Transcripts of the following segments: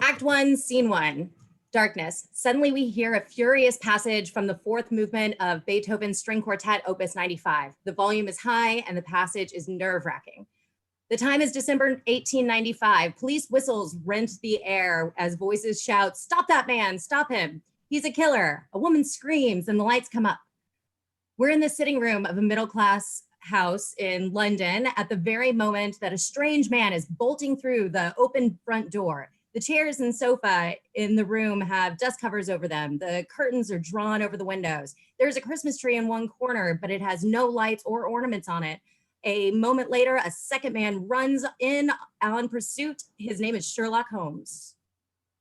Act 1, Scene 1. Darkness. Suddenly we hear a furious passage from the fourth movement of Beethoven's String Quartet, Opus 95. The volume is high and the passage is nerve-wracking. The time is December 1895. Police whistles rent the air as voices shout, "Stop that man, stop him. He's a killer." A woman screams and the lights come up. We're in the sitting room of a middle-class house in London at the very moment that a strange man is bolting through the open front door. The chairs and sofa in the room have dust covers over them. The curtains are drawn over the windows. There's a Christmas tree in one corner, but it has no lights or ornaments on it. A moment later, a second man runs in on pursuit. His name is Sherlock Holmes.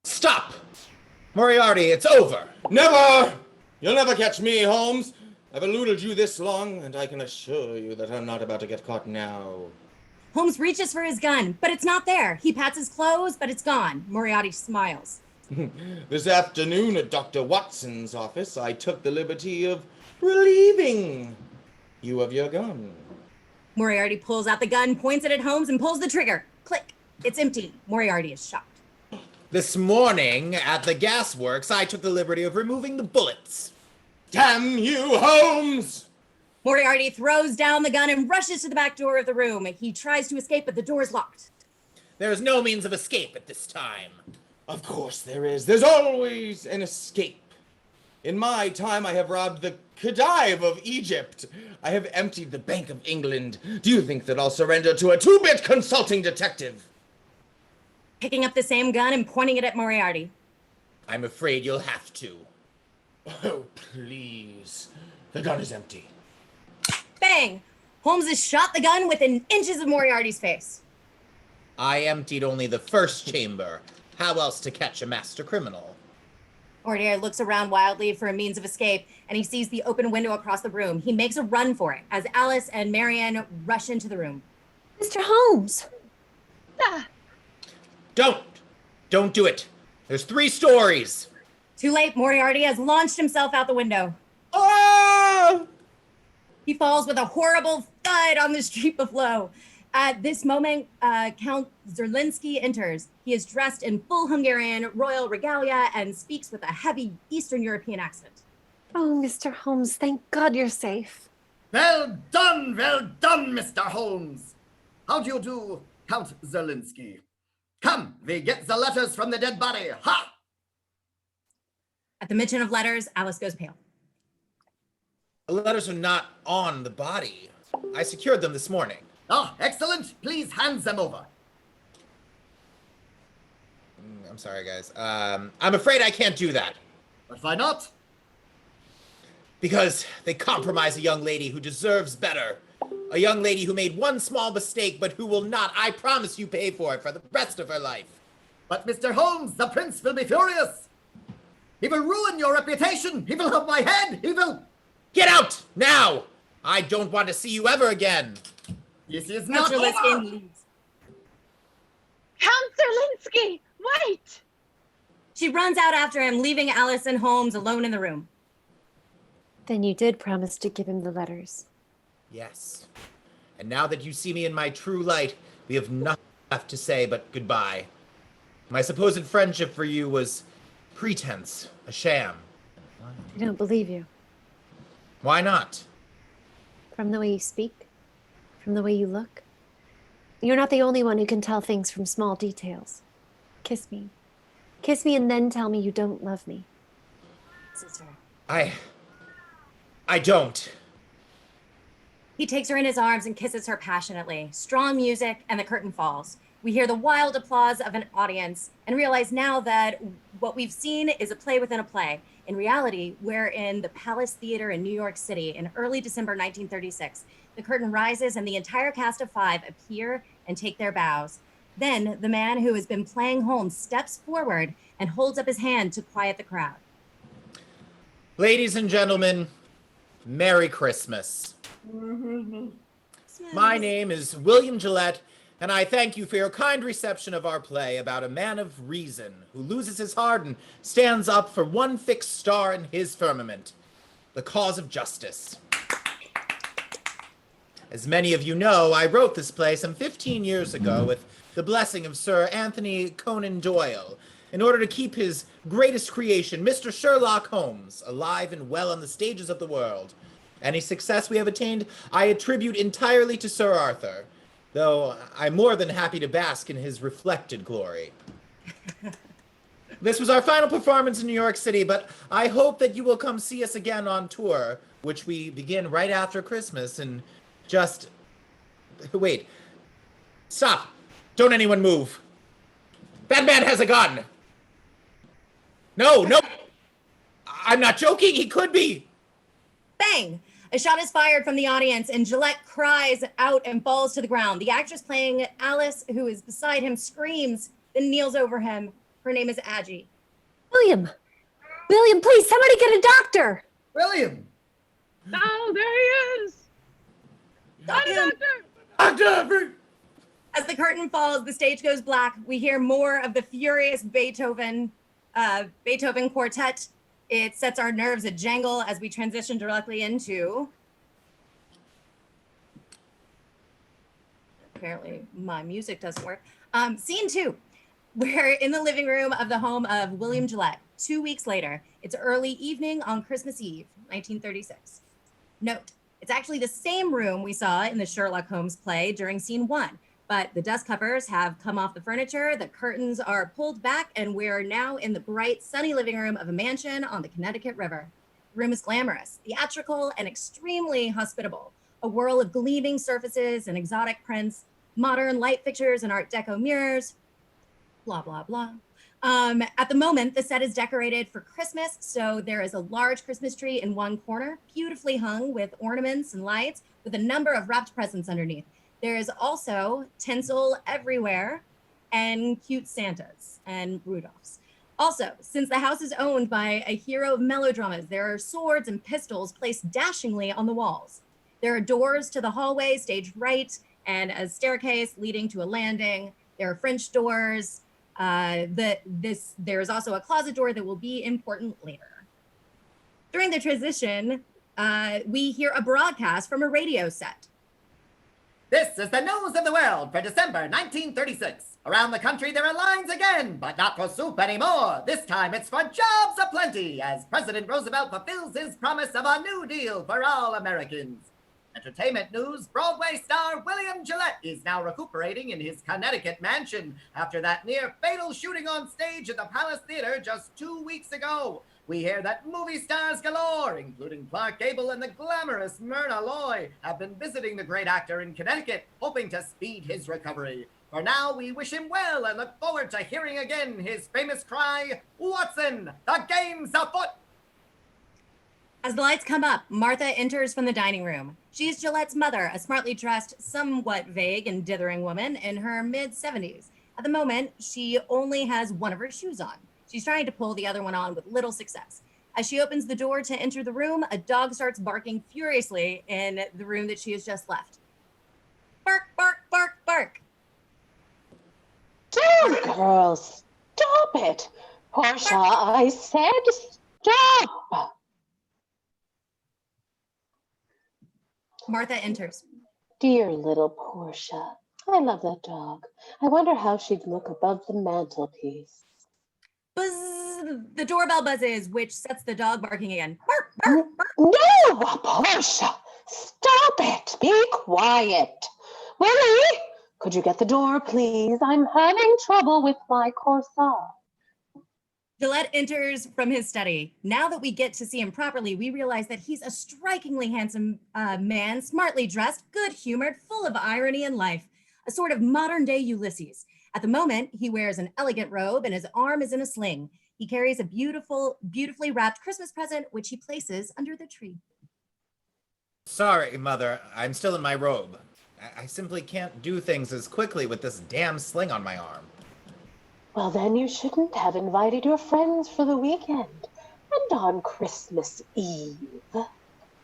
Stop! Moriarty, it's over. Never! You'll never catch me, Holmes. I've eluded you this long, and I can assure you that I'm not about to get caught now. Holmes reaches for his gun, but it's not there. He pats his clothes, but it's gone. Moriarty smiles. This afternoon at Dr. Watson's office, I took the liberty of relieving you of your gun. Moriarty pulls out the gun, points it at Holmes, and pulls the trigger. Click. It's empty. Moriarty is shocked. This morning at the gasworks, I took the liberty of removing the bullets. Damn you, Holmes! Moriarty throws down the gun and rushes to the back door of the room. He tries to escape, but the door is locked. There is no means of escape at this time. Of course there is. There's always an escape. In my time, I have robbed the Khedive of Egypt. I have emptied the Bank of England. Do you think that I'll surrender to a two-bit consulting detective? Picking up the same gun and pointing it at Moriarty. I'm afraid you'll have to. Oh, please. The gun is empty. Bang! Holmes has shot the gun within inches of Moriarty's face. I emptied only the first chamber. How else to catch a master criminal? Moriarty looks around wildly for a means of escape, and he sees the open window across the room. He makes a run for it as Alice and Marianne rush into the room. Mr. Holmes! Don't do it. There's 3 stories. Too late, Moriarty has launched himself out the window. Ah! He falls with a horrible thud on the street below. At this moment, Count Zerlinski enters. He is dressed in full Hungarian royal regalia and speaks with a heavy Eastern European accent. Oh, Mr. Holmes, thank God you're safe. Well done, Mr. Holmes. How do you do, Count Zerlinski? Come, we get the letters from the dead body. Ha! At the mention of letters, Alice goes pale. The letters are not on the body. I secured them this morning. Oh, excellent. Please hand them over. I'm sorry, guys. I'm afraid I can't do that. But why not? Because they compromise a young lady who deserves better. A young lady who made one small mistake, but who will not, I promise you, pay for it for the rest of her life. But Mr. Holmes, the prince will be furious. He will ruin your reputation. He will have my head. He will... Get out, now! I don't want to see you ever again. This is not Count over. Zerlinski leaves. Count Zerlinski, wait! She runs out after him, leaving Alice and Holmes alone in the room. Then you did promise to give him the letters. Yes. And now that you see me in my true light, we have nothing left to say but goodbye. My supposed friendship for you was pretense, a sham. I don't believe you. Why not? From the way you speak, from the way you look. You're not the only one who can tell things from small details. Kiss me. Kiss me and then tell me you don't love me. Sister. I don't. He takes her in his arms and kisses her passionately. Strong music, and the curtain falls. We hear the wild applause of an audience and realize now that what we've seen is a play within a play. In reality, we're in the Palace Theater in New York City in early December 1936. The curtain rises and the entire cast of 5 appear and take their bows. Then the man who has been playing Holmes steps forward and holds up his hand to quiet the crowd. Ladies and gentlemen, Merry Christmas. My name is William Gillette, and I thank you for your kind reception of our play about a man of reason who loses his heart and stands up for one fixed star in his firmament, the cause of justice. As many of you know, I wrote this play some 15 years ago with the blessing of Sir Anthony Conan Doyle, in order to keep his greatest creation, Mr. Sherlock Holmes, alive and well on the stages of the world. Any success we have attained, I attribute entirely to Sir Arthur, though I'm more than happy to bask in his reflected glory. This was our final performance in New York City, but I hope that you will come see us again on tour, which we begin right after Christmas, and just... Wait. Stop. Don't anyone move. That man has a gun. No. I'm not joking. He could be. Bang! A shot is fired from the audience, and Gillette cries out and falls to the ground. The actress playing Alice, who is beside him, screams, then kneels over him. Her name is Aggie. William, please, somebody get a doctor. William! Oh, there he is. Doctor! Doctor! As the curtain falls, the stage goes black. We hear more of the furious Beethoven quartet. It sets our nerves a jangle as we transition directly into... Apparently my music doesn't work. Scene 2. We're in the living room of the home of William Gillette. 2 weeks later, it's early evening on Christmas Eve, 1936. Note, it's actually the same room we saw in the Sherlock Holmes play during scene 1, but the dust covers have come off the furniture, the curtains are pulled back, and we're now in the bright, sunny living room of a mansion on the Connecticut River. The room is glamorous, theatrical, and extremely hospitable. A whirl of gleaming surfaces and exotic prints, modern light fixtures and Art Deco mirrors, blah, blah, blah. At the moment, the set is decorated for Christmas, so there is a large Christmas tree in one corner, beautifully hung with ornaments and lights, with a number of wrapped presents underneath. There is also tinsel everywhere and cute Santas and Rudolphs. Also, since the house is owned by a hero of melodramas, there are swords and pistols placed dashingly on the walls. There are doors to the hallway staged right and a staircase leading to a landing. There are French doors. There is also a closet door that will be important later. During the transition, we hear a broadcast from a radio set. This is the news of the world for December 1936. Around the country there are lines again, but not for soup anymore. This time it's for jobs aplenty, as President Roosevelt fulfills his promise of a New Deal for all Americans. Entertainment news, Broadway star William Gillette is now recuperating in his Connecticut mansion after that near-fatal shooting on stage at the Palace Theater just 2 weeks ago. We hear that movie stars galore, including Clark Gable and the glamorous Myrna Loy, have been visiting the great actor in Connecticut, hoping to speed his recovery. For now, we wish him well and look forward to hearing again his famous cry, "Watson, the game's afoot!" As the lights come up, Martha enters from the dining room. She's Gillette's mother, a smartly dressed, somewhat vague and dithering woman in her mid-70s. At the moment, she only has one of her shoes on. She's trying to pull the other one on with little success. As she opens the door to enter the room, a dog starts barking furiously in the room that she has just left. Bark, bark, bark, bark. Oh, girls, stop it. Portia, I said stop. Martha enters. Dear little Portia, I love that dog. I wonder how she'd look above the mantelpiece. Buzz! The doorbell buzzes, which sets the dog barking again. Bark, bark, bark. No, Portia, stop it. Be quiet. Willie, could you get the door, please? I'm having trouble with my corsage. Gillette enters from his study. Now that we get to see him properly, we realize that he's a strikingly handsome man, smartly dressed, good-humored, full of irony and life, a sort of modern-day Ulysses. At the moment, he wears an elegant robe and his arm is in a sling. He carries a beautifully wrapped Christmas present, which he places under the tree. Sorry, Mother. I'm still in my robe. I simply can't do things as quickly with this damn sling on my arm. Well, then you shouldn't have invited your friends for the weekend and on Christmas Eve.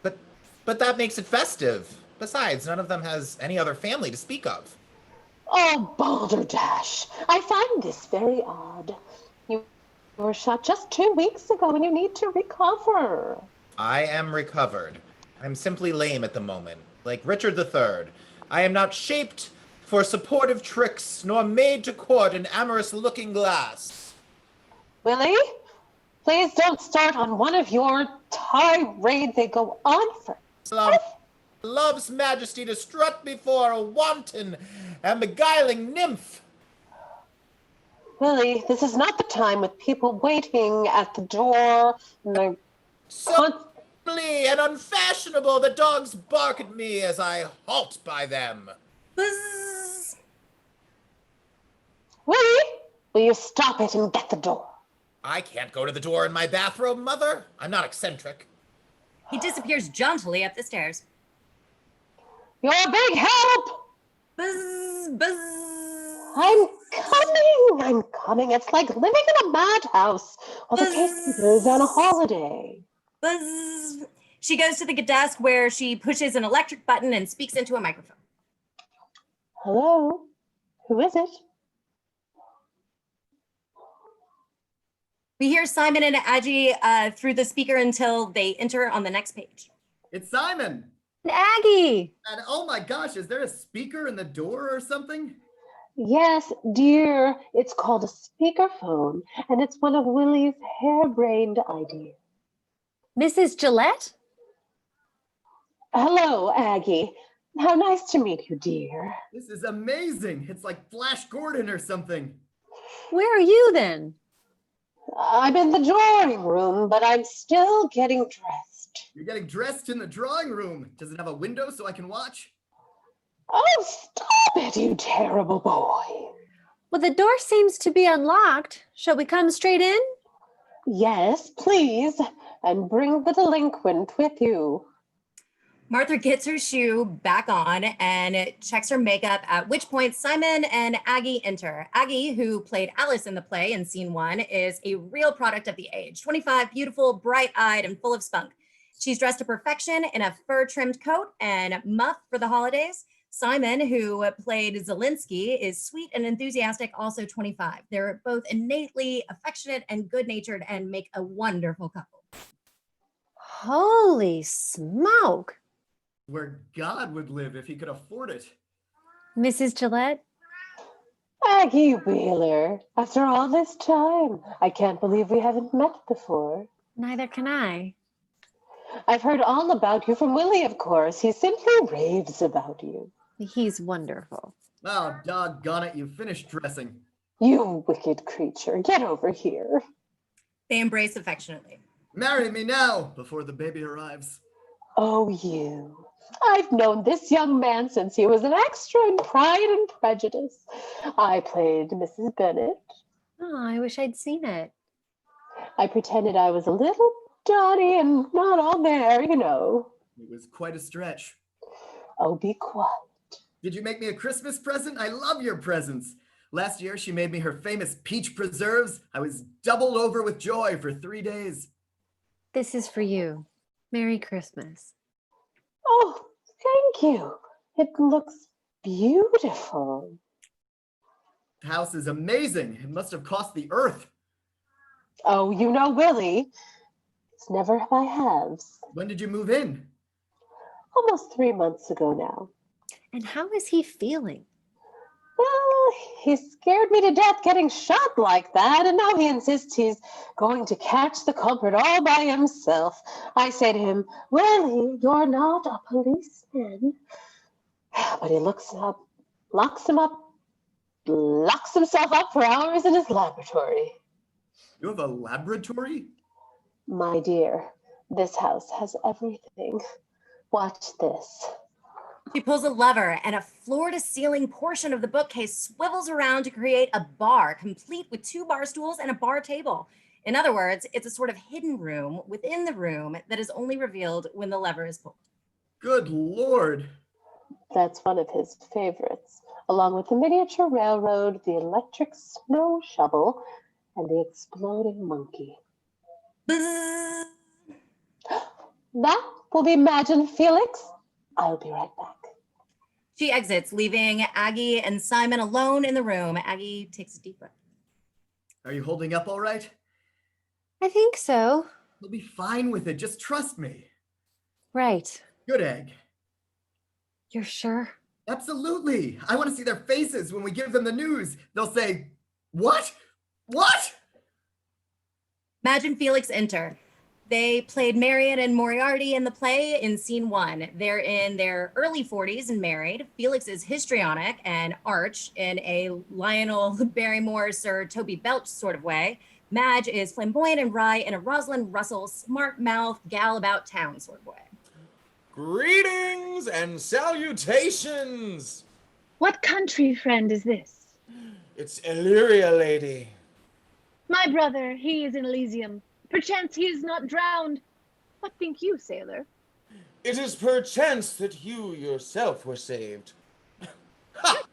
But that makes it festive. Besides, none of them has any other family to speak of. Oh, balderdash. I find this very odd. You were shot just 2 weeks ago and you need to recover. I am recovered. I'm simply lame at the moment, like Richard III. I am not shaped for supportive tricks, nor made to court an amorous looking glass. Willie, please don't start on one of your tirades. They go on for Loves majesty to strut before a wanton and beguiling nymph. Willie, this is not the time with people waiting at the door. And they're So ugly and unfashionable, the dogs bark at me as I halt by them. Buzz. Willie, will you stop it and get the door? I can't go to the door in my bathrobe, Mother. I'm not eccentric. He disappears jauntily up the stairs. You're a big help! Buzz, buzz. I'm coming. It's like living in a madhouse while the gatekeeper is on a holiday. Buzz. She goes to the desk where she pushes an electric button and speaks into a microphone. Hello? Who is it? We hear Simon and Aggie through the speaker until they enter on the next page. It's Simon. And Aggie! And oh my gosh, is there a speaker in the door or something? Yes, dear. It's called a speakerphone, and it's one of Willie's harebrained ideas. Mrs. Gillette? Hello, Aggie. How nice to meet you, dear. This is amazing. It's like Flash Gordon or something. Where are you then? I'm in the drawing room, but I'm still getting dressed. You're getting dressed in the drawing room. Does it have a window so I can watch? Oh, stop it, you terrible boy. Well, the door seems to be unlocked. Shall we come straight in? Yes, please, and bring the delinquent with you. Martha gets her shoe back on and checks her makeup, at which point Simon and Aggie enter. Aggie, who played Alice in the play in scene 1, is a real product of the age. 25, beautiful, bright-eyed, and full of spunk. She's dressed to perfection in a fur-trimmed coat and muff for the holidays. Simon, who played Zelensky, is sweet and enthusiastic, also 25. They're both innately affectionate and good-natured and make a wonderful couple. Holy smoke! Where God would live if he could afford it. Mrs. Gillette? Aggie Wheeler, after all this time, I can't believe we haven't met before. Neither can I. I've heard all about you from Willie, of course. He simply raves about you. He's wonderful. Oh, doggone it, you finished dressing. You wicked creature, get over here. They embrace affectionately. Marry me now, before the baby arrives. Oh, you. I've known this young man since he was an extra in Pride and Prejudice. I played Mrs. Bennet. Oh, I wish I'd seen it. I pretended I was a little dotty and not all there, you know. It was quite a stretch. Oh, be quiet. Did you make me a Christmas present? I love your presents. Last year, she made me her famous peach preserves. I was doubled over with joy for 3 days. This is for you. Merry Christmas. Oh, thank you. It looks beautiful. The house is amazing. It must have cost the earth. Oh, you know, Willie. It's never by halves. When did you move in? Almost 3 months ago now. And how is he feeling? Well, he scared me to death getting shot like that, and now he insists he's going to catch the culprit all by himself. I say to him, Willie, you're not a policeman. But he looks up, locks himself up for hours in his laboratory. You have a laboratory? My dear, this house has everything. Watch this. She pulls a lever and a floor-to-ceiling portion of the bookcase swivels around to create a bar, complete with 2 bar stools and a bar table. In other words, it's a sort of hidden room within the room that is only revealed when the lever is pulled. Good Lord. That's one of his favorites, along with the miniature railroad, the electric snow shovel, and the exploding monkey. Buzz. That will be Madge and Felix. I'll be right back. She exits, leaving Aggie and Simon alone in the room. Aggie takes a deep breath. Are you holding up all right? I think so. You'll be fine with it. Just trust me. Right. Good egg. You're sure? Absolutely. I want to see their faces when we give them the news. They'll say, what? What? Madge and Felix enter. They played Marion and Moriarty in the play in scene 1. They're in their early 40s and married. Felix is histrionic and arch in a Lionel Barrymore, Sir Toby Belch sort of way. Madge is flamboyant and wry in a Rosalind Russell smart mouth gal about town sort of way. Greetings and salutations! What country friend is this? It's Illyria, lady. My brother, he is in Elysium. Perchance he is not drowned. What think you, sailor? It is perchance that you yourself were saved. Oh,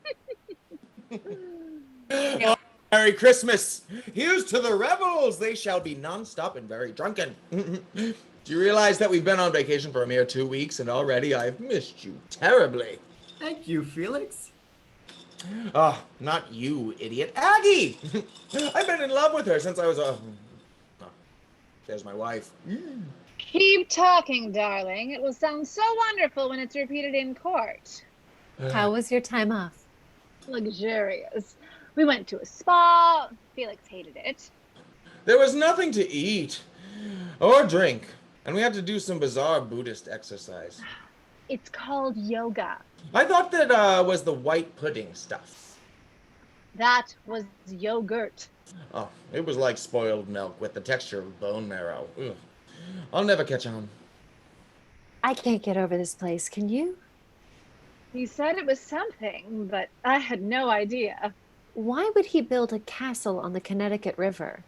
Merry Christmas! Here's to the rebels! They shall be non-stop and very drunken. Do you realize that we've been on vacation for a mere 2 weeks and already I've missed you terribly? Thank you, Felix. Oh, not you, idiot. Aggie! I've been in love with her since I was a... There's my wife. Keep talking, darling. It will sound so wonderful when it's repeated in court. How was your time off? Luxurious. We went to a spa. Felix hated it. There was nothing to eat or drink, and we had to do some bizarre Buddhist exercise. It's called yoga. I thought that was the white pudding stuff. That was yogurt. Oh, it was like spoiled milk with the texture of bone marrow. Ugh. I'll never catch on. I can't get over this place, can you? He said it was something, but I had no idea. Why would he build a castle on the Connecticut River?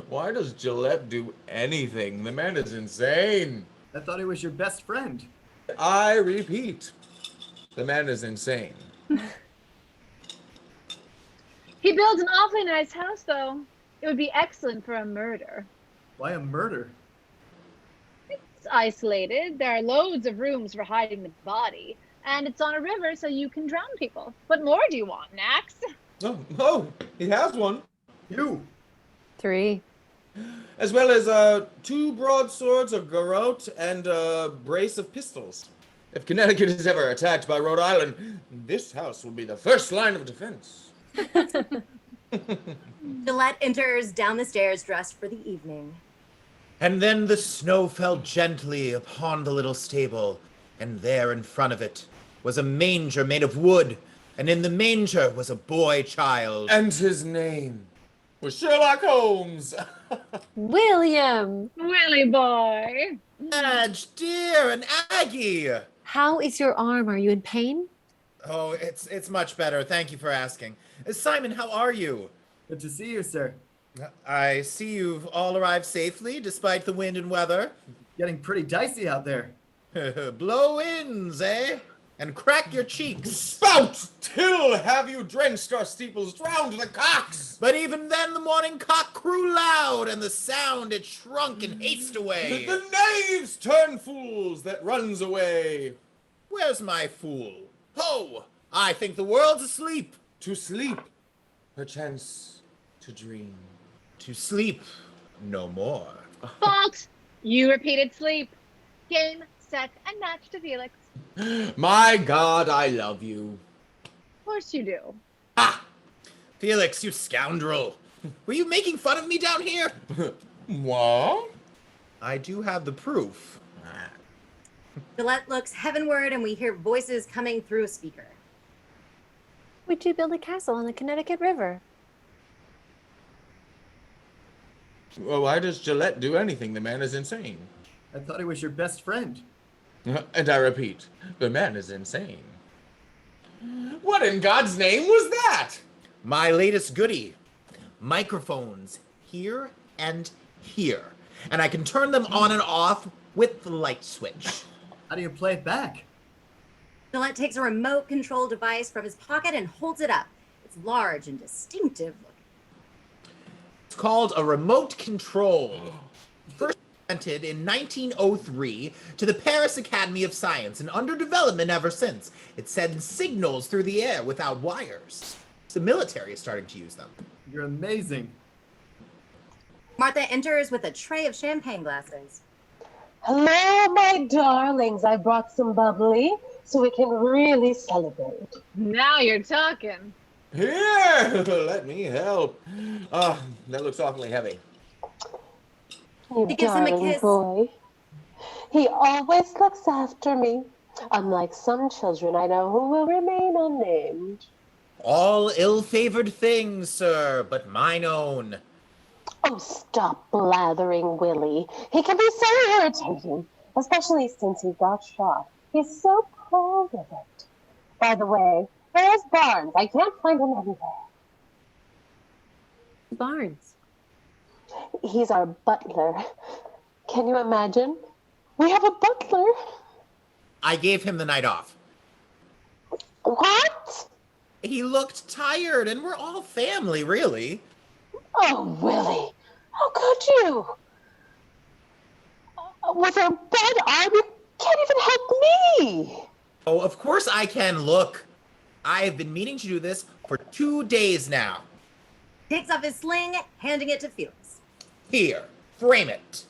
Why does Gillette do anything? The man is insane. I thought he was your best friend. I repeat, the man is insane. He built an awfully nice house, though. It would be excellent for a murder. Why a murder? It's isolated. There are loads of rooms for hiding the body. And it's on a river, so you can drown people. What more do you want, Max? Oh, he has one. You. 3. As well as 2 broadswords, a garrote, and a brace of pistols. If Connecticut is ever attacked by Rhode Island, this house will be the first line of defense. Gillette enters down the stairs dressed for the evening. And then the snow fell gently upon the little stable, and there in front of it was a manger made of wood, and in the manger was a boy child. And his name was Sherlock Holmes. William! Willie boy. Madge, dear, and Aggie. How is your arm? Are you in pain? Oh, it's much better. Thank you for asking. Simon, how are you? Good to see you, sir. I see you've all arrived safely, despite the wind and weather. Getting pretty dicey out there. Blow winds, eh? And crack your cheeks. Spout till have you drenched our steeples, drowned the cocks. But even then the morning cock crew loud, and the sound it shrunk in haste away. The knaves turn fools that runs away. Where's my fool? Ho! I think the world's asleep. To sleep, perchance to dream. To sleep no more. Fault. You repeated sleep. Game, set, and match to Felix. My God, I love you. Of course you do. Ah! Felix, you scoundrel. Were you making fun of me down here? What? I do have the proof. Gillette looks heavenward and we hear voices coming through a speaker. Would you build a castle on the Connecticut River? Well, why does Gillette do anything? The man is insane. I thought he was your best friend. And I repeat, the man is insane. What in God's name was that? My latest goodie. Microphones here and here. And I can turn them on and off with the light switch. How do you play it back? Gillette takes a remote control device from his pocket and holds it up. It's large and distinctive looking. It's called a remote control. First presented in 1903 to the Paris Academy of Science and under development ever since. It sends signals through the air without wires. The military is starting to use them. You're amazing. Martha enters with a tray of champagne glasses. Hello, my darlings. I brought some bubbly so we can really celebrate. Now you're talking. Here, let me help. That looks awfully heavy. You She gives him a darling kiss. boy. He always looks after me, unlike some children I know who will remain unnamed. All ill-favored things, sir, but mine own. Oh, stop blathering, Willie. He can be so irritating, especially since he got shot. He's so proud of it. By the way, where's Barnes? I can't find him anywhere. Barnes. He's our butler. Can you imagine? We have a butler. I gave him the night off. What? He looked tired, and we're all family, really. Oh, Willie, how could you? With a bad arm, you can't even help me. Oh, of course I can. Look, I have been meaning to do this for 2 days now. Takes off his sling, handing it to Felix. Here, frame it.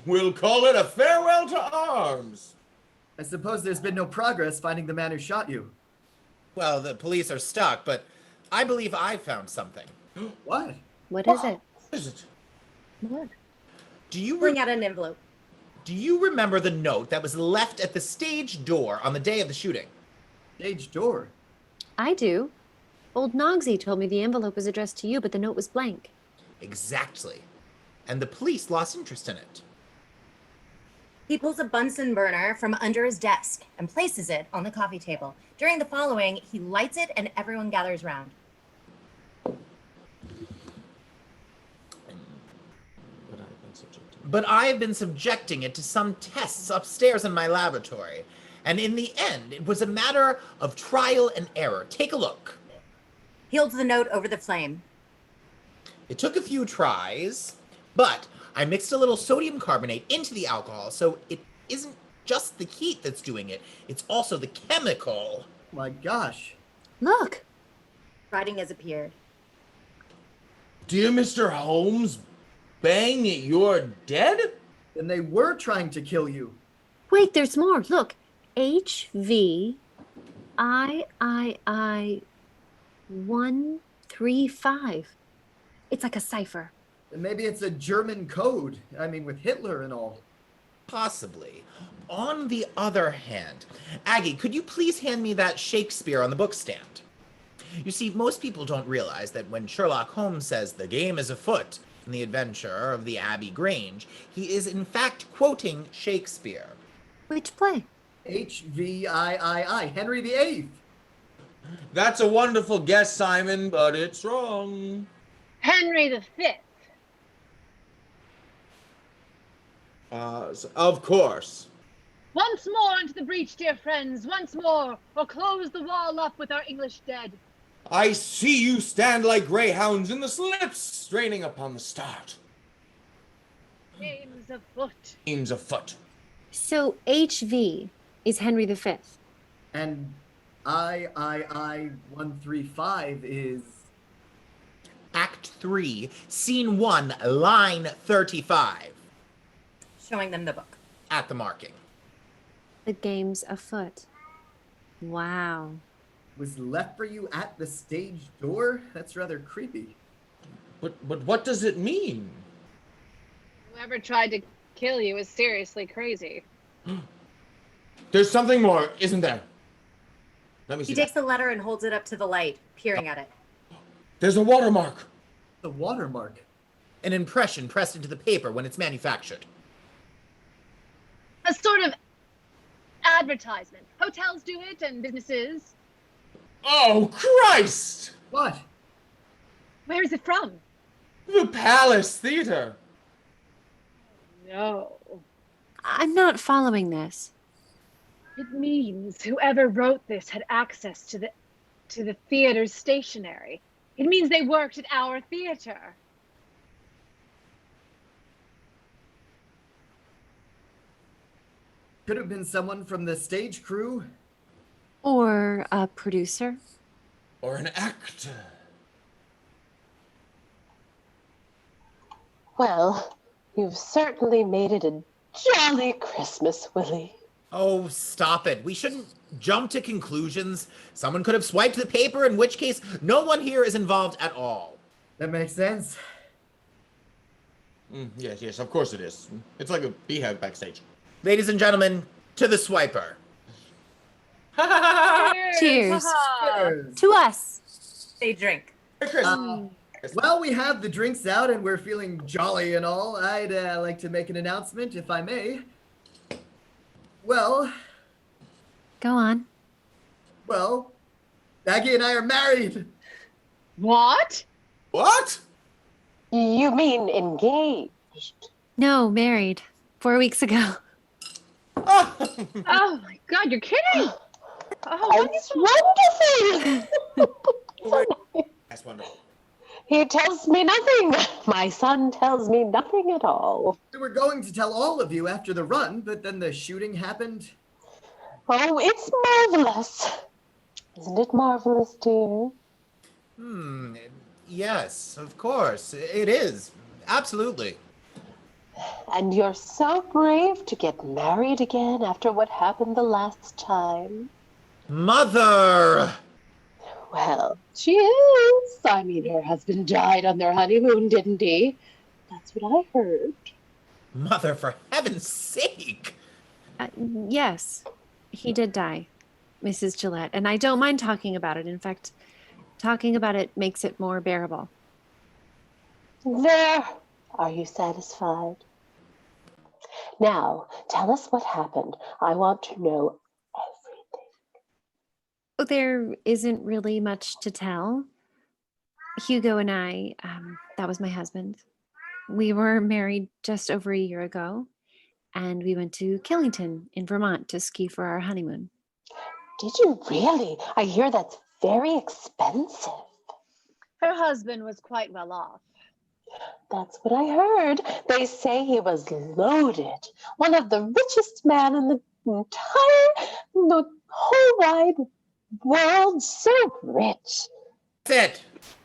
We'll call it a farewell to arms. I suppose there's been no progress finding the man who shot you. Well, the police are stuck, but I believe I found something. What? What is it? What is it? What? Do you Bring out an envelope. Do you remember the note that was left at the stage door on the day of the shooting? Stage door. I do. Old Nogsy told me the envelope was addressed to you, but the note was blank. Exactly. And the police lost interest in it. He pulls a Bunsen burner from under his desk and places it on the coffee table. During the following, he lights it and everyone gathers round. But I have been subjecting it to some tests upstairs in my laboratory. And in the end, it was a matter of trial and error. Take a look. He holds the note over the flame. It took a few tries, but I mixed a little sodium carbonate into the alcohol, so it isn't just the heat that's doing it, it's also the chemical. My gosh. Look! Writing has appeared. Dear Mr. Holmes, bang, you're dead? Then they were trying to kill you. Wait, there's more. Look. HVIII 135. It's like a cipher. And maybe it's a German code. I mean, with Hitler and all. Possibly. On the other hand, Aggie, could you please hand me that Shakespeare on the bookstand? You see, most people don't realize that when Sherlock Holmes says the game is afoot in the adventure of the Abbey Grange, he is in fact quoting Shakespeare. Which play? HVIII, Henry VIII. That's a wonderful guess, Simon, but it's wrong. Henry V. Of course. Once more into the breach, dear friends, once more, or close the wall up with our English dead. I see you stand like greyhounds in the slips, straining upon the start. Games afoot. Games afoot. So HV is Henry V. And III 135 is... Act 3, Scene 1, line 35. Showing them the book. At the marking. The game's afoot. Wow. was left for you at the stage door? That's rather creepy. But what does it mean? Whoever tried to kill you is seriously crazy. There's something more, isn't there? Let me see. He takes the letter and holds it up to the light, peering at it. There's a watermark. The watermark. An impression pressed into the paper when it's manufactured. A sort of advertisement. Hotels do it and businesses. Oh, Christ! What? Where is it from? The Palace Theater. No. I'm not following this. It means whoever wrote this had access to the theater's stationery. It means they worked at our theater. Could have been someone from the stage crew. Or a producer. Or an actor. Well, you've certainly made it a jolly Christmas, Willie. Oh, stop it. We shouldn't jump to conclusions. Someone could have swiped the paper, in which case no one here is involved at all. That makes sense. Yes, of course it is. It's like a beehive backstage. Ladies and gentlemen, to the swiper. Cheers. Haha. To us. They drink. Hey, Chris. Well, we have the drinks out and we're feeling jolly and all. I'd like to make an announcement, if I may. Well, Go on. Aggie and I are married. What? What? You mean engaged? No, married. 4 weeks ago. Oh my god, you're kidding! Oh, It's wonderful! That's wonderful. He tells me nothing. My son tells me nothing at all. We were going to tell all of you after the run, but then the shooting happened. Oh, it's marvelous. Isn't it marvelous, dear? Yes, of course. It is. Absolutely. And you're so brave to get married again after what happened the last time. Mother! Well, she is. I mean, her husband died on their honeymoon, didn't he? That's what I heard. Mother, for heaven's sake! Yes, he did die, Mrs. Gillette. And I don't mind talking about it. In fact, talking about it makes it more bearable. There. Are you satisfied? Now, tell us what happened. I want to know everything. There isn't really much to tell. Hugo and I, that was my husband, we were married just over a year ago, and we went to Killington in Vermont to ski for our honeymoon. Did you really? I hear that's very expensive. her husband was quite well off. That's what I heard. They say he was loaded. One of the richest men in the whole wide world. So rich. That's it.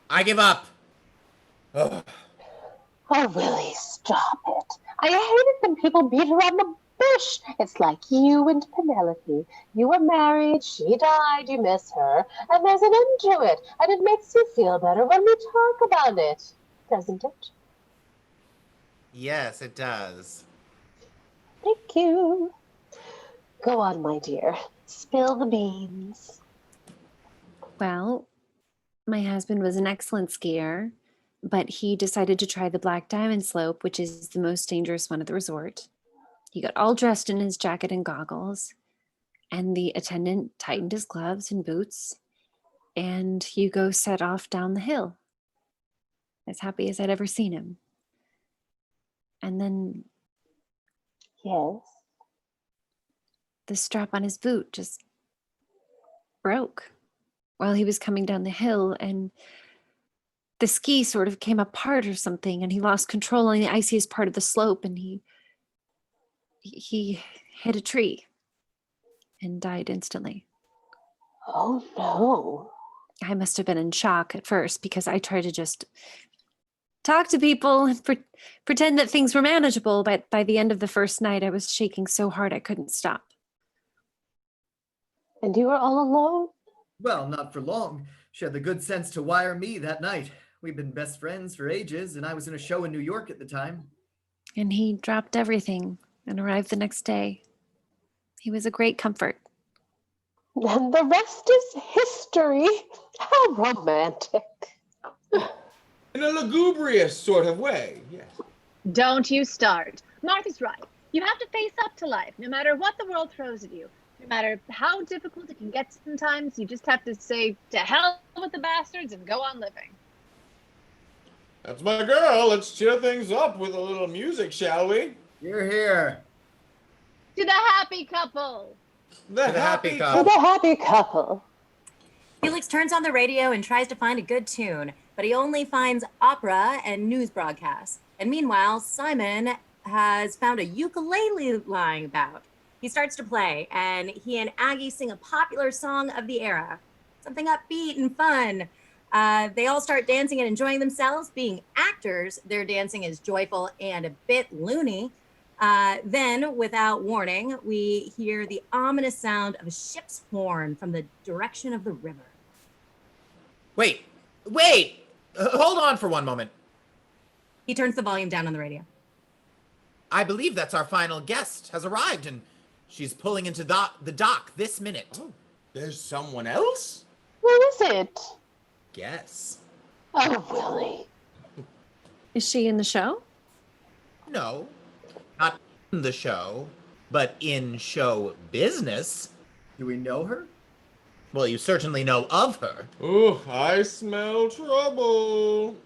I give up. Ugh. Oh, Willie, stop it. I hate it when people beat around the bush. It's like you and Penelope. You were married, she died, you miss her, and there's an end to it. And it makes you feel better when we talk about it, doesn't it? Yes, it does. Thank you. Go on, my dear. Spill the beans. Well, my husband was an excellent skier, but he decided to try the Black Diamond Slope, which is the most dangerous one at the resort. He got all dressed in his jacket and goggles, and the attendant tightened his gloves and boots, and Hugo set off down the hill, as happy as I'd ever seen him. And then Yes. the strap on his boot just broke while he was coming down the hill, and the ski sort of came apart or something, and he lost control on the iciest part of the slope, and he hit a tree and died instantly. Oh, no. I must have been in shock at first because I tried to just talk to people and pretend that things were manageable, but by the end of the first night, I was shaking so hard I couldn't stop. And you were all alone? Well, not for long. She had the good sense to wire me that night. We've been best friends for ages, and I was in a show in New York at the time. And he dropped everything and arrived the next day. He was a great comfort. And the rest is history. How romantic. In a lugubrious sort of way, yes. Don't you start. Martha's right. You have to face up to life, no matter what the world throws at you. No matter how difficult it can get sometimes, you just have to say, to hell with the bastards and go on living. That's my girl. Let's cheer things up with a little music, shall we? You're here. To the happy couple. The happy To couple. the happy couple. Felix turns on the radio and tries to find a good tune, but he only finds opera and news broadcasts. And meanwhile, Simon has found a ukulele lying about. He starts to play, and he and Aggie sing a popular song of the era, something upbeat and fun. They all start dancing and enjoying themselves. Being actors, their dancing is joyful and a bit loony. Then, without warning, we hear the ominous sound of a ship's horn from the direction of the river. Wait! Hold on for one moment. He turns the volume down on the radio. I believe that's our final guest has arrived, and she's pulling into the dock this minute. Oh, there's someone else? Who is it? Guess. Oh, Willie. Is she in the show? No, not in the show, but in show business. Do we know her? Well, you certainly know of her. Ooh, I smell trouble.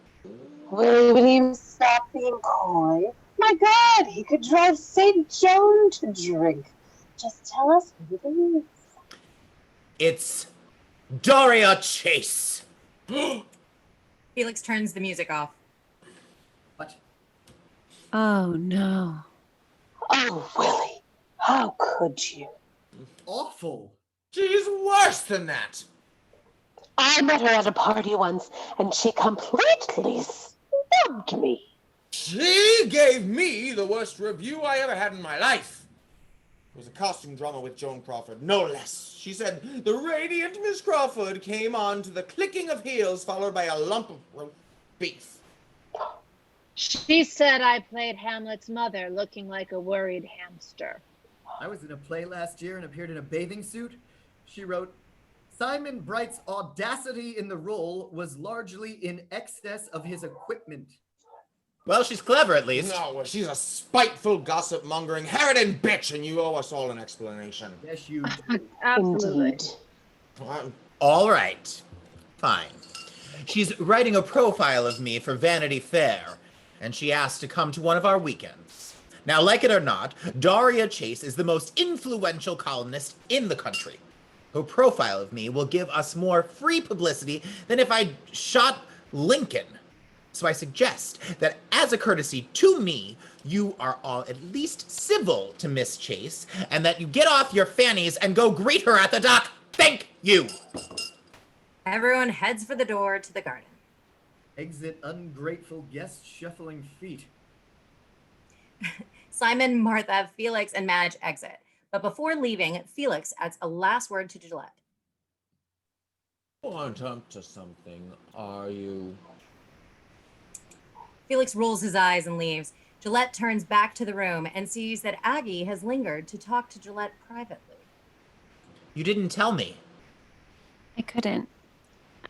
Willie, will you stop being coy? My God, he could drive St. John to drink. Just tell us who it is. It's Daria Chase. Felix turns the music off. What? Oh, no. Oh, Willie, how could you? Awful. She's worse than that. I met her at a party once, and she completely snubbed me. She gave me the worst review I ever had in my life. It was a costume drama with Joan Crawford, no less. She said, the radiant Miss Crawford came on to the clicking of heels, followed by a lump of roast beef. She said I played Hamlet's mother, looking like a worried hamster. I was in a play last year and appeared in a bathing suit. She wrote, Simon Bright's audacity in the role was largely in excess of his equipment. Well, she's clever at least. No, well, she's a spiteful, gossip-mongering, harridan bitch, and you owe us all an explanation. Yes, you Absolutely. Indeed. All right. Fine. She's writing a profile of me for Vanity Fair, and she asked to come to one of our weekends. Now, like it or not, Daria Chase is the most influential columnist in the country. Her profile of me will give us more free publicity than if I shot Lincoln. So I suggest that as a courtesy to me, you are all at least civil to Miss Chase, and that you get off your fannies and go greet her at the dock. Thank you. Everyone heads for the door to the garden. exit ungrateful guest shuffling feet. Simon, Martha, Felix, and Madge exit. But before leaving, Felix adds a last word to Gillette. Aren't up to something, are you? Felix rolls his eyes and leaves. Gillette turns back to the room and sees that Aggie has lingered to talk to Gillette privately. You didn't tell me. I couldn't.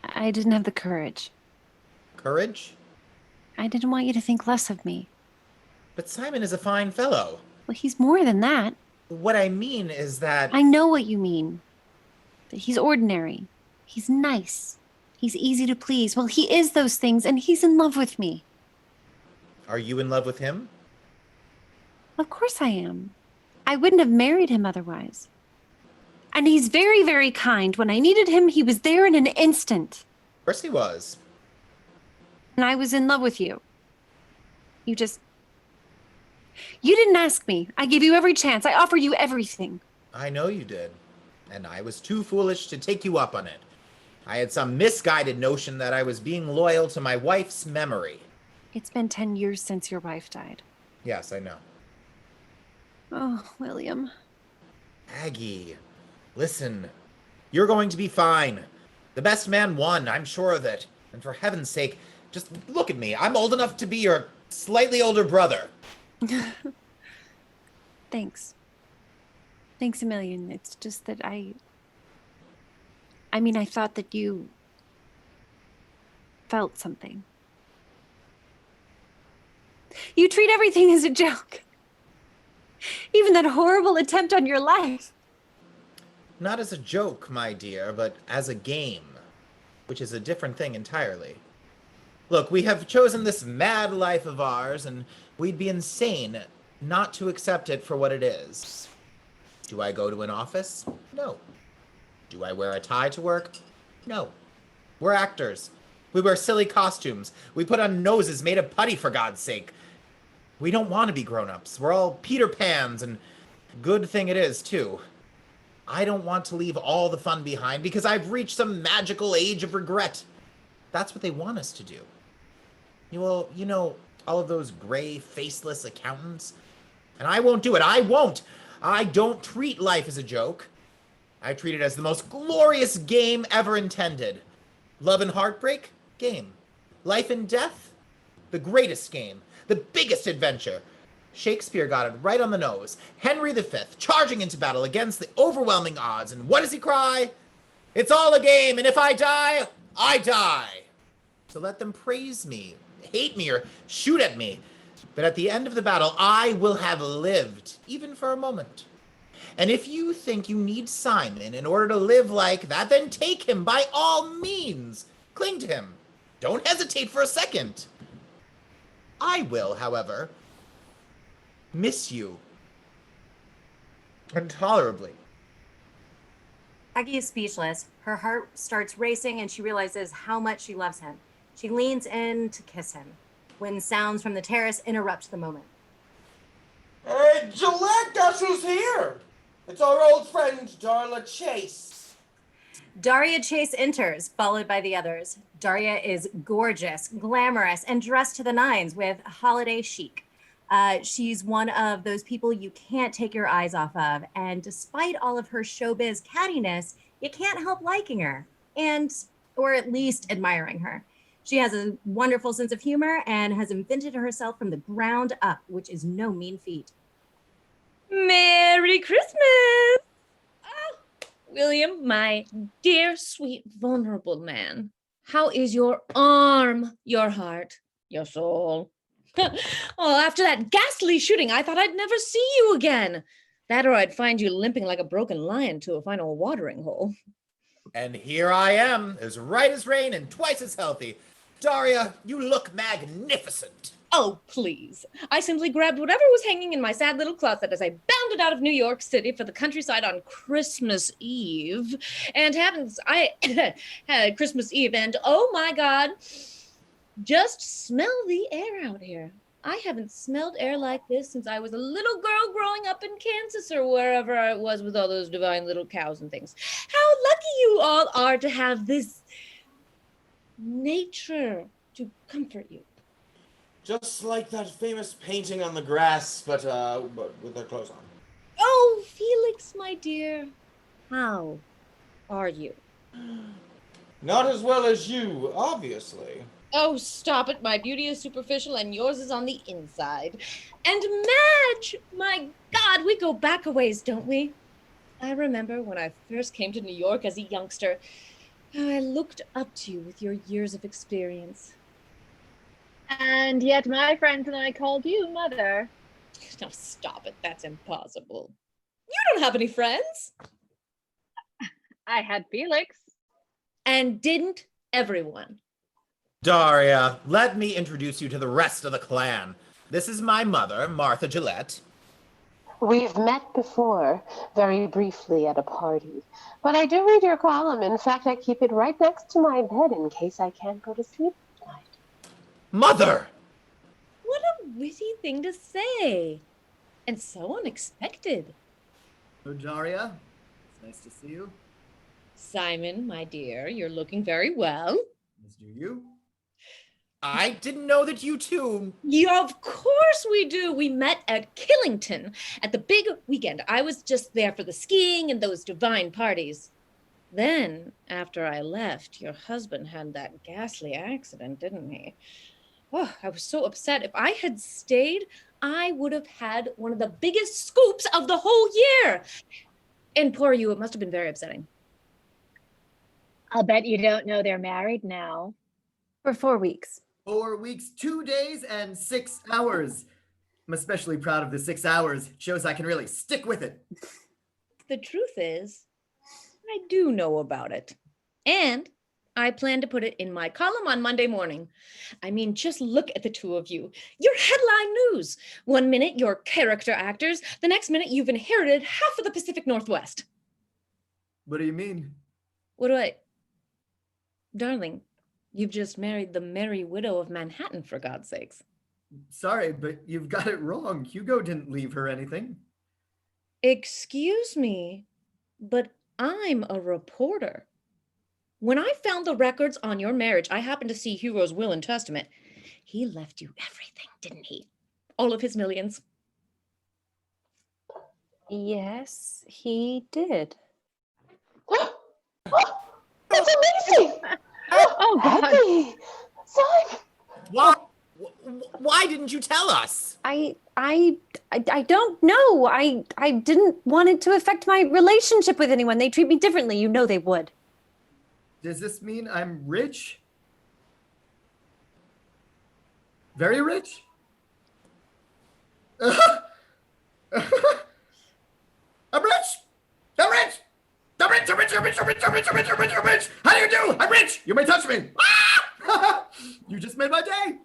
I didn't have the courage. Courage? I didn't want you to think less of me. But Simon is a fine fellow. Well, he's more than that. What I mean is that... I know what you mean. That he's ordinary. He's nice. He's easy to please. Well, he is those things, and he's in love with me. Are you in love with him? Of course I am. I wouldn't have married him otherwise. And he's very, very kind. When I needed him, he was there in an instant. Of course he was. And I was in love with you. You didn't ask me. I gave you every chance. I offered you everything. I know you did. And I was too foolish to take you up on it. I had some misguided notion that I was being loyal to my wife's memory. It's been 10 years since your wife died. Yes, I know. Oh, William. Aggie, listen. You're going to be fine. The best man won, I'm sure of it. And for heaven's sake, just look at me. I'm old enough to be your slightly older brother. Thanks. Thanks a million. It's just that I thought that you felt something. You treat everything as a joke. Even that horrible attempt on your life. Not as a joke, my dear, but as a game, which is a different thing entirely. Look, we have chosen this mad life of ours, and we'd be insane not to accept it for what it is. Do I go to an office? No. Do I wear a tie to work? No. We're actors. We wear silly costumes. We put on noses made of putty, for God's sake. We don't want to be grown-ups. We're all Peter Pans, and good thing it is, too. I don't want to leave all the fun behind because I've reached some magical age of regret. That's what they want us to do. Well, you know, all of those gray, faceless accountants. And I won't do it. I won't. I don't treat life as a joke. I treat it as the most glorious game ever intended. Love and heartbreak? Game. Life and death? The greatest game. The biggest adventure. Shakespeare got it right on the nose. Henry V charging into battle against the overwhelming odds, and what does he cry? It's all a game, and if I die, I die. So let them praise me, hate me, or shoot at me. But at the end of the battle, I will have lived, even for a moment. And if you think you need Simon in order to live like that, then take him by all means. Cling to him. Don't hesitate for a second. I will, however, miss you intolerably. Aggie is speechless. Her heart starts racing and she realizes how much she loves him. She leans in to kiss him when sounds from the terrace interrupt the moment. Hey, Gillette, guess who's here? It's our old friend, Daria Chase. Daria Chase enters, followed by the others. Daria is gorgeous, glamorous, and dressed to the nines with holiday chic. She's one of those people you can't take your eyes off of. And despite all of her showbiz cattiness, you can't help liking her or at least admiring her. She has a wonderful sense of humor and has invented herself from the ground up, which is no mean feat. Merry Christmas! Oh, William, my dear, sweet, vulnerable man. How is your arm, your heart, your soul? Oh, after that ghastly shooting, I thought I'd never see you again. That or I'd find you limping like a broken lion to a final watering hole. And here I am, as right as rain and twice as healthy. Daria, you look magnificent. Oh, please. I simply grabbed whatever was hanging in my sad little closet as I bounded out of New York City for the countryside on Christmas Eve. And I had Christmas Eve, and oh my God, just smell the air out here. I haven't smelled air like this since I was a little girl growing up in Kansas or wherever I was with all those divine little cows and things. How lucky you all are to have this nature to comfort you. Just like that famous painting on the grass, but with their clothes on. Oh, Felix, my dear, how are you? Not as well as you, obviously. Oh, stop it. My beauty is superficial and yours is on the inside. And Madge, my God, we go back a ways, don't we? I remember when I first came to New York as a youngster, how I looked up to you with your years of experience. And yet my friends and I called you mother. Now stop it. That's impossible. You don't have any friends. I had Felix. And didn't everyone? Daria, let me introduce you to the rest of the clan. This is my mother, Martha Gillette. We've met before, very briefly at a party. But I do read your column. In fact, I keep it right next to my bed in case I can't go to sleep tonight. Mother! What a witty thing to say. And so unexpected. Oh, Daria, it's nice to see you. Simon, my dear, you're looking very well. As do you. I didn't know that you two... Yeah, of course we do. We met at Killington at the big weekend. I was just there for the skiing and those divine parties. Then, after I left, your husband had that ghastly accident, didn't he? Oh, I was so upset. If I had stayed, I would have had one of the biggest scoops of the whole year. And poor you, it must have been very upsetting. I'll bet you don't know they're married now. For 4 weeks. 4 weeks, 2 days, and 6 hours. I'm especially proud of the 6 hours. It shows I can really stick with it. The truth is, I do know about it. And I plan to put it in my column on Monday morning. I mean, just look at the two of you. You're headline news. 1 minute, you're character actors. The next minute, you've inherited half of the Pacific Northwest. What do you mean? What do I... Darling, you've just married the merry widow of Manhattan, for God's sakes. Sorry, but you've got it wrong. Hugo didn't leave her anything. Excuse me, but I'm a reporter. When I found the records on your marriage, I happened to see Hugo's will and testament. He left you everything, didn't he? All of his millions. Yes, he did. It's amazing! Oh, God. Aggie! Simon! What? Why didn't you tell us? I don't know. I didn't want it to affect my relationship with anyone. They treat me differently. You know they would. Does this mean I'm rich? Very rich? I'm rich! I'm rich! I'm rich! I'm rich! I'm rich! I'm rich! I'm rich! I'm rich! I'm rich! I'm rich! I'm rich! How do you do? I'm rich! You may touch me! Ah! You just made my day!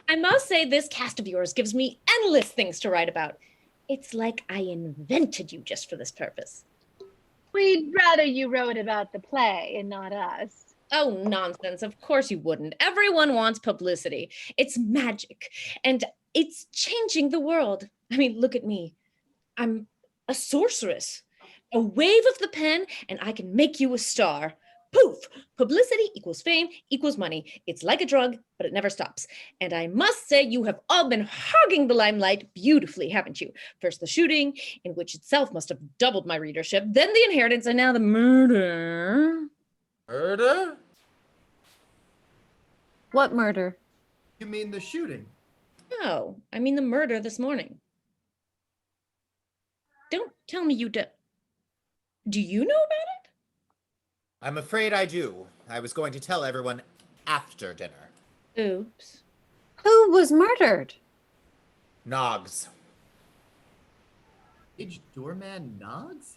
I must say this cast of yours gives me endless things to write about. It's like I invented you just for this purpose. We'd rather you wrote about the play and not us. Oh, nonsense. Of course you wouldn't. Everyone wants publicity. It's magic, and it's changing the world. I mean, look at me. I'm a sorceress. A wave of the pen, and I can make you a star. Poof! Publicity equals fame equals money. It's like a drug, but it never stops. And I must say, you have all been hogging the limelight beautifully, haven't you? First the shooting, in which itself must have doubled my readership, then the inheritance, and now the murder. Murder? What murder? You mean the shooting? No, I mean the murder this morning. Don't tell me you do. Do you know about it? I'm afraid I do. I was going to tell everyone after dinner. Oops. Who was murdered? Noggs. Stage doorman Noggs?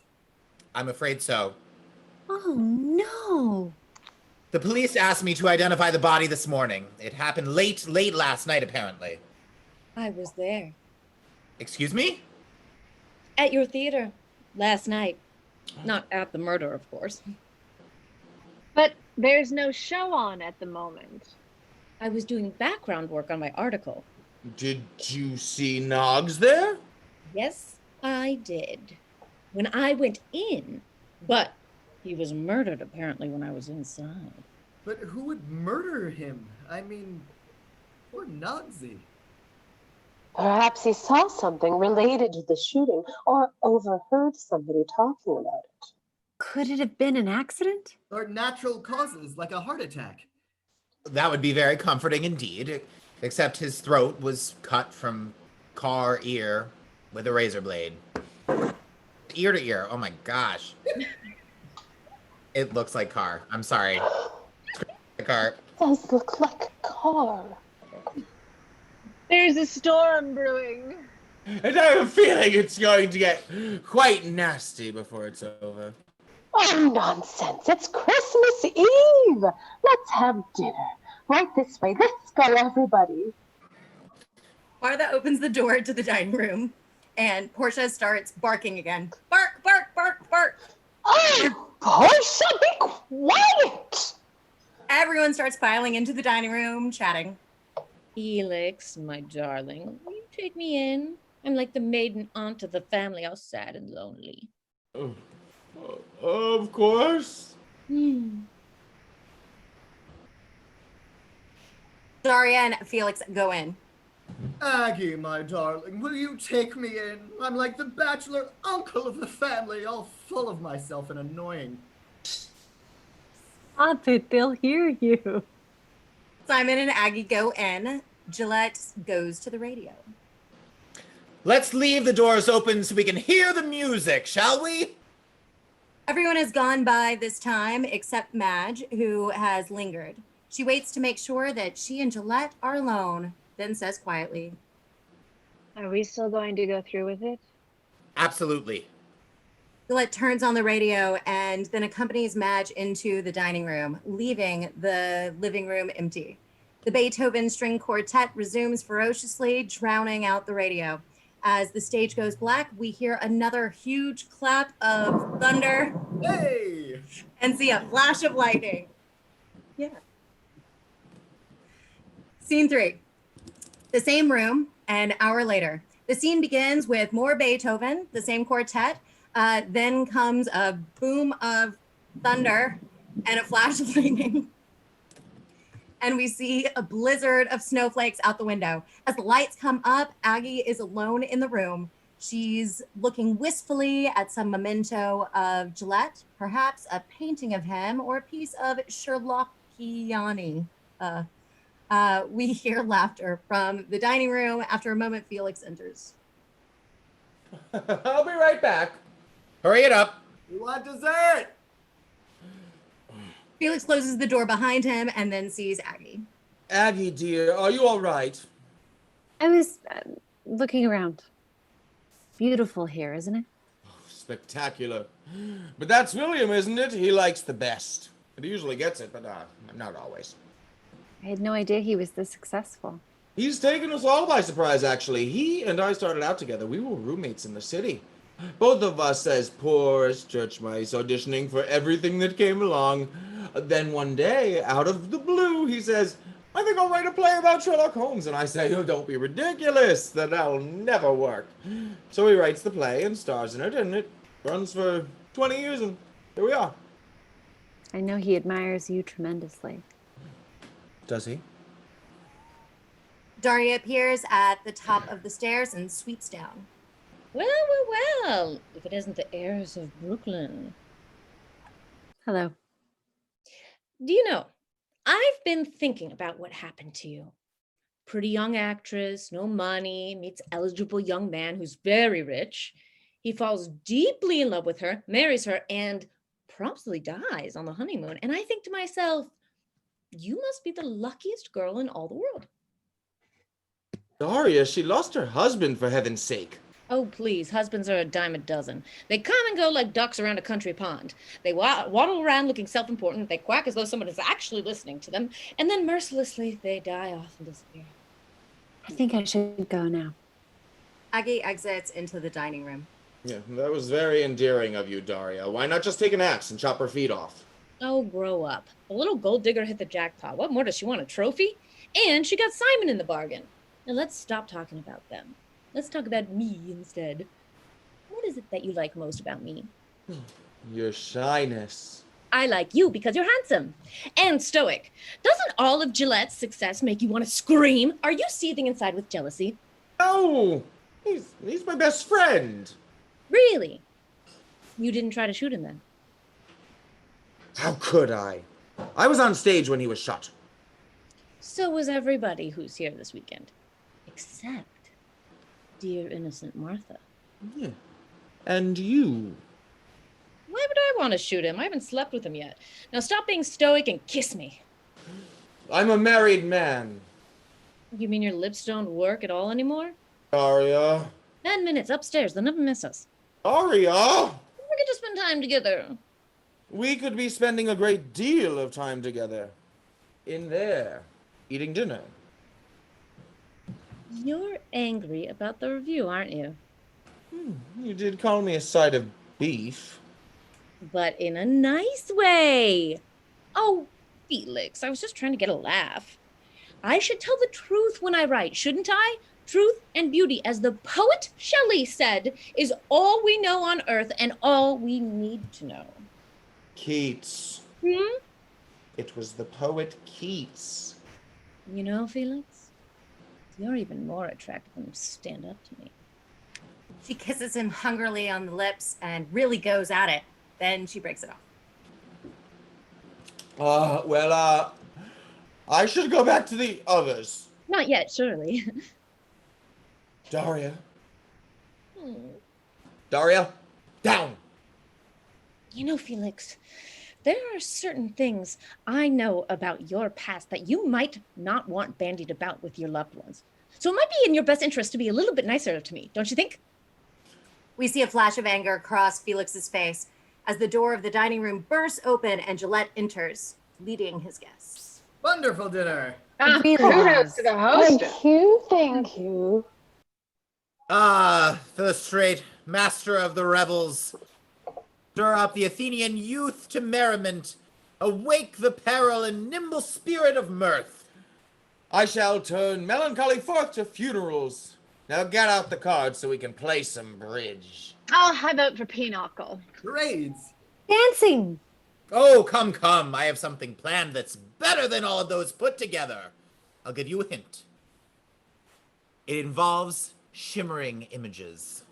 I'm afraid so. Oh, no. The police asked me to identify the body this morning. It happened late last night, apparently. I was there. Excuse me? At your theater last night. Not at the murder, of course. But there's no show on at the moment. I was doing background work on my article. Did you see Noggs there? Yes, I did. When I went in, but he was murdered apparently when I was inside. But who would murder him? I mean, poor Noggsy. Perhaps he saw something related to the shooting or overheard somebody talking about it. Could it have been an accident? Or natural causes like a heart attack. That would be very comforting indeed, except his throat was cut from car ear with a razor blade. Ear to ear. Oh my gosh. It looks like car. I'm sorry. Car. Does look like a car. There's a storm brewing. And I have a feeling it's going to get quite nasty before it's over. Oh, nonsense. It's Christmas Eve. Let's have dinner. Right this way. Let's go, everybody. Martha opens the door to the dining room, and Portia starts barking again. Bark, bark, bark, bark. Oh, Portia, be quiet. Everyone starts filing into the dining room, chatting. Felix, my darling, will you take me in? I'm like the maiden aunt of the family, all sad and lonely. Of course. Daria and Felix go in. Aggie, my darling, will you take me in? I'm like the bachelor uncle of the family, all full of myself and annoying. Stop it, they'll hear you. Simon and Aggie go in. Gillette goes to the radio. Let's leave the doors open so we can hear the music, shall we? Everyone has gone by this time except Madge, who has lingered. She waits to make sure that she and Gillette are alone, then says quietly, Are we still going to go through with it? Absolutely. Gillette turns on the radio and then accompanies Madge into the dining room, leaving the living room empty. The Beethoven string quartet resumes ferociously, drowning out the radio. As the stage goes black, we hear another huge clap of thunder. Hey! And see a flash of lightning. Yeah. Scene 3. The same room, an hour later. The scene begins with more Beethoven, the same quartet. Then comes a boom of thunder and a flash of lightning. And we see a blizzard of snowflakes out the window. As the lights come up, Aggie is alone in the room. She's looking wistfully at some memento of Gillette, perhaps a painting of him or a piece of Sherlockiani. We hear laughter from the dining room. After a moment, Felix enters. I'll be right back. Hurry it up. We want dessert! Felix closes the door behind him and then sees Aggie. Aggie, dear, are you all right? I was looking around. Beautiful here, isn't it? Spectacular. But that's William, isn't it? He likes the best. But he usually gets it, but not always. I had no idea he was this successful. He's taken us all by surprise, actually. He and I started out together. We were roommates in the city. Both of us as poor as church mice, auditioning for everything that came along. Then one day, out of the blue, he says, I think I'll write a play about Sherlock Holmes. And I say, oh, don't be ridiculous. That'll never work. So he writes the play and stars in it, and it runs for 20 years, and here we are. I know he admires you tremendously. Does he? Daria appears at the top of the stairs and sweeps down. Well, if it isn't the heirs of Brooklyn. Hello. Do you know, I've been thinking about what happened to you. Pretty young actress, no money, meets eligible young man who's very rich. He falls deeply in love with her, marries her, and promptly dies on the honeymoon. And I think to myself, you must be the luckiest girl in all the world. Daria, she lost her husband, for heaven's sake. Oh, please, husbands are a dime a dozen. They come and go like ducks around a country pond. They waddle around looking self-important. They quack as though someone is actually listening to them. And then mercilessly, they die off and disappear. I think I should go now. Aggie exits into the dining room. Yeah, that was very endearing of you, Daria. Why not just take an axe and chop her feet off? Oh, grow up. The little gold digger hit the jackpot. What more does she want, a trophy? And she got Simon in the bargain. Now let's stop talking about them. Let's talk about me instead. What is it that you like most about me? Your shyness. I like you because you're handsome and stoic. Doesn't all of Gillette's success make you want to scream? Are you seething inside with jealousy? No! He's my best friend. Really? You didn't try to shoot him then? How could I? I was on stage when he was shot. So was everybody who's here this weekend. Except dear innocent Martha. Yeah. And you? Why would I want to shoot him? I haven't slept with him yet. Now stop being stoic and kiss me. I'm a married man. You mean your lips don't work at all anymore? Daria. 10 minutes upstairs, they'll never miss us. Daria! We could just spend time together. We could be spending a great deal of time together. In there. Eating dinner. You're angry about the review, aren't you? You did call me a side of beef. But in a nice way. Oh, Felix, I was just trying to get a laugh. I should tell the truth when I write, shouldn't I? Truth and beauty, as the poet Shelley said, is all we know on earth and all we need to know. Keats. It was the poet Keats. You know, Felix, you're even more attractive when you stand up to me. She kisses him hungrily on the lips and really goes at it. Then she breaks it off. I should go back to the others. Not yet, surely. Daria. Daria, down. You know, Felix, there are certain things I know about your past that you might not want bandied about with your loved ones. So it might be in your best interest to be a little bit nicer to me, don't you think? We see a flash of anger cross Felix's face as the door of the dining room bursts open and Gillette enters, leading his guests. Wonderful dinner. Kudos to the host. Thank you. Ah, the straight master of the revels. Stir up the Athenian youth to merriment. Awake the peril and nimble spirit of mirth. I shall turn melancholy forth to funerals. Now get out the cards so we can play some bridge. I vote for Pinochle. Charades. Dancing! Oh, come. I have something planned that's better than all of those put together. I'll give you a hint. It involves shimmering images.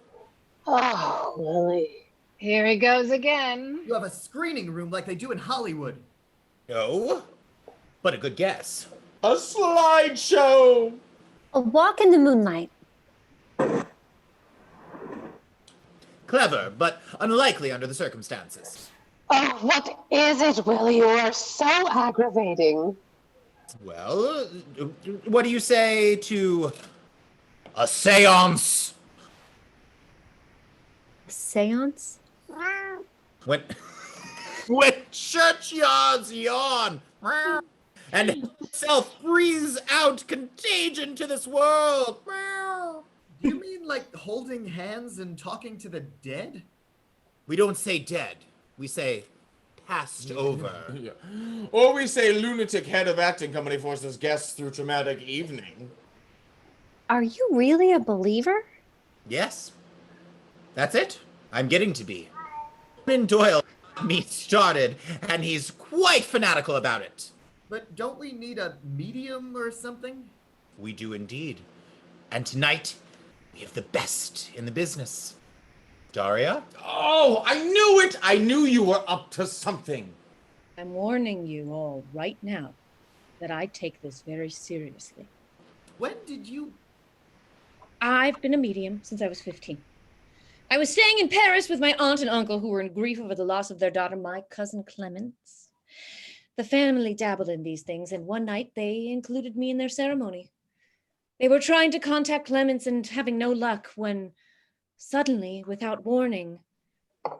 Oh, Willie. Here he goes again. You have a screening room like they do in Hollywood. No, but a good guess. A slideshow! A walk in the moonlight. Clever, but unlikely under the circumstances. Oh, what is it, Will? You are so aggravating. Well, what do you say to a seance? Seance? When, when churchyards yawn and self breathes out contagion to this world. Do you mean like holding hands and talking to the dead? We don't say dead. We say passed over. Yeah. Or we say lunatic head of acting company forces guests through traumatic evening. Are you really a believer? Yes. That's it. I'm getting to be. Conan Doyle me started, and he's quite fanatical about it. But don't we need a medium or something? We do indeed. And tonight, we have the best in the business. Daria? Oh, I knew it! I knew you were up to something. I'm warning you all right now that I take this very seriously. When did you... I've been a medium since I was 15. I was staying in Paris with my aunt and uncle who were in grief over the loss of their daughter, my cousin Clemence. The family dabbled in these things, and one night they included me in their ceremony. They were trying to contact Clemence and having no luck when, suddenly, without warning,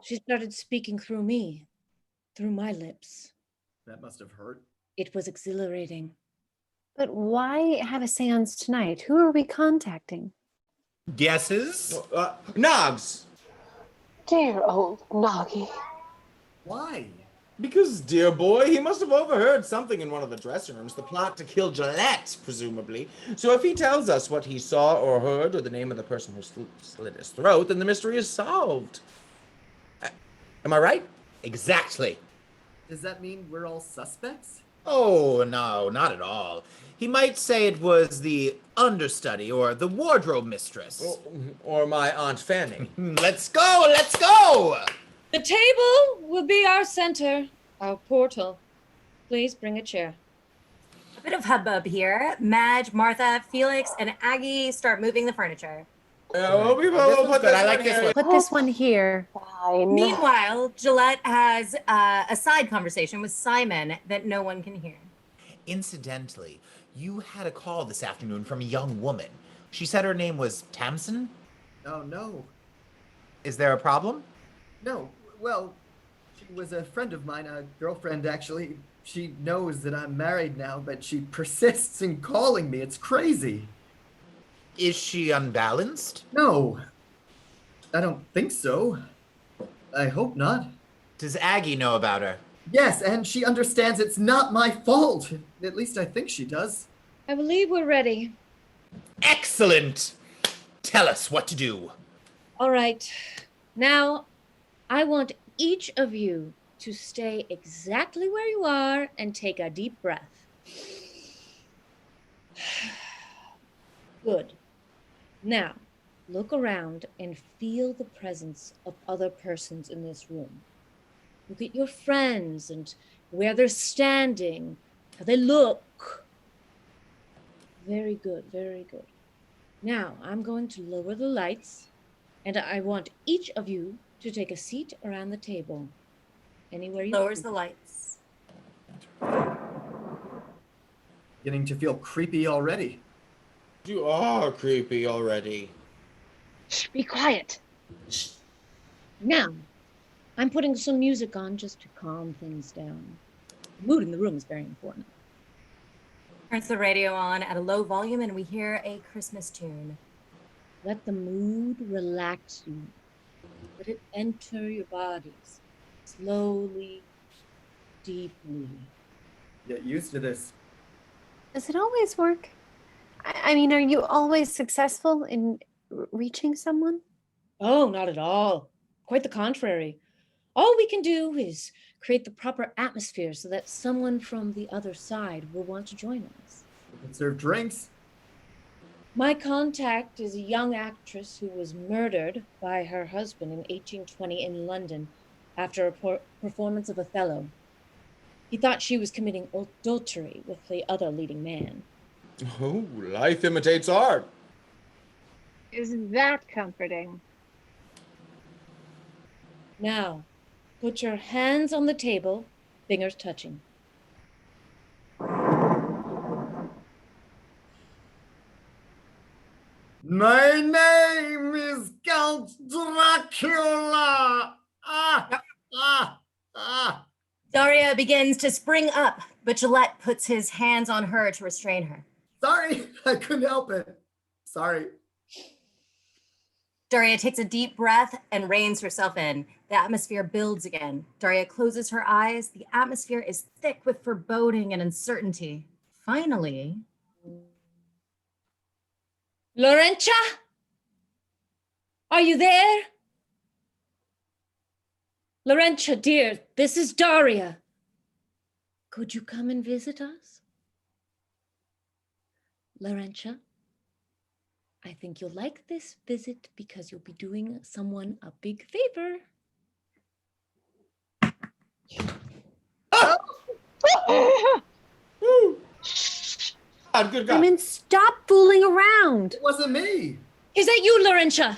she started speaking through me, through my lips. That must have hurt. It was exhilarating. But why have a seance tonight? Who are we contacting? Guesses? Nogs! Dear old Noggy. Why? Because, dear boy, he must have overheard something in one of the dressing rooms, the plot to kill Gillette, presumably. So if he tells us what he saw or heard, or the name of the person who slit his throat, then the mystery is solved. Am I right? Exactly. Does that mean we're all suspects? Oh, no, not at all. He might say it was the understudy or the wardrobe mistress. Or my Aunt Fanny. Let's go, let's go! The table will be our center, our portal. Please bring a chair. A bit of hubbub here. Madge, Martha, Felix, and Aggie start moving the furniture. We'll put good. I like this one. Put this one here. Fine. Meanwhile, Gillette has a side conversation with Simon that no one can hear. Incidentally, you had a call this afternoon from a young woman. She said her name was Tamsin? Oh, no. Is there a problem? No. Well, she was a friend of mine, a girlfriend, actually. She knows that I'm married now, but she persists in calling me. It's crazy. Is she unbalanced? No. I don't think so. I hope not. Does Aggie know about her? Yes, and she understands it's not my fault. At least I think she does. I believe we're ready. Excellent! Tell us what to do. All right. Now, I want each of you to stay exactly where you are and take a deep breath. Good. Now, look around and feel the presence of other persons in this room. Look at your friends and where they're standing, how they look. Very good, very good. Now, I'm going to lower the lights, and I want each of you to take a seat around the table. Anywhere you Lowers the lights. Beginning to feel creepy already. You are creepy already. Shh, be quiet. Now, I'm putting some music on just to calm things down. The mood in the room is very important. Turns the radio on at a low volume and we hear a Christmas tune. Let the mood relax you. Let it enter your bodies slowly, deeply. Get used to this. Does it always work? I mean, are you always successful in reaching someone? Oh, not at all. Quite the contrary. All we can do is create the proper atmosphere so that someone from the other side will want to join us. We can serve drinks. My contact is a young actress who was murdered by her husband in 1820 in London after a performance of Othello. He thought she was committing adultery with the other leading man. Oh, life imitates art. Isn't that comforting? Now, put your hands on the table, fingers touching. My name is Count Dracula. Daria begins to spring up, but Gillette puts his hands on her to restrain her. Sorry, I couldn't help it. Sorry. Daria takes a deep breath and reins herself in. The atmosphere builds again. Daria closes her eyes. The atmosphere is thick with foreboding and uncertainty. Finally, Laurentia? Are you there? Laurentia, dear, this is Daria. Could you come and visit us? Laurentia, I think you'll like this visit because you'll be doing someone a big favor. Good God. I mean, stop fooling around. It wasn't me. Is that you, Laurentia?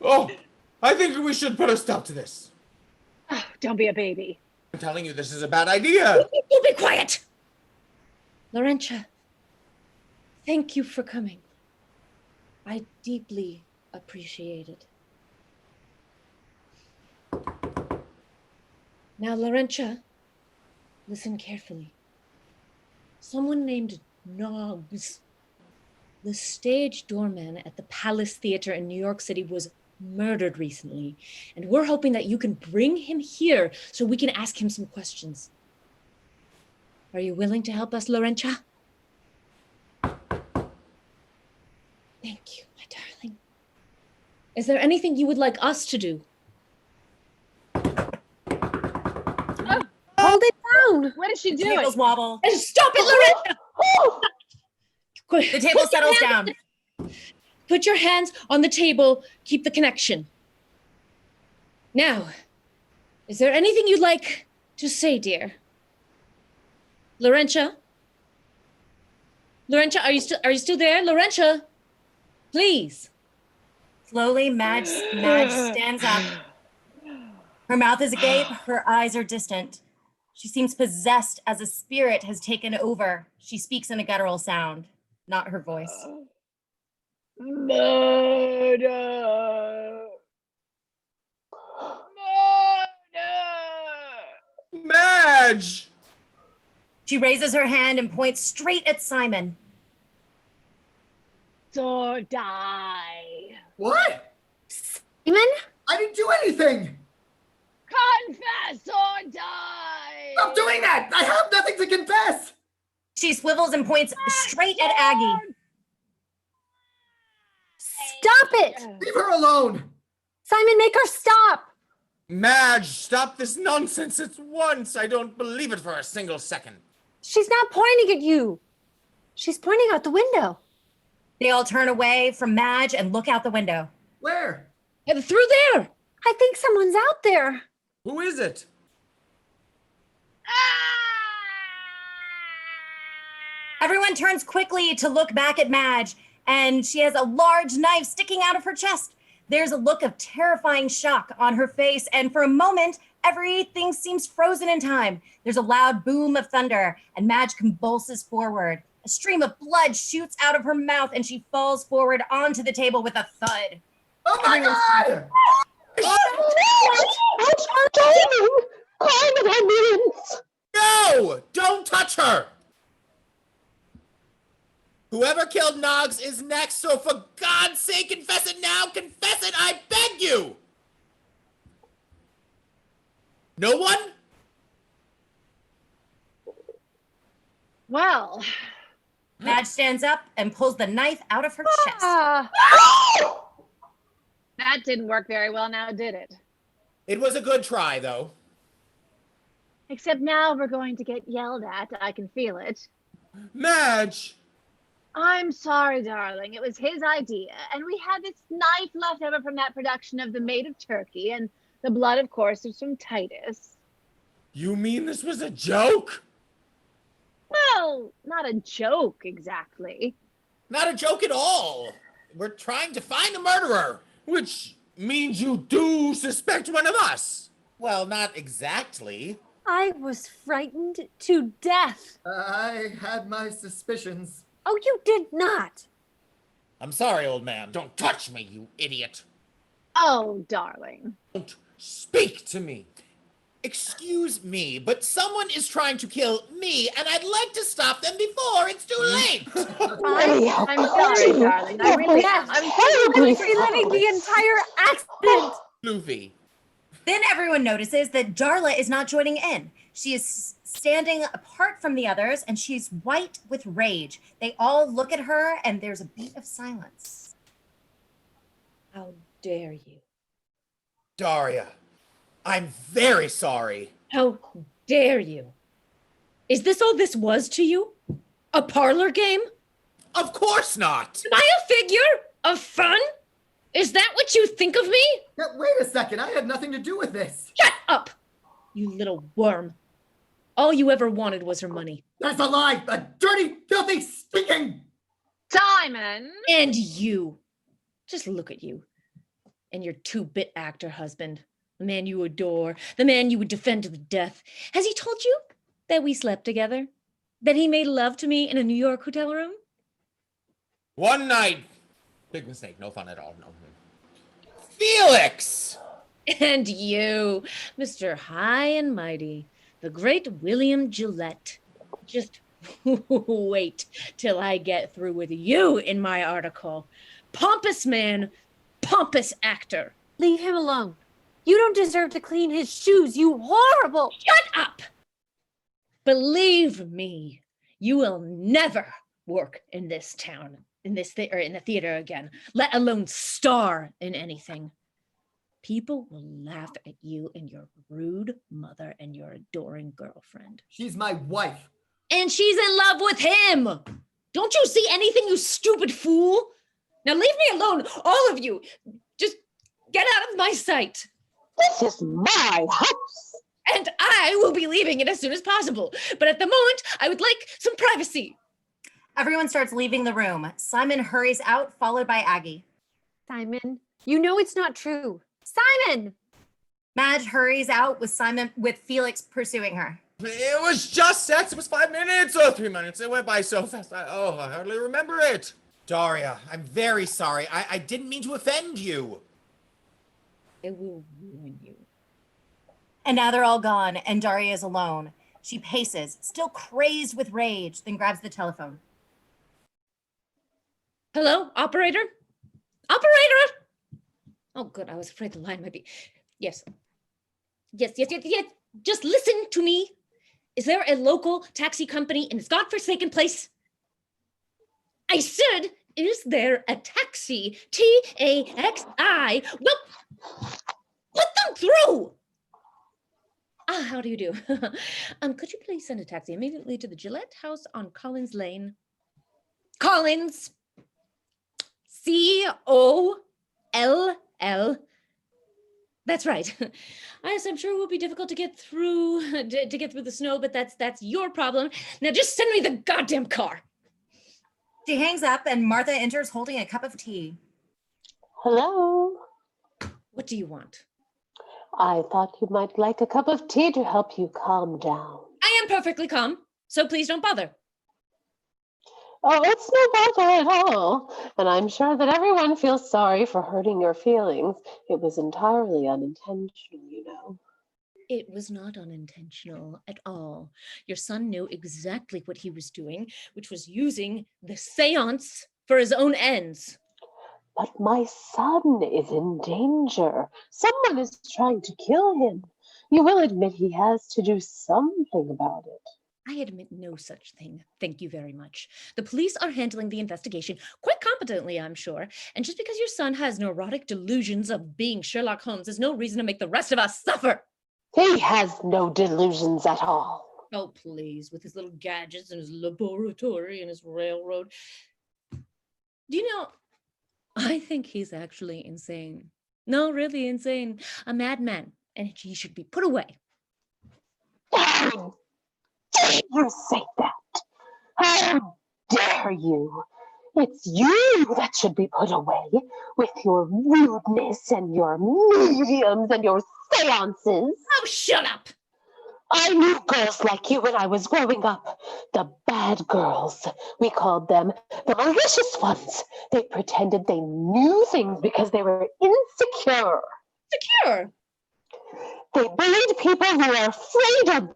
Oh, I think we should put a stop to this. Oh, don't be a baby. I'm telling you, this is a bad idea. You be quiet. Laurentia, thank you for coming. I deeply appreciate it. Now, Laurentia, listen carefully. Someone named Noggs, the stage doorman at the Palace Theater in New York City, was murdered recently, and we're hoping that you can bring him here so we can ask him some questions. Are you willing to help us, Laurentia? Thank you, my darling. Is there anything you would like us to do? Hold it down. What is she the doing? tables wobble. And stop it, Laurentia! The table settles down. Put your hands on the table. Keep the connection. Now, is there anything you'd like to say, dear? Laurentia? Laurentia, are you still there? Laurentia, please. Slowly, Madge stands up. Her mouth is agape. Her eyes are distant. She seems possessed as a spirit has taken over. She speaks in a guttural sound, not her voice. Murder! Madge! She raises her hand and points straight at Simon. Or die. What? Simon? I didn't do anything. Confess or die! Stop doing that. I have nothing to confess. She swivels and points straight at Aggie. Stop it! Leave her alone. Simon, make her stop! Madge, stop this nonsense at once. I don't believe it for a single second. She's not pointing at you. She's pointing out the window. They all turn away from Madge and look out the window. Where? And through there. I think someone's out there. Who is it? Everyone turns quickly to look back at Madge, and she has a large knife sticking out of her chest. There's a look of terrifying shock on her face, and for a moment, everything seems frozen in time. There's a loud boom of thunder, and Madge convulses forward. A stream of blood shoots out of her mouth, and she falls forward onto the table with a thud. Oh my God! Call an ambulance! No! Don't touch her! Whoever killed Noggs is next, so for God's sake, confess it now! Confess it, I beg you! No one? Well, Madge stands up and pulls the knife out of her chest. that didn't work very well now, did it? It was a good try, though. Except now we're going to get yelled at. I can feel it. Madge! I'm sorry, darling. It was his idea. And we had this knife left over from that production of The Maid of Turkey. And the blood, of course, is from Titus. You mean this was a joke? Well, not a joke exactly. Not a joke at all. We're trying to find the murderer. Which means you do suspect one of us. Well, not exactly. I was frightened to death. I had my suspicions. Oh, you did not. I'm sorry, old man. Don't touch me, you idiot. Oh, darling. Don't speak to me. Excuse me, but someone is trying to kill me, and I'd like to stop them before it's too late. I'm sorry, darling. I really am. I'm I'm reliving the entire accident. Luffy. Then everyone notices that Darla is not joining in. She is standing apart from the others, and she's white with rage. They all look at her, and there's a beat of silence. How dare you? Daria, I'm very sorry. How dare you? Is this all this was to you? A parlor game? Of course not. Am I a figure of fun? Is that what you think of me? Yeah, wait a second, I had nothing to do with this. Shut up, you little worm. All you ever wanted was her money. That's a lie! A dirty, filthy, stinking... Simon! And you. Just look at you. And your two-bit actor husband. The man you adore. The man you would defend to the death. Has he told you that we slept together? That he made love to me in a New York hotel room? One night. Big mistake. No fun at all. No. Felix! And you, Mr. High and Mighty, the great William Gillette. Just wait till I get through with you in my article. Pompous man, pompous actor. Leave him alone. You don't deserve to clean his shoes, you horrible. Shut up! Believe me, you will never work in this town, in the theater again, let alone star in anything. People will laugh at you and your rude mother and your adoring girlfriend. She's my wife. And she's in love with him. Don't you see anything, you stupid fool? Now leave me alone, all of you. Just get out of my sight. This is my house. And I will be leaving it as soon as possible. But at the moment, I would like some privacy. Everyone starts leaving the room. Simon hurries out, followed by Aggie. Simon, you know it's not true. Simon! Madge hurries out with Felix pursuing her. It was just sex. It was 5 minutes or 3 minutes. It went by so fast. I hardly remember it. Daria, I'm very sorry. I didn't mean to offend you. It will ruin you. And now they're all gone, and Daria is alone. She paces, still crazed with rage, then grabs the telephone. Hello, operator? Operator! Oh, good. I was afraid the line might be. Yes. Yes. Just listen to me. Is there a local taxi company in this godforsaken place? I said, is there a taxi? T-A-X-I. Well, let them through. How do you do? Could you please send a taxi immediately to the Gillette house on Collins Lane? Collins. C-O-L-L. That's right. Yes, I'm sure it will be difficult to get through to get through the snow, but that's your problem. Now just send me the goddamn car. She hangs up, and Martha enters holding a cup of tea. Hello. What do you want? I thought you might like a cup of tea to help you calm down. I am perfectly calm, so please don't bother. Oh, it's no bother at all. And I'm sure that everyone feels sorry for hurting your feelings. It was entirely unintentional, you know. It was not unintentional at all. Your son knew exactly what he was doing, which was using the seance for his own ends. But my son is in danger. Someone is trying to kill him. You will admit he has to do something about it. I admit no such thing. Thank you very much. The police are handling the investigation quite competently, I'm sure. And just because your son has neurotic delusions of being Sherlock Holmes is no reason to make the rest of us suffer. He has no delusions at all. Oh, please, with his little gadgets and his laboratory and his railroad. Do you know, I think he's actually insane. No, really insane. A madman. And he should be put away. How dare you say that? How dare you? It's you that should be put away with your rudeness and your mediums and your seances. Oh, shut up! I knew girls like you when I was growing up. The bad girls. We called them the malicious ones. They pretended they knew things because they were insecure. Secure. They bullied people who are afraid of.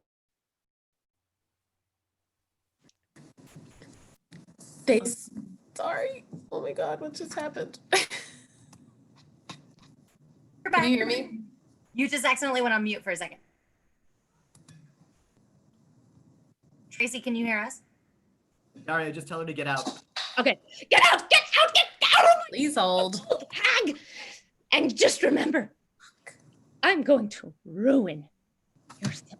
Sorry. Oh my God, what just happened? You're back. Can you hear me? You just accidentally went on mute for a second. Tracey, can you hear us? Daria, just tell her to get out. Okay, get out, get out, get out! Please hold. Hag! And just remember, I'm going to ruin your son.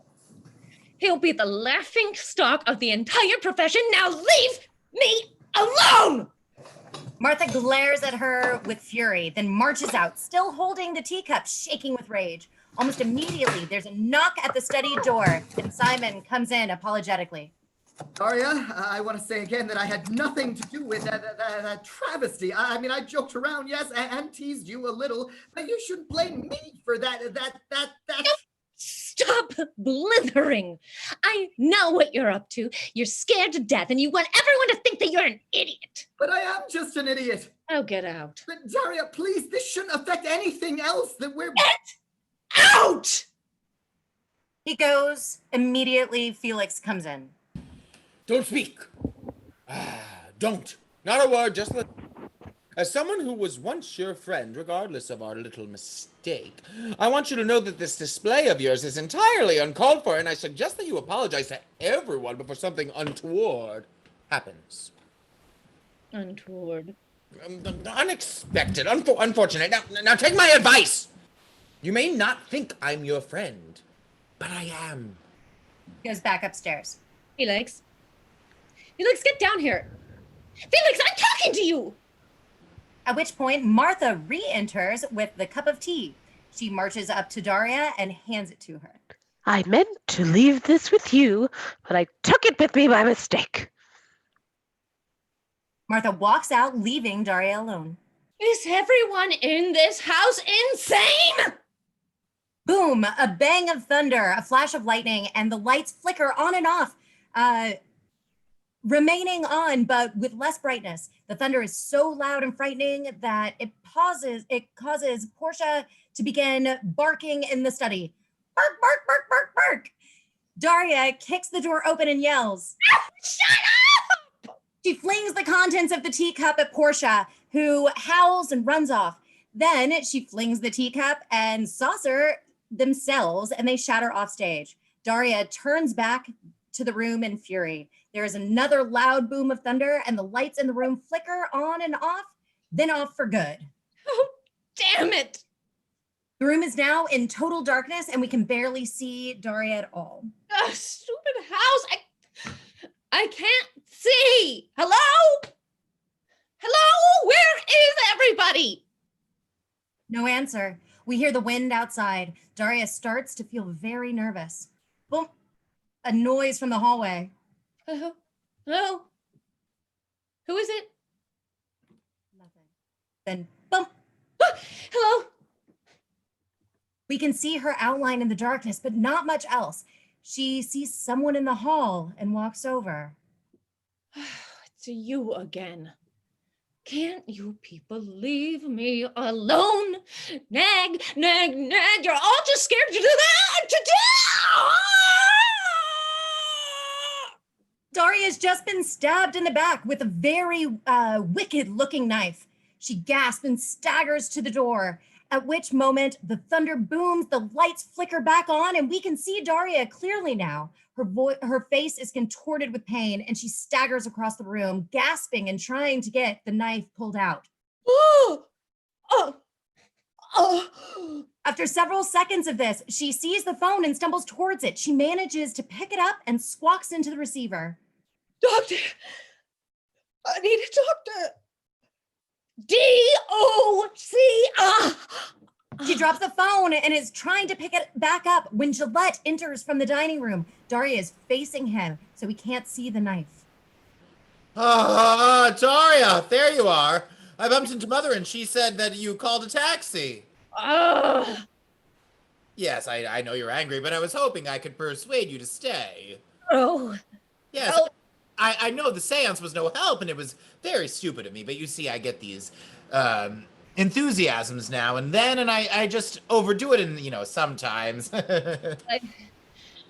He'll be the laughing stock of the entire profession. Now leave me alone! Martha glares at her with fury, then marches out, still holding the teacup, shaking with rage. Almost immediately, there's a knock at the study door, and Simon comes in apologetically. Daria, I want to say again that I had nothing to do with that travesty. I mean, I joked around, yes, and teased you a little, but you shouldn't blame me for that. Stop blithering. I know what you're up to. You're scared to death, and you want everyone to think that you're an idiot. But I am just an idiot. Oh, get out. But Daria, please, this shouldn't affect anything else that we're... Get out! He goes. Immediately, Felix comes in. Don't speak. Don't. Not a word, just let... As someone who was once your friend, regardless of our little mistake, I want you to know that this display of yours is entirely uncalled for, and I suggest that you apologize to everyone before something untoward happens. Untoward. Unexpected, unfortunate. Now take my advice. You may not think I'm your friend, but I am. He goes back upstairs. Felix, get down here. Felix, I'm talking to you. At which point, Martha re-enters with the cup of tea. She marches up to Daria and hands it to her. I meant to leave this with you, but I took it with me by mistake. Martha walks out, leaving Daria alone. Is everyone in this house insane? Boom, a bang of thunder, a flash of lightning, and the lights flicker on and off, remaining on, but with less brightness. The thunder is so loud and frightening that it causes Portia to begin barking in the study. Bark, bark, bark, bark, bark. Daria kicks the door open and yells, Shut up! She flings the contents of the teacup at Portia, who howls and runs off. Then she flings the teacup and saucer themselves, and they shatter off stage. Daria turns back to the room in fury. There is another loud boom of thunder, and the lights in the room flicker on and off, then off for good. Oh, damn it! The room is now in total darkness, and we can barely see Daria at all. Stupid house! I can't see! Hello? Hello? Where is everybody? No answer. We hear the wind outside. Daria starts to feel very nervous. Boom! A noise from the hallway. Hello? Hello? Who is it? Nothing. Then boom! Hello? We can see her outline in the darkness, but not much else. She sees someone in the hall and walks over. It's you again. Can't you people leave me alone? Nag, nag, nag. You're all just scared to do that. Daria's just been stabbed in the back with a very wicked-looking knife. She gasps and staggers to the door, at which moment the thunder booms, the lights flicker back on, and we can see Daria clearly now. Her face is contorted with pain, and she staggers across the room, gasping and trying to get the knife pulled out. After several seconds of this, she sees the phone and stumbles towards it. She manages to pick it up and squawks into the receiver. Doctor, I need a doctor. D-O-C. She drops the phone and is trying to pick it back up when Gillette enters from the dining room. Daria is facing him, so he can't see the knife. Daria, there you are. I bumped into Mother and she said that you called a taxi. Yes, I know you're angry, but I was hoping I could persuade you to stay. Oh. Yes, Help. I know the seance was no help and it was very stupid of me, but you see, I get these enthusiasms now and then, and I just overdo it sometimes.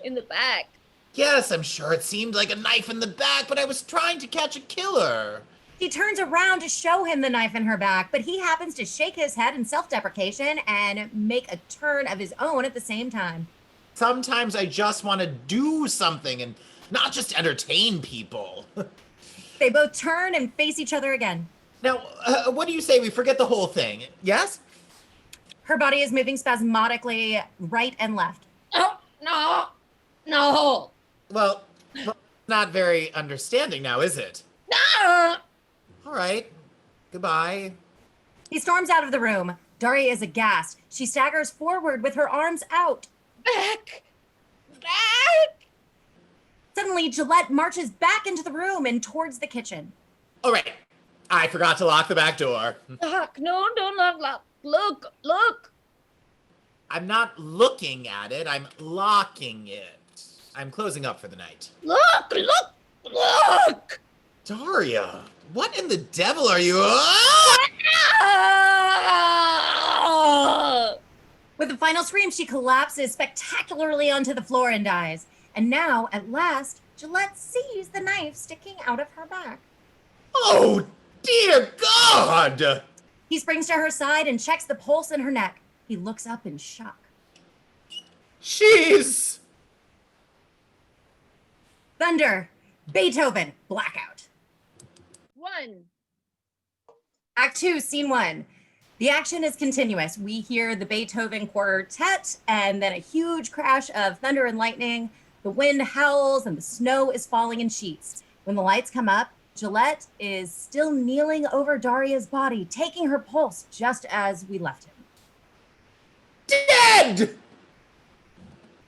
In the back. Yes, I'm sure it seemed like a knife in the back, but I was trying to catch a killer. She turns around to show him the knife in her back, but he happens to shake his head in self-deprecation and make a turn of his own at the same time. Sometimes I just want to do something and not just entertain people. They both turn and face each other again. Now, what do you say we forget the whole thing? Yes? Her body is moving spasmodically right and left. Oh, no. Well, not very understanding now, is it? No. All right. Goodbye. He storms out of the room. Daria is aghast. She staggers forward with her arms out. Back. Suddenly, Gillette marches back into the room and towards the kitchen. All right. I forgot to lock the back door. Lock. No, don't lock. Look. I'm not looking at it. I'm locking it. I'm closing up for the night. Look. Daria, what in the devil are you? With a final scream, she collapses spectacularly onto the floor and dies. And now, at last, Gillette sees the knife sticking out of her back. Oh, dear God! He springs to her side and checks the pulse in her neck. He looks up in shock. She's... Thunder, Beethoven, blackout. 1. Act 2, Scene 1. The action is continuous. We hear the Beethoven quartet and then a huge crash of thunder and lightning. The wind howls and the snow is falling in sheets. When the lights come up, Gillette is still kneeling over Daria's body, taking her pulse just as we left him. Dead!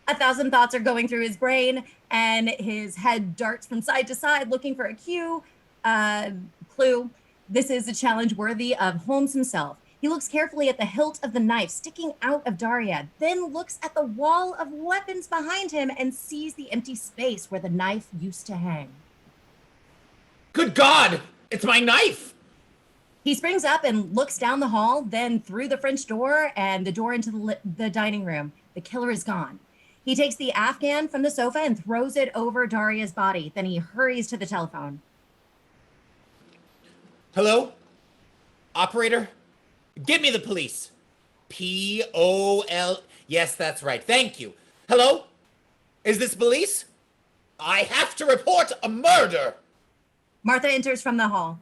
1,000 thoughts are going through his brain, and his head darts from side to side looking for a clue. This is a challenge worthy of Holmes himself. He looks carefully at the hilt of the knife sticking out of Daria, then looks at the wall of weapons behind him and sees the empty space where the knife used to hang. Good God! It's my knife! He springs up and looks down the hall, then through the French door and the door into the dining room. The killer is gone. He takes the Afghan from the sofa and throws it over Daria's body. Then he hurries to the telephone. Hello? Operator? Get me the police. P-O-L... Yes, that's right. Thank you. Hello? Is this police? I have to report a murder. Martha enters from the hall.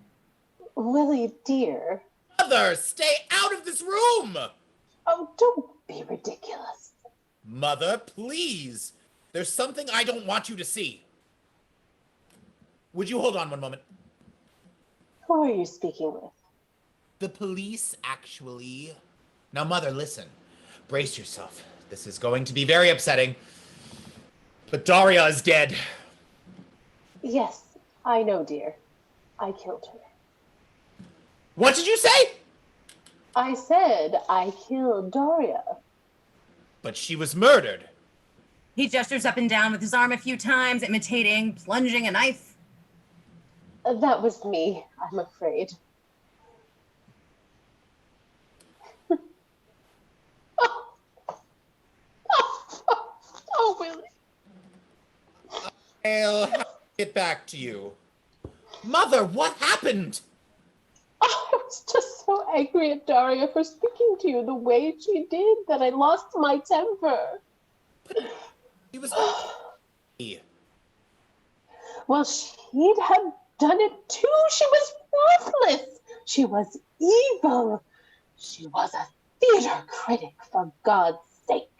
Willie, dear. Mother, stay out of this room. Oh, don't be ridiculous. Mother, please. There's something I don't want you to see. Would you hold on one moment? Who are you speaking with? The police, actually. Now, Mother, listen. Brace yourself. This is going to be very upsetting. But Daria is dead. Yes, I know, dear. I killed her. What did you say? I said I killed Daria. But she was murdered. He gestures up and down with his arm a few times, imitating plunging a knife. That was me, I'm afraid. Oh, Willie. I'll get back to you. Mother, what happened? I was just so angry at Daria for speaking to you the way she did that I lost my temper. She was... Well, she'd have done it too. She was ruthless. She was evil. She was a theater critic, for God's sake.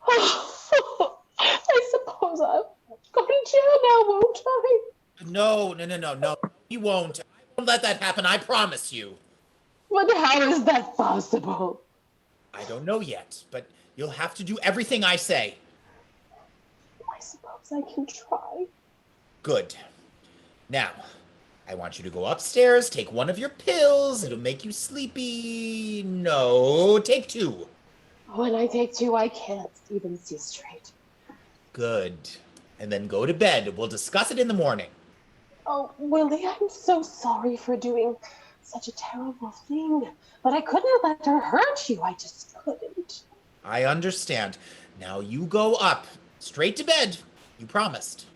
I suppose I'll go to jail now, won't I? No. You won't. I won't let that happen, I promise you. But how is that possible? I don't know yet, but you'll have to do everything I say. I suppose I can try. Good. Now, I want you to go upstairs, take one of your pills. It'll make you sleepy. No, take 2. When I take 2, I can't even see straight. Good. And then go to bed. We'll discuss it in the morning. Oh, Willie, I'm so sorry for doing such a terrible thing. But I couldn't let her hurt you. I just couldn't. I understand. Now you go up. Straight to bed. You promised.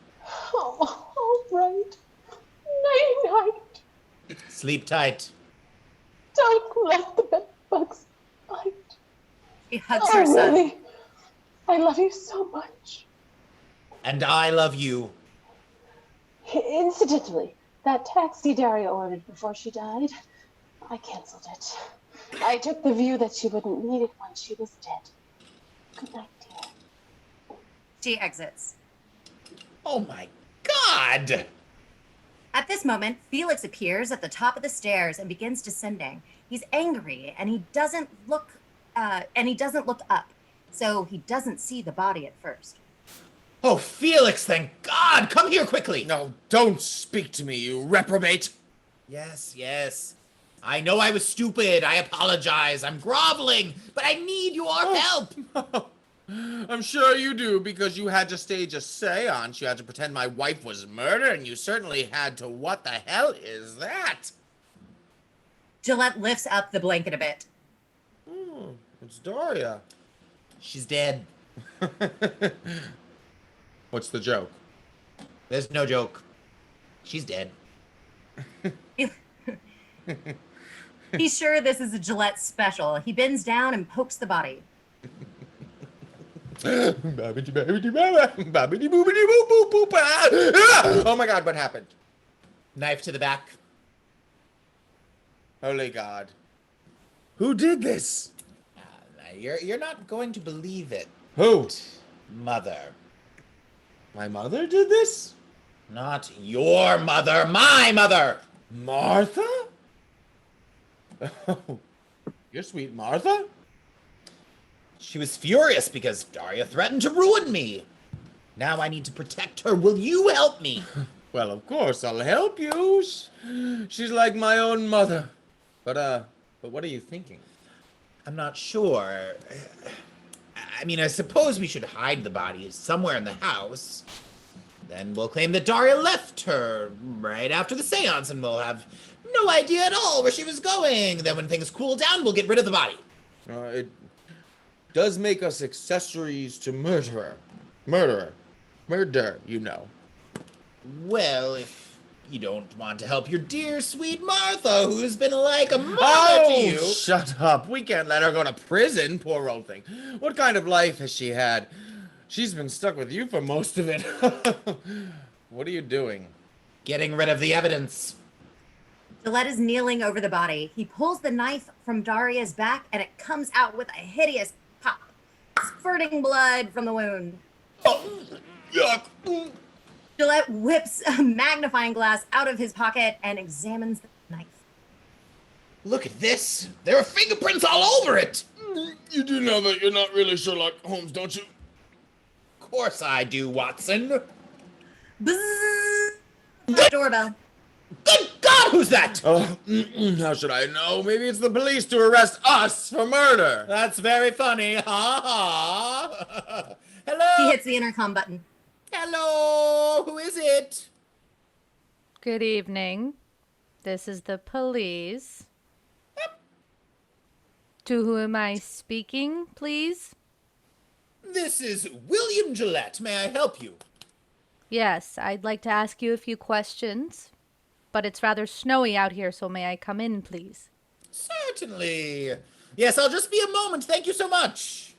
Oh, all right. Night-night. Sleep tight. Don't let the bed bugs bite. He hugs her son. Willie, I love you so much. And I love you. Incidentally, that taxi Daria ordered before she died, I canceled it. I took the view that she wouldn't need it once she was dead. Good night, dear. She exits. Oh my God! At this moment, Felix appears at the top of the stairs and begins descending. He's angry and he doesn't look up, so he doesn't see the body at first. Oh, Felix, thank God! Come here quickly! No, don't speak to me, you reprobate. Yes. I know I was stupid. I apologize. I'm groveling, but I need your help. I'm sure you do, because you had to stage a seance. You had to pretend my wife was murdered, and you certainly had to. What the hell is that? Gillette lifts up the blanket a bit. It's Daria. She's dead. What's the joke? There's no joke. She's dead. He's sure this is a Gillette special. He bends down and pokes the body. Oh my God, what happened? Knife to the back. Holy God. Who did this? You're not going to believe it. Who? Mother. My mother did this? Not your mother, my mother! Martha? Oh, your sweet Martha? She was furious because Daria threatened to ruin me. Now I need to protect her. Will you help me? Well, of course, I'll help you. She's like my own mother. But what are you thinking? I'm not sure. I mean, I suppose we should hide the body somewhere in the house. Then we'll claim that Daria left her right after the seance, and we'll have no idea at all where she was going. Then when things cool down, we'll get rid of the body. It does make us accessories to murder, you know. Well, if you don't want to help your dear, sweet Martha, who's been like a mother to you... Oh, shut up. We can't let her go to prison, poor old thing. What kind of life has she had? She's been stuck with you for most of it. What are you doing? Getting rid of the evidence. Gillette is kneeling over the body. He pulls the knife from Daria's back, and it comes out with a hideous pop, spurting blood from the wound. Oh, yuck. Gillette whips a magnifying glass out of his pocket and examines the knife. Look at this. There are fingerprints all over it. You do know that you're not really Sherlock Holmes, don't you? Of course I do, Watson. Bzzz! Doorbell. Good God, who's that? Oh, how should I know? Maybe it's the police to arrest us for murder. That's very funny. Ha ha. Hello? He hits the intercom button. Hello? Who is it? Good evening. This is the police. Yep. To who am I speaking, please? This is William Gillette. May I help you? Yes, I'd like to ask you a few questions, but it's rather snowy out here, so may I come in, please? Certainly. Yes, I'll just be a moment. Thank you so much.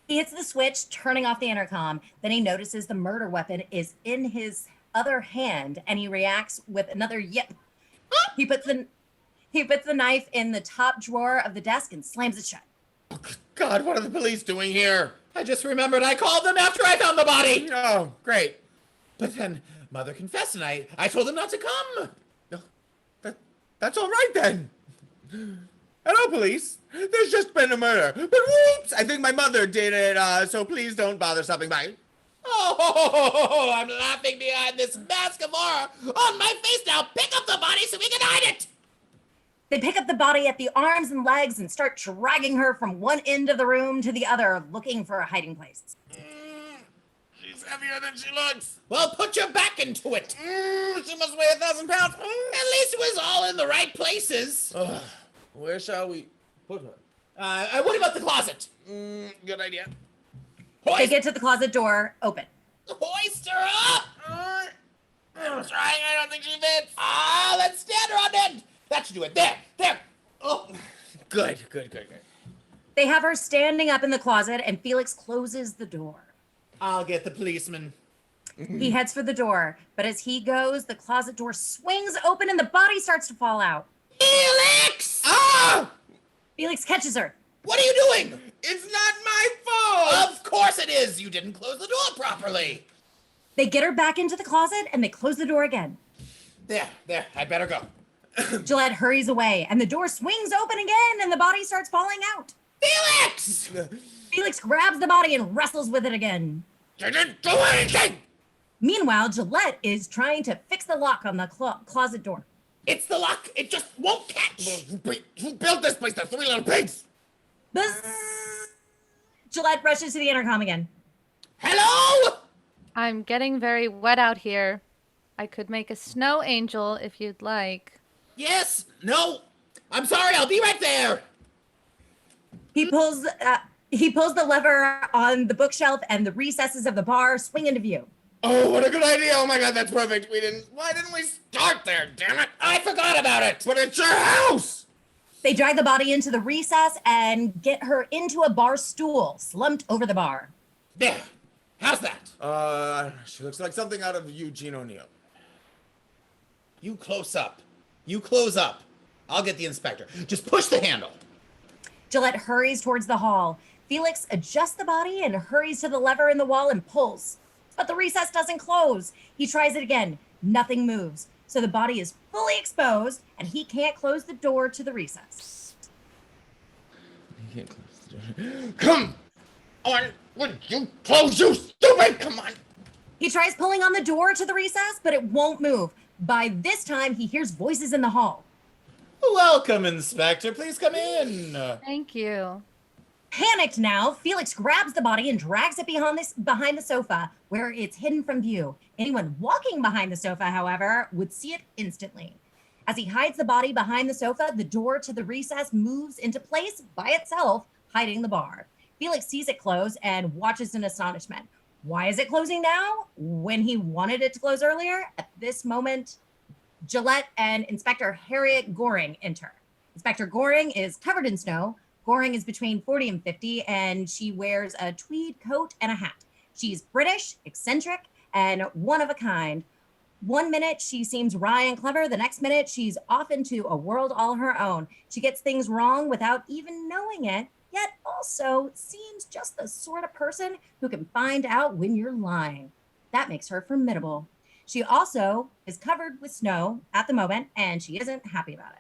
He hits the switch, turning off the intercom. Then he notices the murder weapon is in his other hand, and he reacts with another yip. He puts the knife in the top drawer of the desk and slams it shut. God, what are the police doing here? I just remembered I called them after I found the body. Oh, great. But then Mother confessed, and I told them not to come. That's all right then. Hello, police. There's just been a murder. But whoops! I think my mother did it, so please don't bother stopping by. Oh, I'm laughing behind this mask of horror on my face now. Pick up the body so we can hide it. They pick up the body at the arms and legs and start dragging her from one end of the room to the other, looking for a hiding place. She's heavier than she looks. Well, put your back into it. She must weigh 1,000 pounds. At least it was all in the right places. Where shall we put her? What about the closet? Good idea. They get to the closet door, open. Hoist her up! I'm trying. I don't think she fits. Let's stand her on end. That should do it. There. Oh, Good. They have her standing up in the closet, and Felix closes the door. I'll get the policeman. He heads for the door, but as he goes, the closet door swings open and the body starts to fall out. Felix! Felix catches her. What are you doing? It's not my fault. Of course it is. You didn't close the door properly. They get her back into the closet, and they close the door again. There. I'd better go. Gillette hurries away, and the door swings open again, and the body starts falling out. Felix! Felix grabs the body and wrestles with it again. Didn't do anything! Meanwhile, Gillette is trying to fix the lock on the closet door. It's the lock. It just won't catch. Who built this place? The three little pigs. Buzz! Gillette rushes to the intercom again. Hello? I'm getting very wet out here. I could make a snow angel if you'd like. Yes. No. I'm sorry. I'll be right there. He pulls the lever on the bookshelf, and the recesses of the bar swing into view. Oh, what a good idea. Oh my God, that's perfect. Why didn't we start there, damn it? I forgot about it. But it's your house. They drag the body into the recess and get her into a bar stool, slumped over the bar. There. How's that? She looks like something out of Eugene O'Neill. You close up. You close up. I'll get the inspector. Just push the handle. Gillette hurries towards the hall. Felix adjusts the body and hurries to the lever in the wall and pulls. But the recess doesn't close. He tries it again. Nothing moves. So the body is fully exposed, and he can't close the door to the recess. He can't close the door. Come on. Would you close, you stupid? Come on. He tries pulling on the door to the recess, but it won't move. By this time, he hears voices in the hall. Welcome, Inspector. Please come in. Thank you. Panicked now, Felix grabs the body and drags it behind the sofa, where it's hidden from view. Anyone walking behind the sofa, however, would see it instantly. As he hides the body behind the sofa, the door to the recess moves into place by itself, hiding the bar. Felix sees it close and watches in astonishment. Why is it closing now when he wanted it to close earlier? At this moment, Gillette and Inspector Harriet Goring enter. Inspector Goring is covered in snow. Goring is between 40 and 50, and she wears a tweed coat and a hat. She's British, eccentric, and one of a kind. One minute she seems wry and clever. The next minute she's off into a world all her own. She gets things wrong without even knowing it, yet also seems just the sort of person who can find out when you're lying. That makes her formidable. She also is covered with snow at the moment, and she isn't happy about it.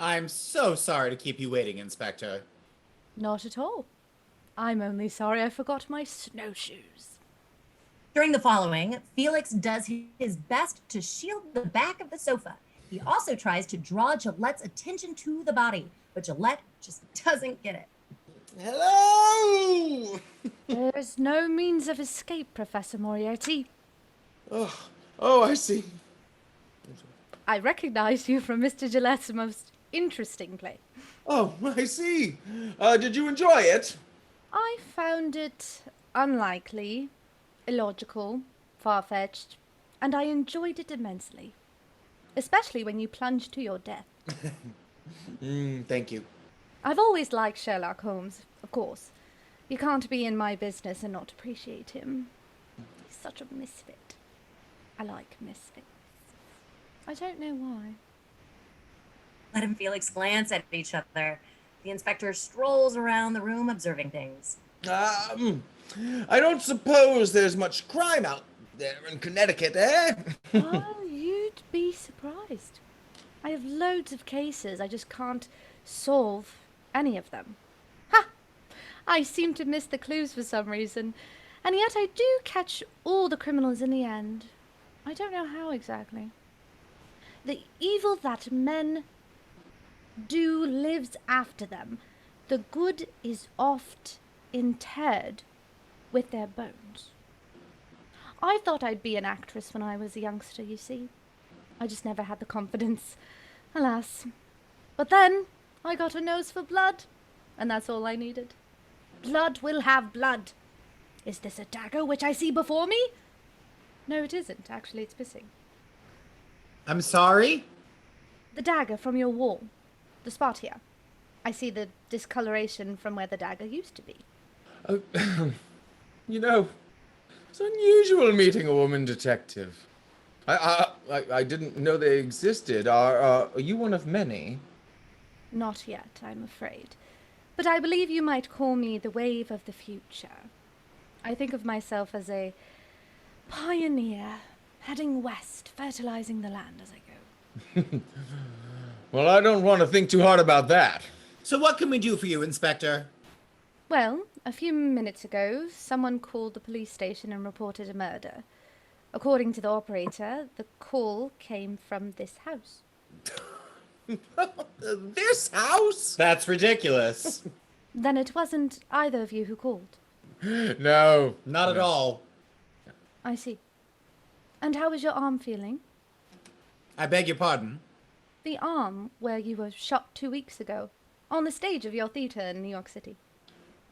I'm so sorry to keep you waiting, Inspector. Not at all. I'm only sorry I forgot my snowshoes. During the following, Felix does his best to shield the back of the sofa. He also tries to draw Gillette's attention to the body, but Gillette just doesn't get it. Hello! There's no means of escape, Professor Moriarty. Oh, I see. I recognize you from Mr. Gillette's most interesting play. Oh, I see. Did you enjoy it? I found it unlikely, illogical, far-fetched, and I enjoyed it immensely. Especially when you plunged to your death. Thank you. I've always liked Sherlock Holmes, of course. You can't be in my business and not appreciate him. He's such a misfit. I like misfits. I don't know why. Let and Felix glance at each other. The inspector strolls around the room observing things. I don't suppose there's much crime out there in Connecticut, eh? Oh, you'd be surprised. I have loads of cases. I just can't solve any of them. Ha! I seem to miss the clues for some reason, and yet I do catch all the criminals in the end. I don't know how exactly. The evil that men do lives after them. The good is oft interred with their bones. I thought I'd be an actress when I was a youngster, you see. I just never had the confidence, alas. But then I got a nose for blood, and that's all I needed. Blood will have blood. Is this a dagger which I see before me? No, it isn't. Actually, it's missing. I'm sorry? The dagger from your wall. The spot here. I see the discoloration from where the dagger used to be. You know, it's unusual meeting a woman detective. I didn't know they existed. Are you one of many? Not yet, I'm afraid. But I believe you might call me the wave of the future. I think of myself as a pioneer, heading west, fertilizing the land as I go. Well, I don't want to think too hard about that. So what can we do for you, Inspector? Well, a few minutes ago, someone called the police station and reported a murder. According to the operator, the call came from this house. This house? That's ridiculous. Then it wasn't either of you who called. No. Not at all. I see. And how is your arm feeling? I beg your pardon? The arm where you were shot 2 weeks ago, on the stage of your theater in New York City.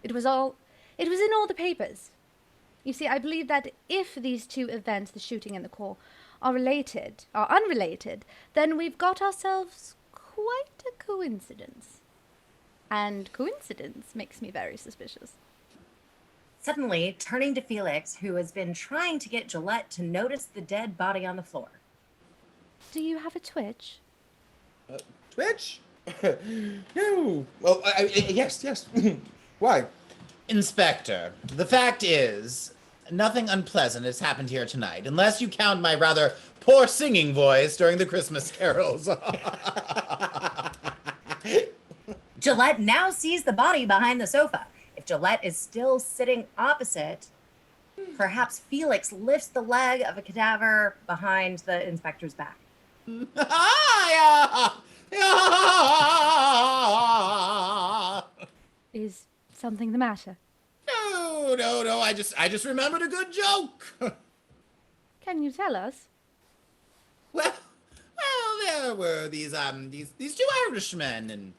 It was in all the papers. You see, I believe that if these two events, the shooting and the call, are unrelated, then we've got ourselves quite a coincidence. And coincidence makes me very suspicious. Suddenly, turning to Felix, who has been trying to get Gillette to notice the dead body on the floor. Do you have a twitch? Twitch? No. Well, yes. Why? Inspector, the fact is, nothing unpleasant has happened here tonight, unless you count my rather poor singing voice during the Christmas carols. Gillette now sees the body behind the sofa. If Gillette is still sitting opposite, perhaps Felix lifts the leg of a cadaver behind the inspector's back. Is something the matter? No. I just remembered a good joke. Can you tell us? Well, there were these two Irishmen, and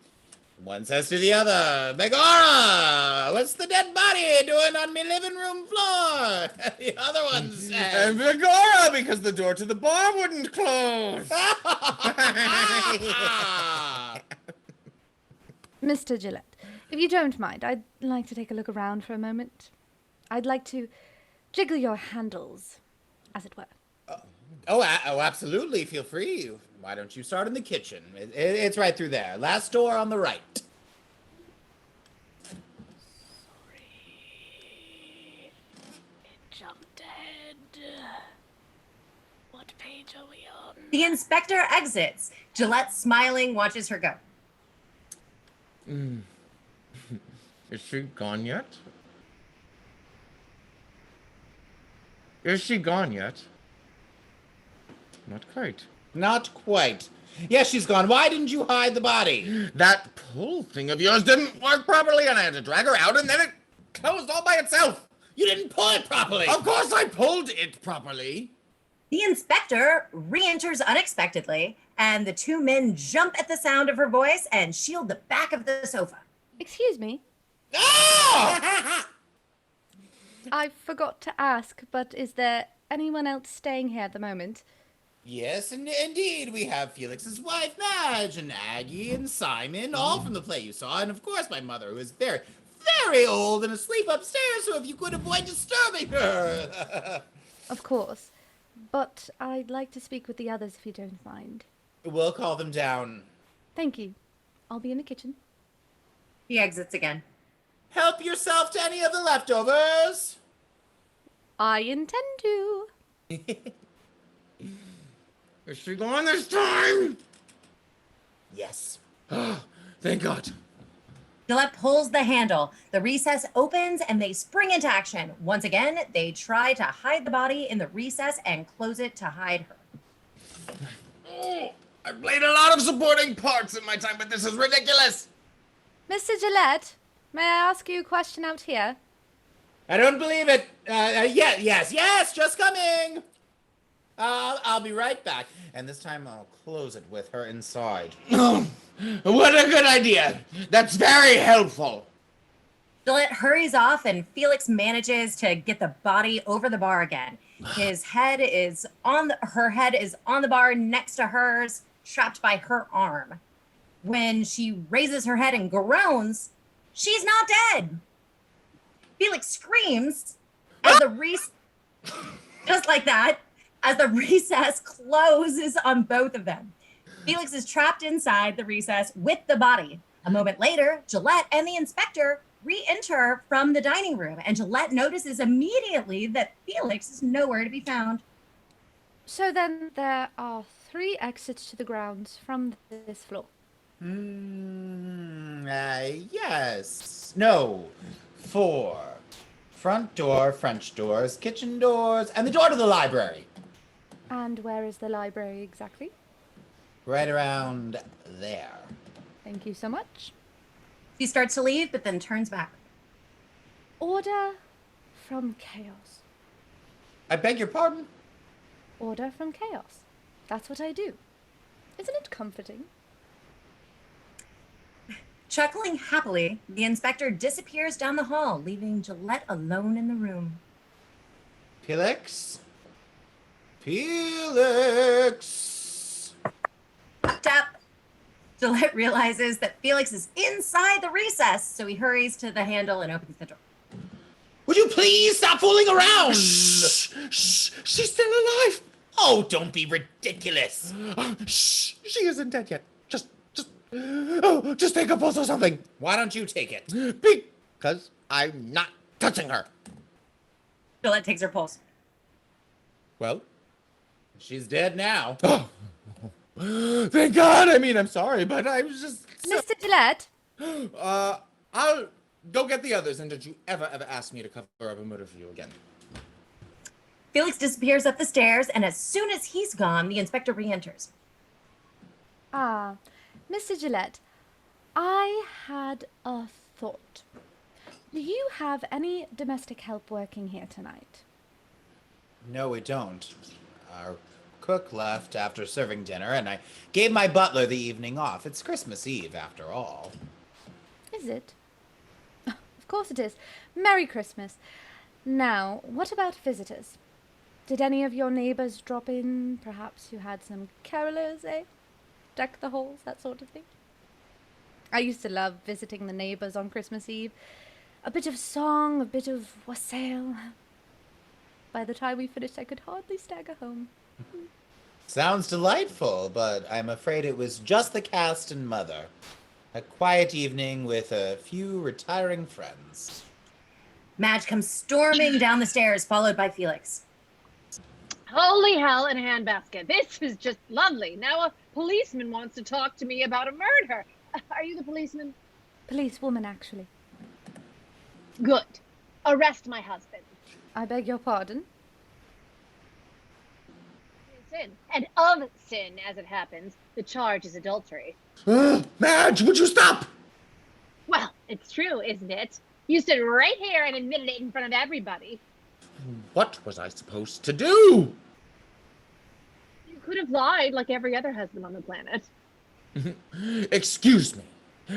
one says to the other, "Begorra, what's the dead body doing on me living room floor?" The other one says, And Begorra, because the door to the bar wouldn't close. Mr. Gillette, if you don't mind, I'd like to take a look around for a moment. I'd like to jiggle your handles, as it were. Oh, absolutely. Feel free. Why don't you start in the kitchen? It's right through there. Last door on the right. Sorry. It jumped ahead. What page are we on? The inspector exits. Gillette, smiling, watches her go. Is she gone yet? Is she gone yet? Not quite. Not quite. Yes, she's gone. Why didn't you hide the body? That pull thing of yours didn't work properly, and I had to drag her out, and then it closed all by itself. You didn't pull it properly. Of course I pulled it properly. The inspector re-enters unexpectedly, and the two men jump at the sound of her voice and shield the back of the sofa. Excuse me. Oh! I forgot to ask, but is there anyone else staying here at the moment? Yes, indeed. We have Felix's wife, Madge, and Aggie, and Simon, all from the play you saw, and of course my mother, who is very, very old and asleep upstairs, so if you could avoid disturbing her. Of course. But I'd like to speak with the others if you don't mind. We'll call them down. Thank you. I'll be in the kitchen. He exits again. Help yourself to any of the leftovers. I intend to. Is she gone this time? Yes. Thank God. Gillette pulls the handle. The recess opens and they spring into action. Once again, they try to hide the body in the recess and close it to hide her. Oh, I've played a lot of supporting parts in my time, but this is ridiculous. Mr. Gillette, may I ask you a question out here? I don't believe it. Yes, just coming. I'll be right back. And this time I'll close it with her inside. Oh, what a good idea. That's very helpful. Gillette hurries off and Felix manages to get the body over the bar again. Her head is on the bar next to hers, trapped by her arm. When she raises her head and groans, she's not dead. Felix screams as just like that, as the recess closes on both of them. Felix is trapped inside the recess with the body. A moment later, Gillette and the inspector re-enter from the dining room, and Gillette notices immediately that Felix is nowhere to be found. So then there are 3 exits to the grounds from this floor. Yes. No. 4. Front door, French doors, kitchen doors, and the door to the library. And where is the library exactly? Right around there. Thank you so much. He starts to leave, but then turns back. Order from chaos. I beg your pardon? Order from chaos. That's what I do. Isn't it comforting? Chuckling happily, the inspector disappears down the hall, leaving Gillette alone in the room. Felix? Felix! Tap! Gillette realizes that Felix is inside the recess, so he hurries to the handle and opens the door. Would you please stop fooling around? Shh! She's still alive! Oh, don't be ridiculous. Shh! She isn't dead yet. Just take a pulse or something. Why don't you take it? Because I'm not touching her. Gillette takes her pulse. Well? She's dead now. Oh. Thank God. I mean, I'm sorry, but I was just... Mr. Gillette? I'll go get the others, and don't you ever ask me to cover up a murder for you again. Felix disappears up the stairs, and as soon as he's gone, the inspector re-enters. Ah, Mr. Gillette, I had a thought. Do you have any domestic help working here tonight? No, we don't. Our cook left after serving dinner, and I gave my butler the evening off. It's Christmas Eve, after all. Is it? Of course it is. Merry Christmas. Now, what about visitors? Did any of your neighbors drop in? Perhaps you had some carolers, eh? Deck the halls, that sort of thing. I used to love visiting the neighbors on Christmas Eve. A bit of song, a bit of wassail. By the time we finished, I could hardly stagger home. Sounds delightful, but I'm afraid it was just the cast and mother. A quiet evening with a few retiring friends. Madge comes storming down the stairs, followed by Felix. Holy hell in a handbasket. This is just lovely. Now a policeman wants to talk to me about a murder. Are you the policeman? Policewoman, actually. Good. Arrest my husband. I beg your pardon? Sin. And of sin, as it happens. The charge is adultery. Madge, would you stop? Well, it's true, isn't it? You stood right here and admitted it in front of everybody. What was I supposed to do? You could have lied like every other husband on the planet. Excuse me,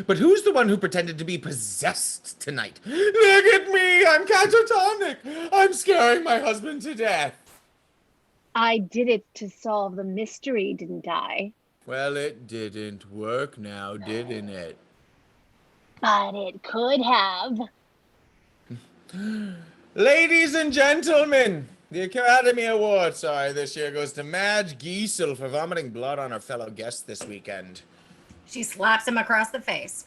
but who's the one who pretended to be possessed tonight? Look at me! I'm catatonic! I'm scaring my husband to death! I did it to solve the mystery, didn't I? Well, it didn't work now, didn't it? But it could have. Ladies and gentlemen, the Academy Award, this year goes to Madge Giesel for vomiting blood on her fellow guests this weekend. She slaps him across the face.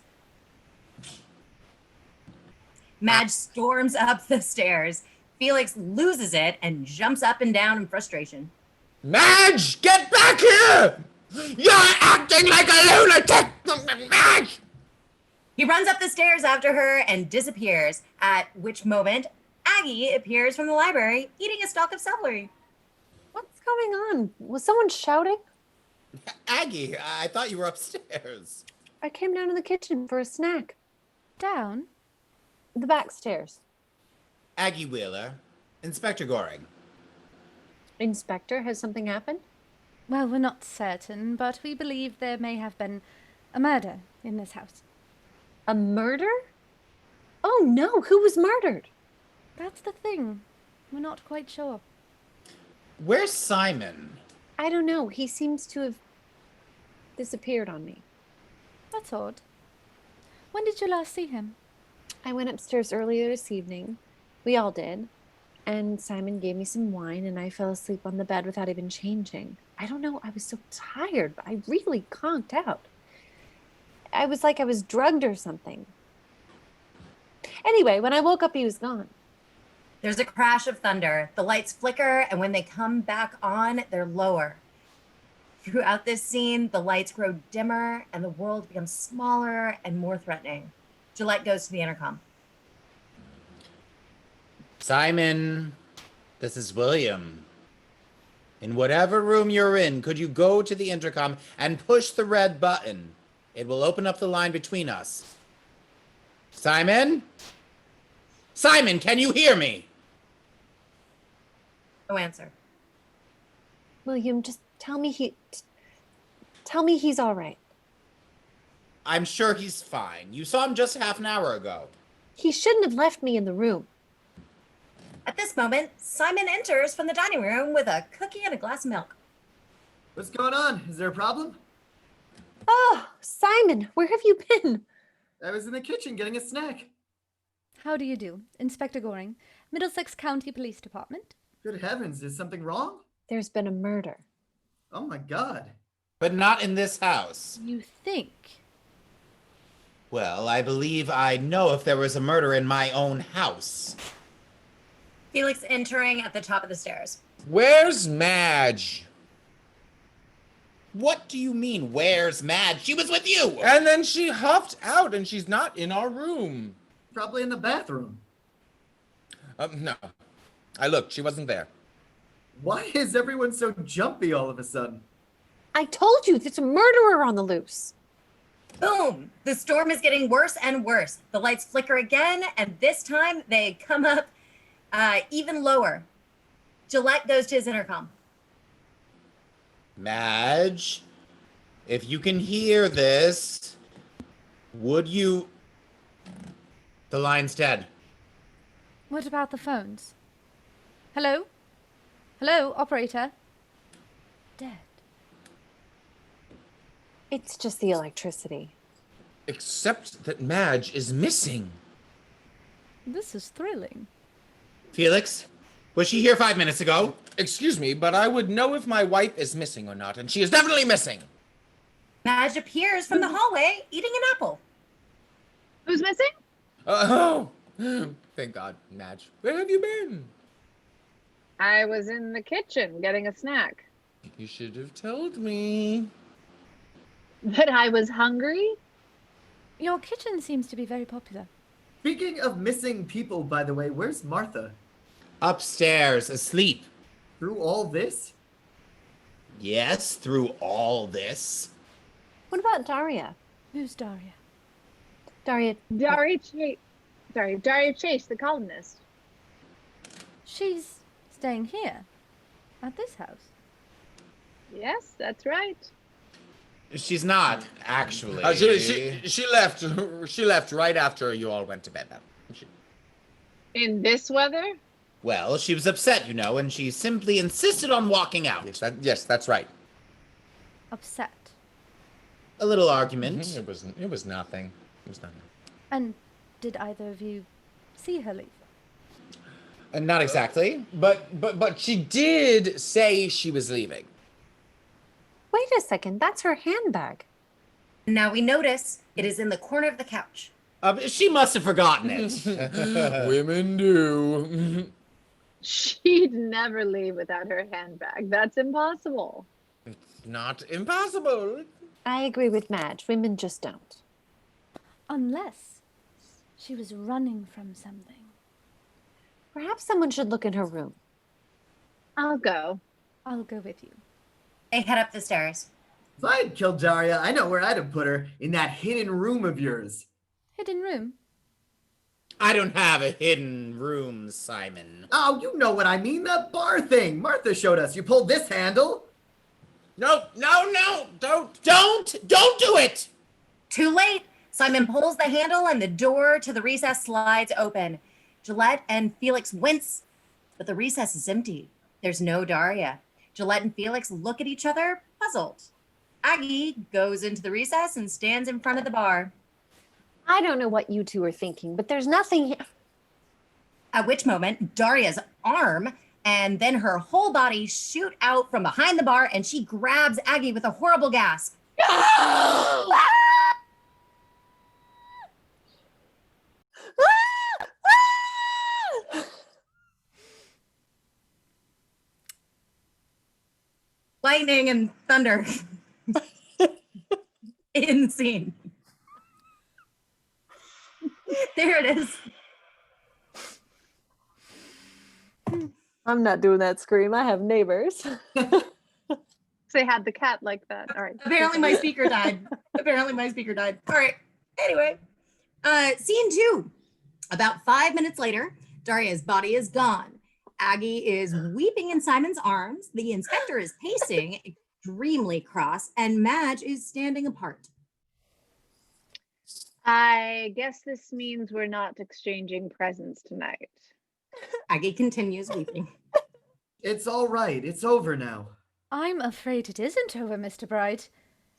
Madge storms up the stairs. Felix loses it and jumps up and down in frustration. Madge, get back here! You're acting like a lunatic! Madge! He runs up the stairs after her and disappears, at which moment Aggie appears from the library eating a stalk of celery. What's going on? Was someone shouting? Aggie, I thought you were upstairs. I came down to the kitchen for a snack. Down? The back stairs. Aggie Wheeler, Inspector Goring. Inspector, has something happened? Well, we're not certain, but we believe there may have been a murder in this house. A murder? Oh no, who was murdered? That's the thing. We're not quite sure. Where's Simon? I don't know. He seems to have disappeared on me. That's odd. When did you last see him? I went upstairs earlier this evening. We all did. And Simon gave me some wine and I fell asleep on the bed without even changing. I don't know. I was so tired, but I really conked out. I was like I was drugged or something. Anyway, when I woke up, he was gone. There's a crash of thunder. The lights flicker, and when they come back on, they're lower. Throughout this scene, the lights grow dimmer, and the world becomes smaller and more threatening. Gillette goes to the intercom. Simon, this is William. In whatever room you're in, could you go to the intercom and push the red button? It will open up the line between us. Simon? Simon, can you hear me? No answer. William, just tell me he's all right. I'm sure he's fine. You saw him just half an hour ago. He shouldn't have left me in the room. At this moment, Simon enters from the dining room with a cookie and a glass of milk. What's going on? Is there a problem? Oh, Simon, where have you been? I was in the kitchen getting a snack. How do you do? Inspector Goring, Middlesex County Police Department. Good heavens, is something wrong? There's been a murder. Oh my god. But not in this house. You think? Well, I believe I know if there was a murder in my own house. Felix entering at the top of the stairs. Where's Madge? What do you mean, where's Madge? She was with you! And then she huffed out and she's not in our room. Probably in the bathroom. No. I looked, she wasn't there. Why is everyone so jumpy all of a sudden? I told you, there's a murderer on the loose. Boom! The storm is getting worse and worse. The lights flicker again, and this time they come up even lower. Gillette goes to his intercom. Madge, if you can hear this, would you... The line's dead. What about the phones? Hello? Hello, operator? Dead. It's just the electricity. Except that Madge is missing. This is thrilling. Felix, was she here 5 minutes ago? Excuse me, but I would know if my wife is missing or not, and she is definitely missing. Madge appears from the hallway eating an apple. Who's missing? Oh, thank God, Madge. Where have you been? I was in the kitchen getting a snack. You should have told me. That I was hungry? Your kitchen seems to be very popular. Speaking of missing people, by the way, where's Martha? Upstairs, asleep. Through all this? Yes, through all this. What about Daria? Who's Daria? Daria Chase, the columnist. She's staying here, at this house. Yes, that's right. She's not, actually. She left. She left right after you all went to bed. In this weather? Well, she was upset, you know, and she simply insisted on walking out. Yes, that's right. Upset. A little argument. It was nothing. It was nothing. And did either of you see her leave? Not exactly. But she did say she was leaving. Wait a second, that's her handbag. Now we notice it is in the corner of the couch. She must have forgotten it. Women do. She'd never leave without her handbag. That's impossible. It's not impossible. I agree with Madge. Women just don't. Unless she was running from something. Perhaps someone should look in her room. I'll go. I'll go with you. They head up the stairs. If I had killed Daria, I know where I'd have put her, in that hidden room of yours. Hidden room? I don't have a hidden room, Simon. Oh, you know what I mean, the bar thing. Martha showed us. You pulled this handle. No, don't do it! Too late. Simon pulls the handle and the door to the recess slides open. Gillette and Felix wince, but the recess is empty. There's no Daria. Gillette and Felix look at each other, puzzled. Aggie goes into the recess and stands in front of the bar. I don't know what you two are thinking, but there's nothing here. At which moment, Daria's arm and then her whole body shoot out from behind the bar, and she grabs Aggie with a horrible gasp. Lightning and thunder in the scene. There it is. I'm not doing that scream. I have neighbors. They had the cat like that. All right. Apparently my speaker died. All right. Anyway, scene 2. About 5 minutes later, Daria's body is gone. Aggie is weeping in Simon's arms. The inspector is pacing, extremely cross, and Madge is standing apart. I guess this means we're not exchanging presents tonight. Aggie continues weeping. It's all right. It's over now. I'm afraid it isn't over, Mr. Bright.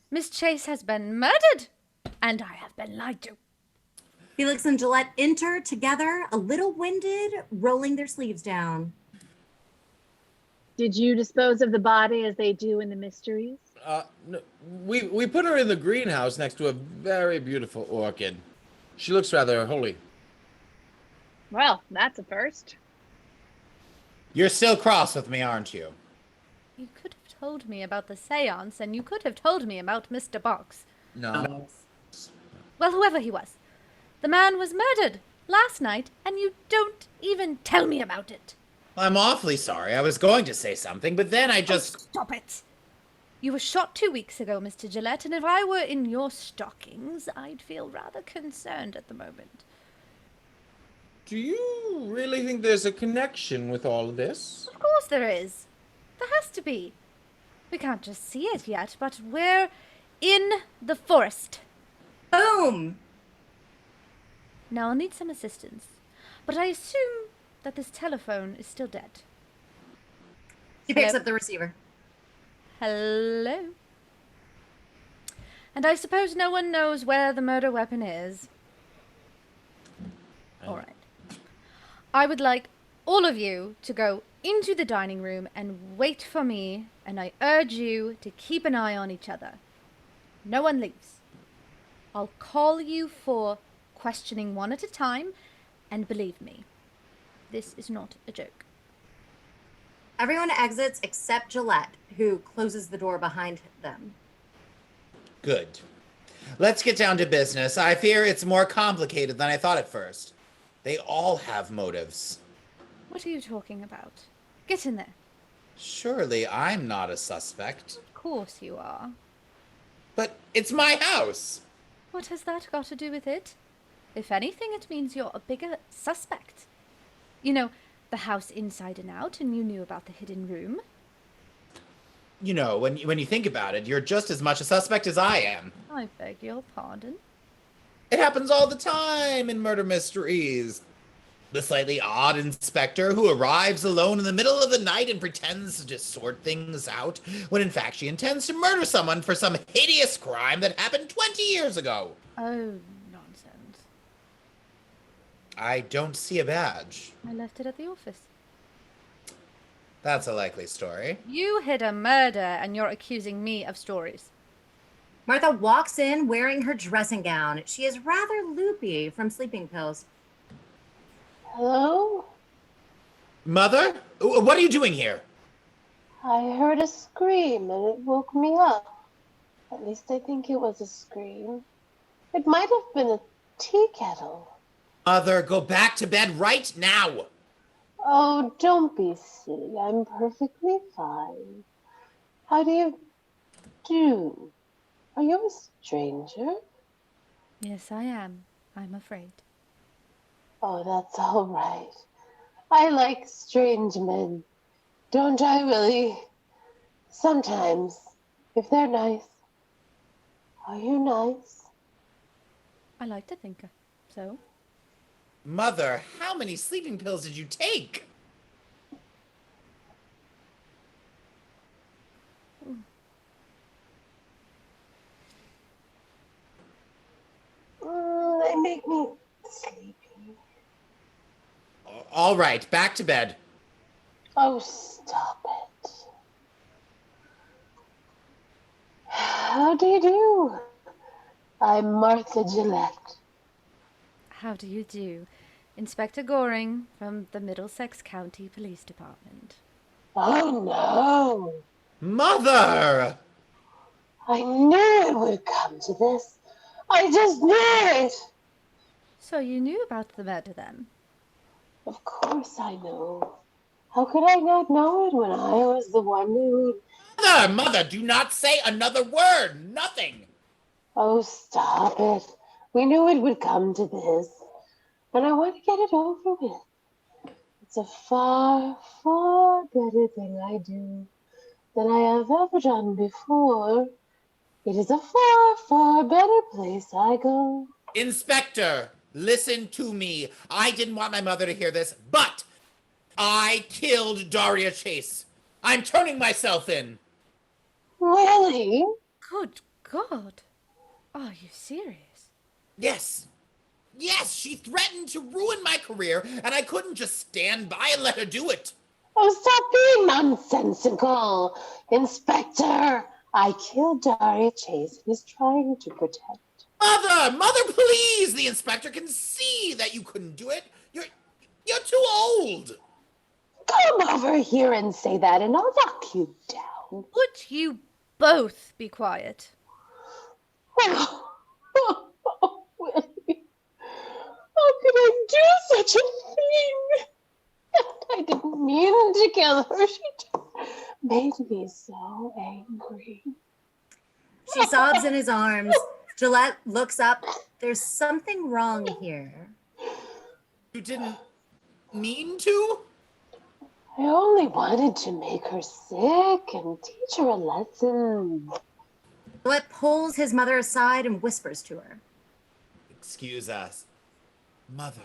Miss Chase has been murdered, and I have been lied to. Felix and Gillette enter together, a little winded, rolling their sleeves down. Did you dispose of the body as they do in the mysteries? No, we put her in the greenhouse next to a very beautiful orchid. She looks rather holy. Well, that's a first. You're still cross with me, aren't you? You could have told me about the seance, and you could have told me about Mr. Box. No. Well, whoever he was. The man was murdered last night, and you don't even tell me about it. I'm awfully sorry. I was going to say something, but then I just... Oh, stop it. You were shot 2 weeks ago, Mr. Gillette, and if I were in your stockings, I'd feel rather concerned at the moment. Do you really think there's a connection with all of this? Of course there is. There has to be. We can't just see it yet, but we're in the forest. Boom! Now I'll need some assistance, but I assume that this telephone is still dead. She picks up the receiver. Hello? And I suppose no one knows where the murder weapon is. All right. I would like all of you to go into the dining room and wait for me, and I urge you to keep an eye on each other. No one leaves. I'll call you for questioning one at a time, and believe me, this is not a joke. Everyone exits except Gillette, who closes the door behind them. Good. Let's get down to business. I fear it's more complicated than I thought at first. They all have motives. What are you talking about? Get in there. Surely I'm not a suspect. Of course you are. But it's my house. What has that got to do with it? If anything, it means you're a bigger suspect. You know, the house inside and out, and you knew about the hidden room. You know, when you think about it, you're just as much a suspect as I am. I beg your pardon. It happens all the time in murder mysteries. The slightly odd inspector who arrives alone in the middle of the night and pretends to just sort things out, when in fact she intends to murder someone for some hideous crime that happened 20 years ago. Oh, nonsense. I don't see a badge. I left it at the office. That's a likely story. You hid a murder, and you're accusing me of stories. Martha walks in wearing her dressing gown. She is rather loopy from sleeping pills. Hello? Mother? What are you doing here? I heard a scream and it woke me up. At least I think it was a scream. It might have been a tea kettle. Mother, go back to bed right now. Oh, don't be silly. I'm perfectly fine. How do you do? Are you a stranger? Yes, I am. I'm afraid. Oh, that's all right. I like strange men. Don't I, Willie? Sometimes, if they're nice. Are you nice? I like to think so. Mother, how many sleeping pills did you take? They make me sleepy. All right, back to bed. Oh, stop it. How do you do? I'm Martha Gillette. How do you do? Inspector Goring from the Middlesex County Police Department. Oh, no. Mother! I knew it would come to this. I just knew it. So you knew about the murder then? Of course I know. How could I not know it when I was the one who... Mother, do not say another word. Nothing. Oh, stop it. We knew it would come to this. And I want to get it over with. It's a far, far better thing I do than I have ever done before. It is a far, far better place I go. Inspector, listen to me. I didn't want my mother to hear this, but I killed Daria Chase. I'm turning myself in. Really? Good God. Are you serious? Yes. Yes, she threatened to ruin my career, and I couldn't just stand by and let her do it. Oh, stop being nonsensical. Inspector, I killed Daria Chase and was trying to protect. Mother, please! The inspector can see that you couldn't do it. You're too old. Come over here and say that and I'll knock you down. Would you both be quiet? Willie, how could I do such a thing? I didn't mean to kill her. She just made me so angry. She sobs in his arms. Gillette looks up. There's something wrong here. You didn't mean to? I only wanted to make her sick and teach her a lesson. Gillette pulls his mother aside and whispers to her. Excuse us. Mother,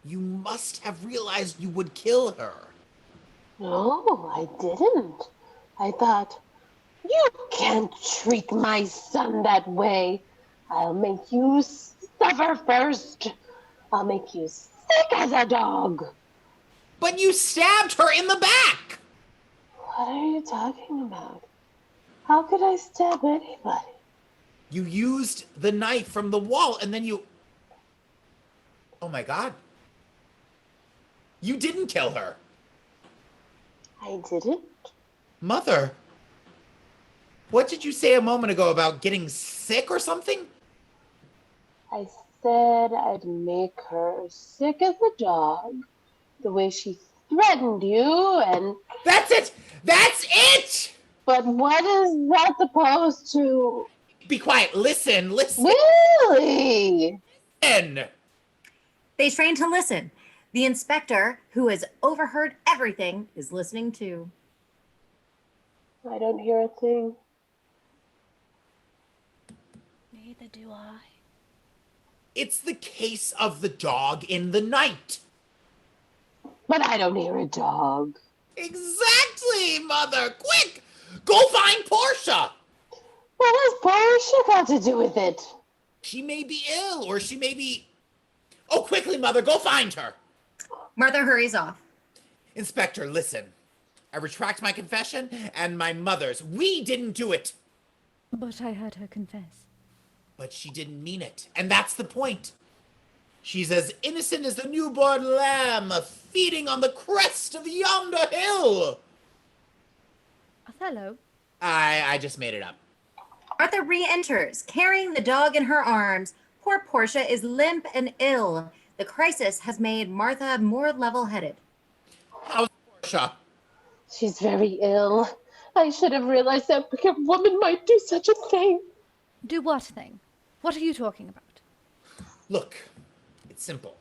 you must have realized you would kill her. No, I didn't. I thought, you can't treat my son that way. I'll make you suffer first. I'll make you sick as a dog. But you stabbed her in the back! What are you talking about? How could I stab anybody? You used the knife from the wall and then you... Oh my God. You didn't kill her. I didn't. Mother, what did you say a moment ago about getting sick or something? I said I'd make her sick as a dog, the way she threatened you and... That's it! That's it! But what is that supposed to... Be quiet. Listen. Willie! They strain to listen. The inspector, who has overheard everything, is listening too. I don't hear a thing. Neither do I. It's the case of the dog in the night. But I don't hear a dog. Exactly, Mother! Quick! Go find Portia! What has Portia got to do with it? She may be ill, or she may be... Oh, quickly, Mother, go find her! Martha hurries off. Inspector, listen. I retract my confession and my mother's. We didn't do it. But I heard her confess. But she didn't mean it, and that's the point. She's as innocent as the newborn lamb feeding on the crest of yonder hill. Othello? I just made it up. Martha re-enters, carrying the dog in her arms. Poor Portia is limp and ill. The crisis has made Martha more level-headed. How's Portia? She's very ill. I should have realized that a woman might do such a thing. Do what thing? What are you talking about? Look, it's simple.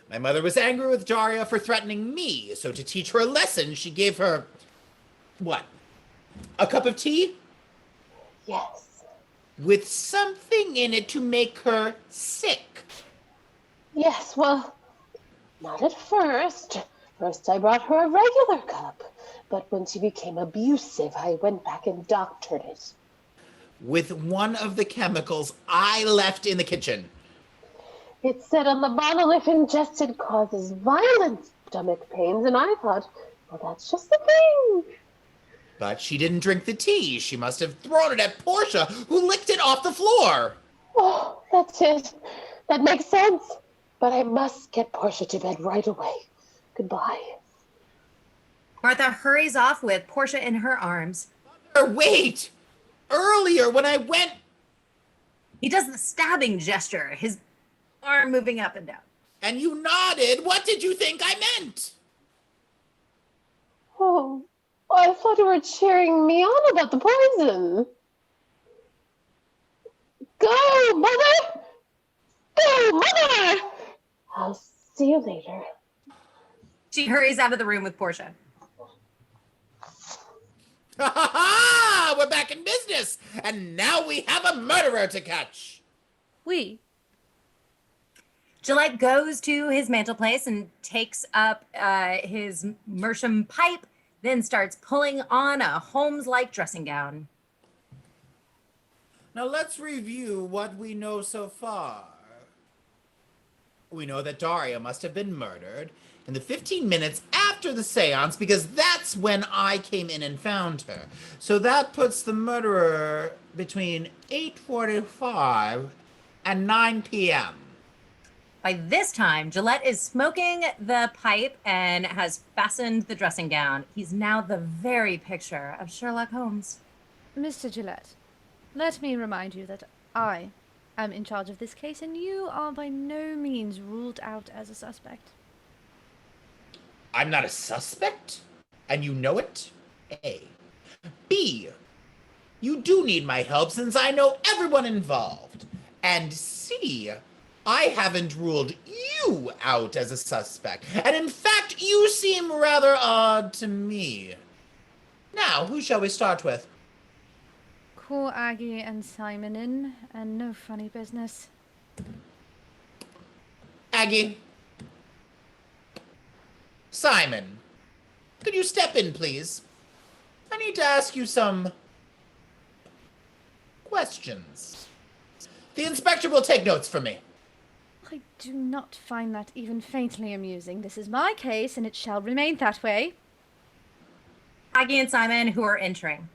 My mother was angry with Daria for threatening me, so to teach her a lesson, she gave her... what? A cup of tea? Yes. With something in it to make her sick. Yes, well, not at first. First, I brought her a regular cup. But when she became abusive, I went back and doctored it. With one of the chemicals I left in the kitchen. It said on the bottle if ingested causes violent stomach pains, and I thought, well, that's just the thing. But she didn't drink the tea. She must have thrown it at Portia, who licked it off the floor. Oh, that's it. That makes sense. But I must get Portia to bed right away. Goodbye. Martha hurries off with Portia in her arms. Mother, wait! Earlier when I went... He does the stabbing gesture, his arm moving up and down. And you nodded. What did you think I meant? Oh, I thought you were cheering me on about the poison. Go, Mother! Go, Mother! I'll see you later. She hurries out of the room with Portia. Ha ha ha! We're back in business, and now we have a murderer to catch. We? Gillette goes to his mantelpiece and takes up his Meerschaum pipe, then starts pulling on a Holmes-like dressing gown. Now let's review what we know so far. We know that Daria must have been murdered in the 15 minutes after the seance, because that's when I came in and found her. So that puts the murderer between 8:45 and 9 p.m. By this time, Gillette is smoking the pipe and has fastened the dressing gown. He's now the very picture of Sherlock Holmes. Mr. Gillette, let me remind you that I am in charge of this case, and you are by no means ruled out as a suspect. I'm not a suspect, and you know it? A. B. You do need my help since I know everyone involved. And C. I haven't ruled you out as a suspect. And in fact, you seem rather odd to me. Now, who shall we start with? Call Aggie and Simon in, and no funny business. Aggie. Simon, could you step in, please? I need to ask you some questions. The inspector will take notes for me. I do not find that even faintly amusing. This is my case, and it shall remain that way. Aggie and Simon, who are entering.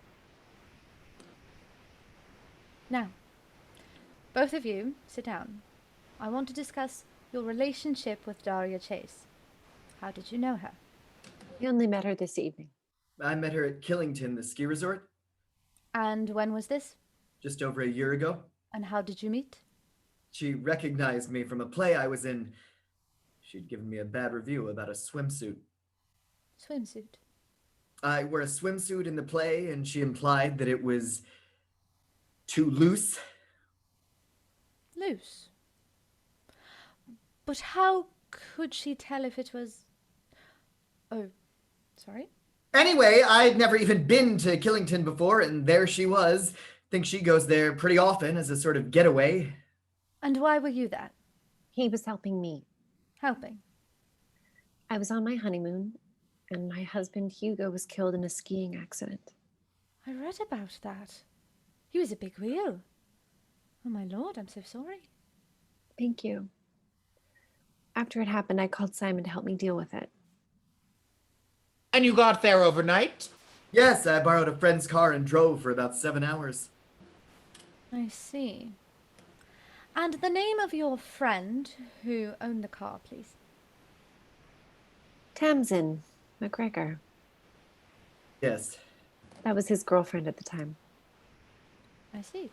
Now, both of you, sit down. I want to discuss your relationship with Daria Chase. How did you know her? We only met her this evening. I met her at Killington, the ski resort, And when was this? just over a year ago. And how did you meet? She recognized me from a play I was in. She'd given me a bad review about a swimsuit. Swimsuit. I wore a swimsuit in the play, and she implied that it was too loose. Loose. But how could she tell if it was... Oh, sorry? Anyway, I'd never even been to Killington before, and there she was. Think she goes there pretty often as a sort of getaway. And why were you there? He was helping me. Helping. I was on my honeymoon, and my husband Hugo was killed in a skiing accident. I read about that. He was a big wheel. Oh my lord, I'm so sorry. Thank you. After it happened, I called Simon to help me deal with it. And you got there overnight? Yes, I borrowed a friend's car and drove for about 7 hours. I see. And the name of your friend who owned the car, please? Tamsin McGregor. Yes. That was his girlfriend at the time. I see.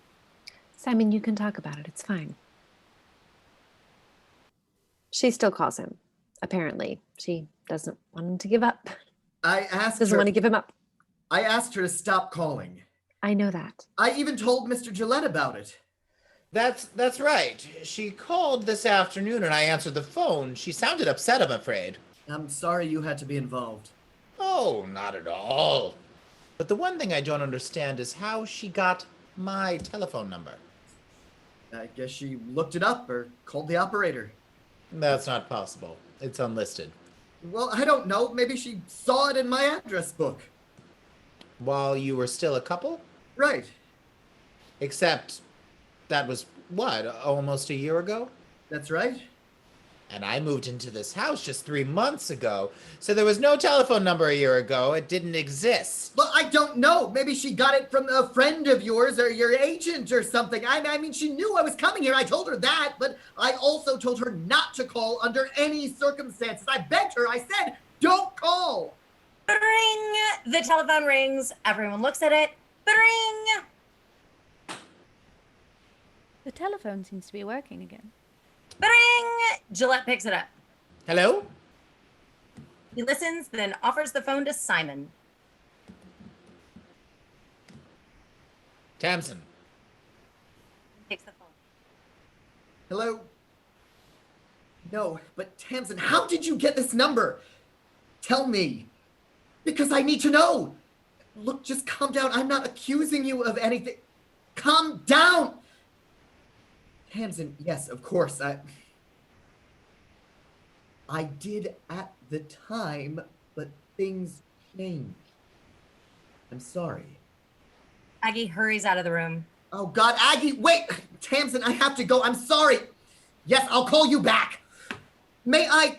Simon, you can talk about it. It's fine. She still calls him. Apparently, she doesn't want him to give up. I asked Doesn't her. want to give him up. I asked her to stop calling. I know that. I even told Mr. Gillette about it. That's right. She called this afternoon and I answered the phone. She sounded upset, I'm afraid. I'm sorry you had to be involved. Oh, not at all. But the one thing I don't understand is how she got my telephone number. I guess she looked it up or called the operator. That's not possible. It's unlisted. Well, I don't know. Maybe she saw it in my address book. While you were still a couple? Right. Except that was, what, almost a year ago? That's right. And I moved into this house just 3 months ago, so there was no telephone number a year ago. It didn't exist. Well, I don't know. Maybe she got it from a friend of yours or your agent or something. I mean, she knew I was coming here. I told her that, but I also told her not to call under any circumstances. I begged her. I said, don't call. Ring! The telephone rings. Everyone looks at it. Ring! The telephone seems to be working again. Ring! Gillette picks it up. Hello? He listens, then offers the phone to Simon. Tamsin. Takes the phone. Hello? No, but Tamsin, how did you get this number? Tell me. Because I need to know. Look, just calm down. I'm not accusing you of anything. Calm down. Tamsin, yes, of course. I did at the time, but things changed. I'm sorry. Aggie hurries out of the room. Oh, God, Aggie, wait! Tamsin, I have to go. I'm sorry. Yes, I'll call you back. May I?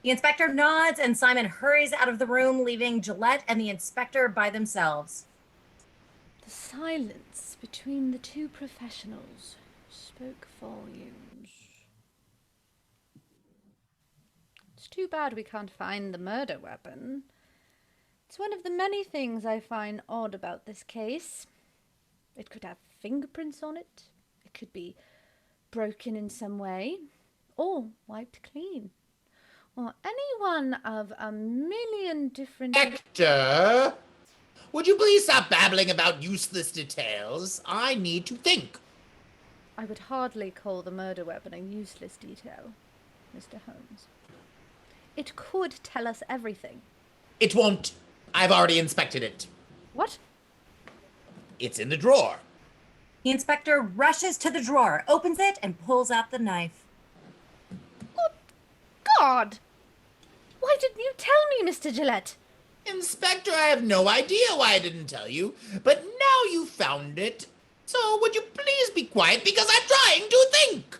The inspector nods and Simon hurries out of the room, leaving Gillette and the inspector by themselves. The silence between the two professionals spoke volumes. It's too bad we can't find the murder weapon. It's one of the many things I find odd about this case. It could have fingerprints on it. It could be broken in some way, or wiped clean. Or any one of a million different... Hector! Would you please stop babbling about useless details? I need to think. I would hardly call the murder weapon a useless detail, Mr. Holmes. It could tell us everything. It won't. I've already inspected it. What? It's in the drawer. The inspector rushes to the drawer, opens it, and pulls out the knife. God! Why didn't you tell me, Mr. Gillette? Inspector, I have no idea why I didn't tell you, but now you found it. So would you please be quiet because I'm trying to think?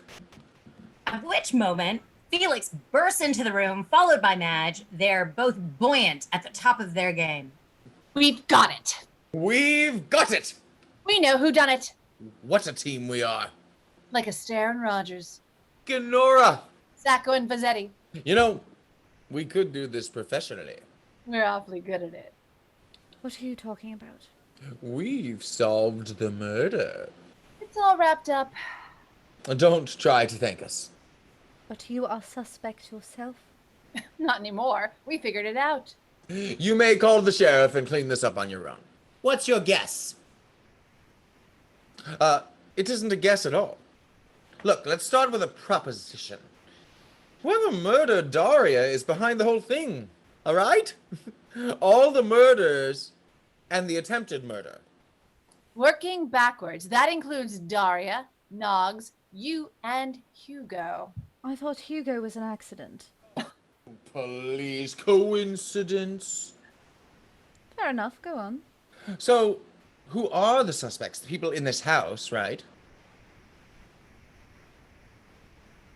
At which moment, Felix bursts into the room, followed by Madge. They're both buoyant at the top of their game. We've got it. We've got it! We know who done it. What a team we are. Like Astaire and Rogers. Ganora! Sacco and Fazzetti. You know, we could do this professionally. We're awfully good at it. What are you talking about? We've solved the murder. It's all wrapped up. Don't try to thank us. But you are suspect yourself? Not anymore. We figured it out. You may call the sheriff and clean this up on your own. What's your guess? It isn't a guess at all. Look, let's start with a proposition. Whoever murdered Daria is behind the whole thing, all right? All the murders and the attempted murder. Working backwards. That includes Daria, Noggs, you, and Hugo. I thought Hugo was an accident. Please, coincidence. Fair enough, go on. So, who are the suspects? The people in this house, right?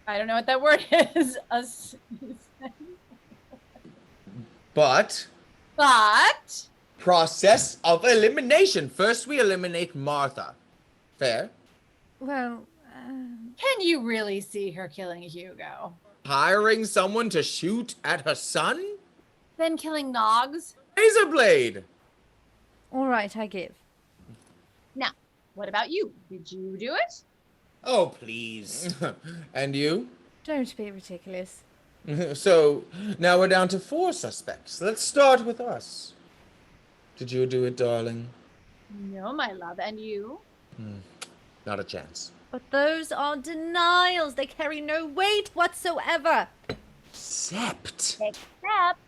I don't know what that word is. But process of elimination. First, we eliminate Martha. Fair? Well, Can you really see her killing Hugo? Hiring someone to shoot at her son? Then killing Noggs? Razor blade. all right, I give. Now, what about you? Did you do it? Oh, please. And you? Don't be ridiculous. So, now we're down to 4 suspects. Let's start with us. Did you do it, darling? No, my love. And you? Not a chance. But those are denials. They carry no weight whatsoever. Except Except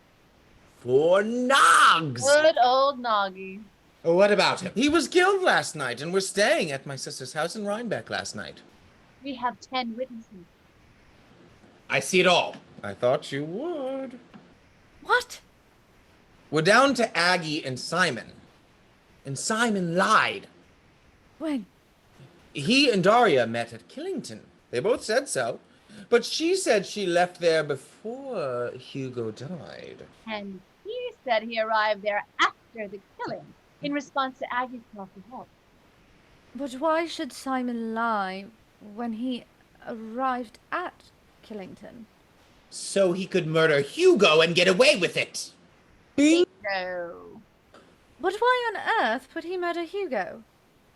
for Noggs. good old Noggy. What about him? He was killed last night and we're staying at my sister's house in Rhinebeck last night. We have 10 witnesses. I see it all. I thought you would. What? We're down to Aggie and Simon. And Simon lied. When? He and Daria met at Killington. They both said so. But she said she left there before Hugo died. And he said he arrived there after the killing in response to Aggie's call for help. But why should Simon lie when he arrived at Killington? So he could murder Hugo and get away with it. No. But why on earth would he murder Hugo?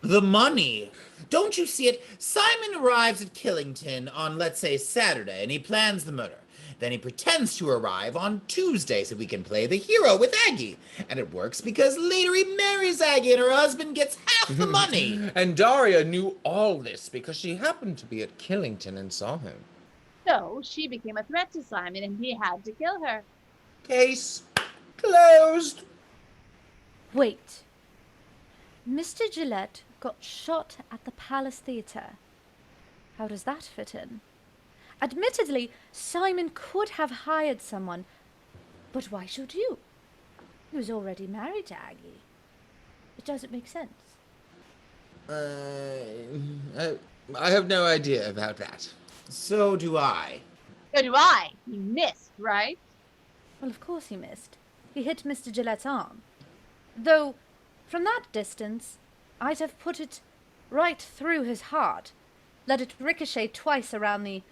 The money. Don't you see it? Simon arrives at Killington on, let's say, Saturday, and he plans the murder. Then he pretends to arrive on Tuesday so we can play the hero with Aggie. And it works because later he marries Aggie and her husband gets half the money. And Daria knew all this because she happened to be at Killington and saw him. So she became a threat to Simon and he had to kill her. Case closed. Wait. Mr. Gillette got shot at the Palace Theatre. How does that fit in? Admittedly, Simon could have hired someone, but why should you? He was already married to Aggie. It doesn't make sense. I have no idea about that. So do I. So do I. He missed, right? Well, of course he missed. He hit Mr. Gillette's arm. Though, from that distance, I'd have put it right through his heart, let it ricochet twice around the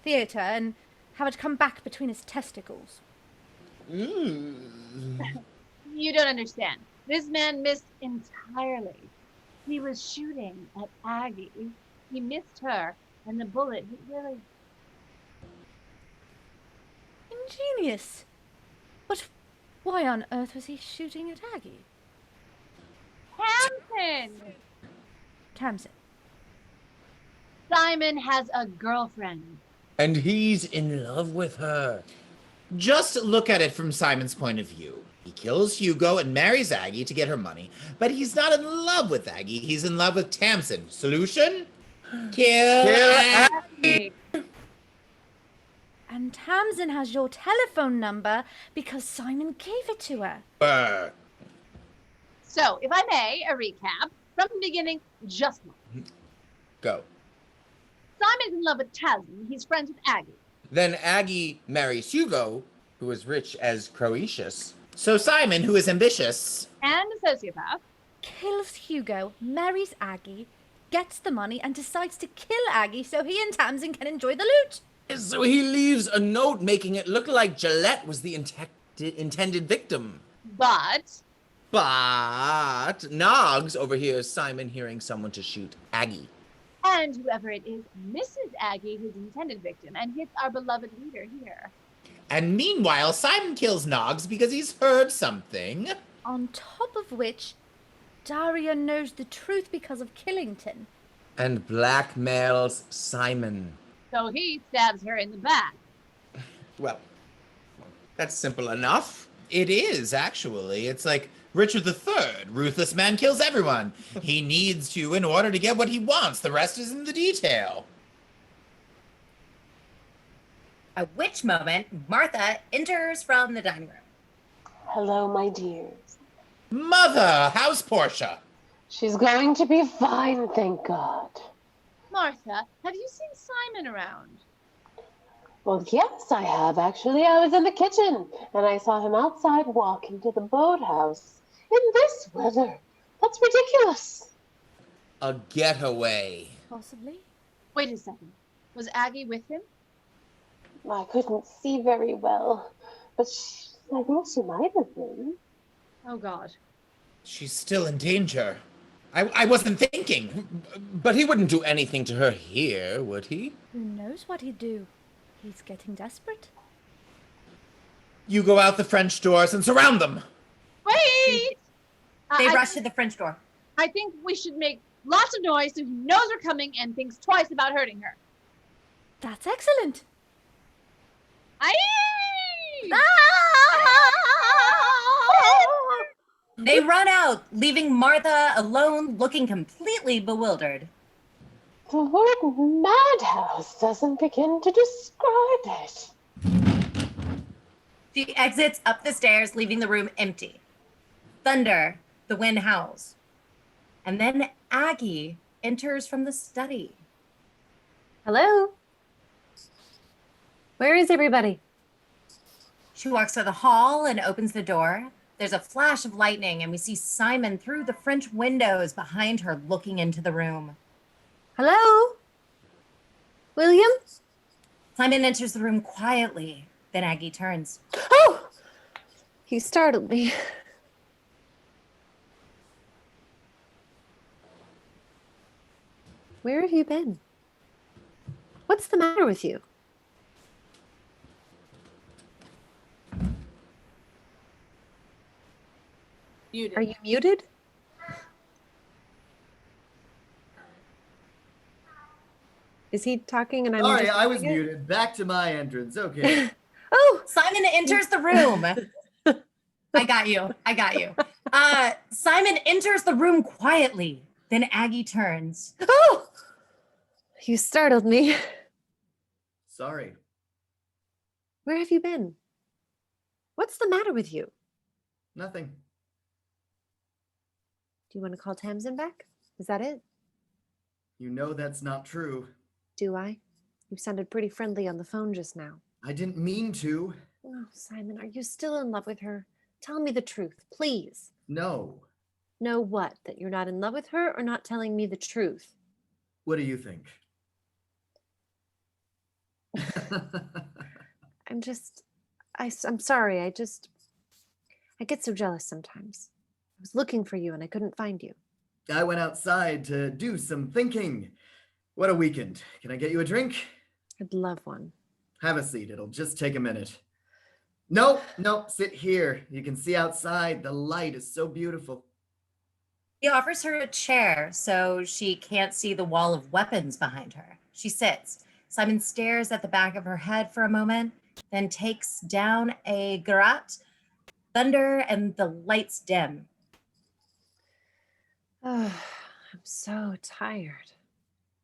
theatre, and have it come back between his testicles. You don't understand. This man missed entirely. He was shooting at Aggie. He missed her, and the bullet hit really... Ingenious. But why on earth was he shooting at Aggie? Tamsin. Simon has a girlfriend. And he's in love with her. Just look at it from Simon's point of view. He kills Hugo and marries Aggie to get her money, but he's not in love with Aggie. He's in love with Tamsin. Solution? Kill Aggie. And Tamsin has your telephone number because Simon gave it to her. So, if I may, a recap from the beginning, just one. Go. Simon's in love with Tamsin. He's friends with Aggie. Then Aggie marries Hugo, who is rich as Croesus. So Simon, who is ambitious and a sociopath, kills Hugo, marries Aggie, gets the money, and decides to kill Aggie so he and Tamsin can enjoy the loot. So he leaves a note making it look like Gillette was the intended victim. But Noggs overhears Simon hearing someone to shoot Aggie. And whoever it is misses Aggie, his intended victim, and hits our beloved leader here. And meanwhile, Simon kills Noggs because he's heard something. On top of which, Daria knows the truth because of Killington. And blackmails Simon. So he stabs her in the back. Well, that's simple enough. It is, actually. It's like Richard III. Ruthless man kills everyone. He needs to in order to get what he wants. The rest is in the detail. At which moment, Martha enters from the dining room. Hello, my dears. Mother, how's Portia? She's going to be fine, thank God. Martha, have you seen Simon around? Well, yes, I have, actually. I was in the kitchen, and I saw him outside walking to the boathouse. In this weather. That's ridiculous. A getaway. Possibly. Wait a second. Was Aggie with him? I couldn't see very well, but I think she might have been. Oh, God. She's still in danger. I wasn't thinking. But he wouldn't do anything to her here, would he? Who knows what he'd do? He's getting desperate. You go out the French doors and surround them. Wait! They I rush to the French door. I think we should make lots of noise so he knows we're coming and thinks twice about hurting her. That's excellent. Aye! They run out, leaving Martha alone, looking completely bewildered. The word madhouse doesn't begin to describe it. She exits up the stairs, leaving the room empty. Thunder, the wind howls. And then Aggie enters from the study. Hello? Where is everybody? She walks to the hall and opens the door. There's a flash of lightning, and we see Simon through the French windows behind her, looking into the room. Hello? William? Simon enters the room quietly. Then Aggie turns. Oh! You startled me. Where have you been? What's the matter with you? Muted. Are you muted? Is he talking and I'm Sorry, just I was doing it? muted. Back to my entrance. Okay. Oh! Simon enters the room. I got you. Simon enters the room quietly. Then Aggie turns. Oh! You startled me. Sorry. Where have you been? What's the matter with you? Nothing. Do you want to call Tamsin back? Is that it? You know that's not true. Do I? You sounded pretty friendly on the phone just now. I didn't mean to. Oh, Simon, are you still in love with her? Tell me the truth, please. No. Know what? That you're not in love with her or not telling me the truth? What do you think? I'm sorry. I get so jealous sometimes. I was looking for you and I couldn't find you. I went outside to do some thinking. What a weekend. Can I get you a drink? I'd love one. Have a seat. It'll just take a minute. No, sit here. You can see outside. The light is so beautiful. He offers her a chair so she can't see the wall of weapons behind her. She sits. Simon stares at the back of her head for a moment, then takes down a garrote. Thunder and the lights dim. Oh, I'm so tired.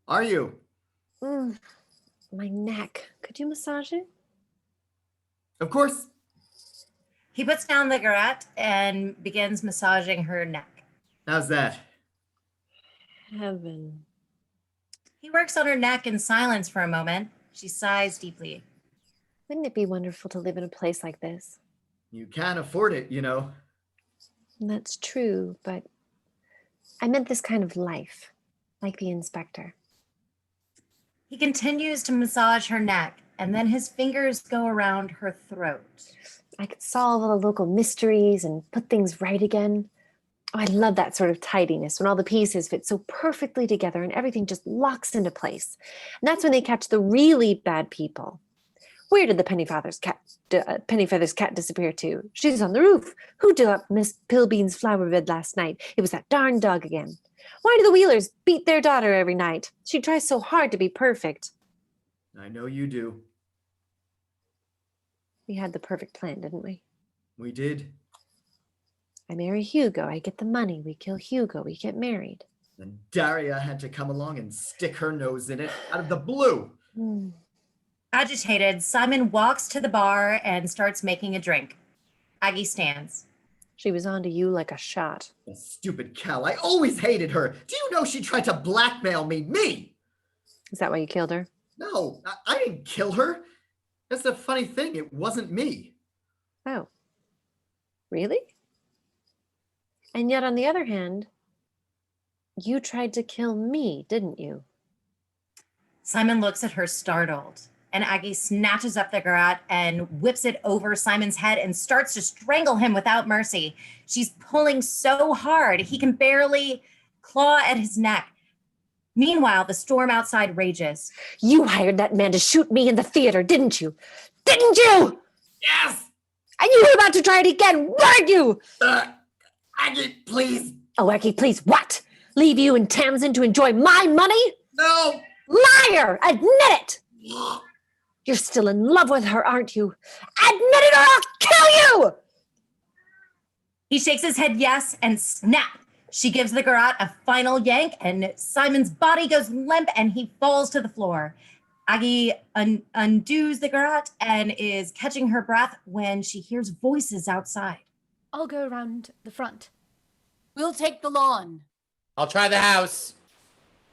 Are you? My neck. Could you massage it? Of course. He puts down the garrote and begins massaging her neck. How's that? Heaven. He works on her neck in silence for a moment. She sighs deeply. Wouldn't it be wonderful to live in a place like this? You can't afford it, you know. That's true, but I meant this kind of life, like the inspector. He continues to massage her neck, and then his fingers go around her throat. I could solve all the local mysteries and put things right again. Oh, I love that sort of tidiness when all the pieces fit so perfectly together and everything just locks into place. And that's when they catch the really bad people. Where did the Pennyfeather's cat disappear to? She's on the roof. Who dug up Miss Pilbean's flower bed last night? It was that darn dog again. Why do the Wheelers beat their daughter every night? She tries so hard to be perfect. I know you do. We had the perfect plan, didn't we? We did. I marry Hugo. I get the money. We kill Hugo. We get married. Then Daria had to come along and stick her nose in it out of the blue. Agitated, Simon walks to the bar and starts making a drink. Aggie stands. She was onto you like a shot. The stupid cow. I always hated her. Do you know she tried to blackmail me? Me! Is that why you killed her? No, I didn't kill her. That's the funny thing. It wasn't me. Oh. Really? And yet, on the other hand, you tried to kill me, didn't you? Simon looks at her startled, and Aggie snatches up the garrote and whips it over Simon's head and starts to strangle him without mercy. She's pulling so hard, he can barely claw at his neck. Meanwhile, the storm outside rages. You hired that man to shoot me in the theater, didn't you? Didn't you? Yes! And you were about to try it again, weren't you? Aggie, please. Oh, Aggie, please, what? Leave you and Tamsin to enjoy my money? No! Liar! Admit it! You're still in love with her, aren't you? Admit it or I'll kill you! He shakes his head yes, and snap! She gives the garrote a final yank, and Simon's body goes limp, and he falls to the floor. Aggie undoes the garrote and is catching her breath when she hears voices outside. I'll go around the front. We'll take the lawn. I'll try the house.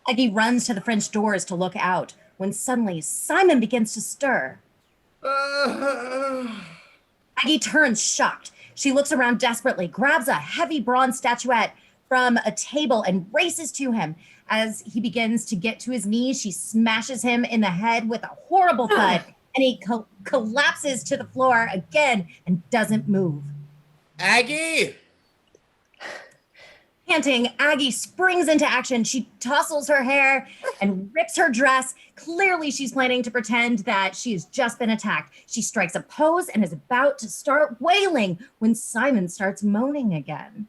Aggie runs to the French doors to look out, when suddenly Simon begins to stir. Aggie turns shocked. She looks around desperately, grabs a heavy bronze statuette from a table and races to him. As he begins to get to his knees, she smashes him in the head with a horrible thud, and he collapses to the floor again and doesn't move. Aggie! Panting, Aggie springs into action. She tousles her hair and rips her dress. Clearly, she's planning to pretend that she has just been attacked. She strikes a pose and is about to start wailing when Simon starts moaning again.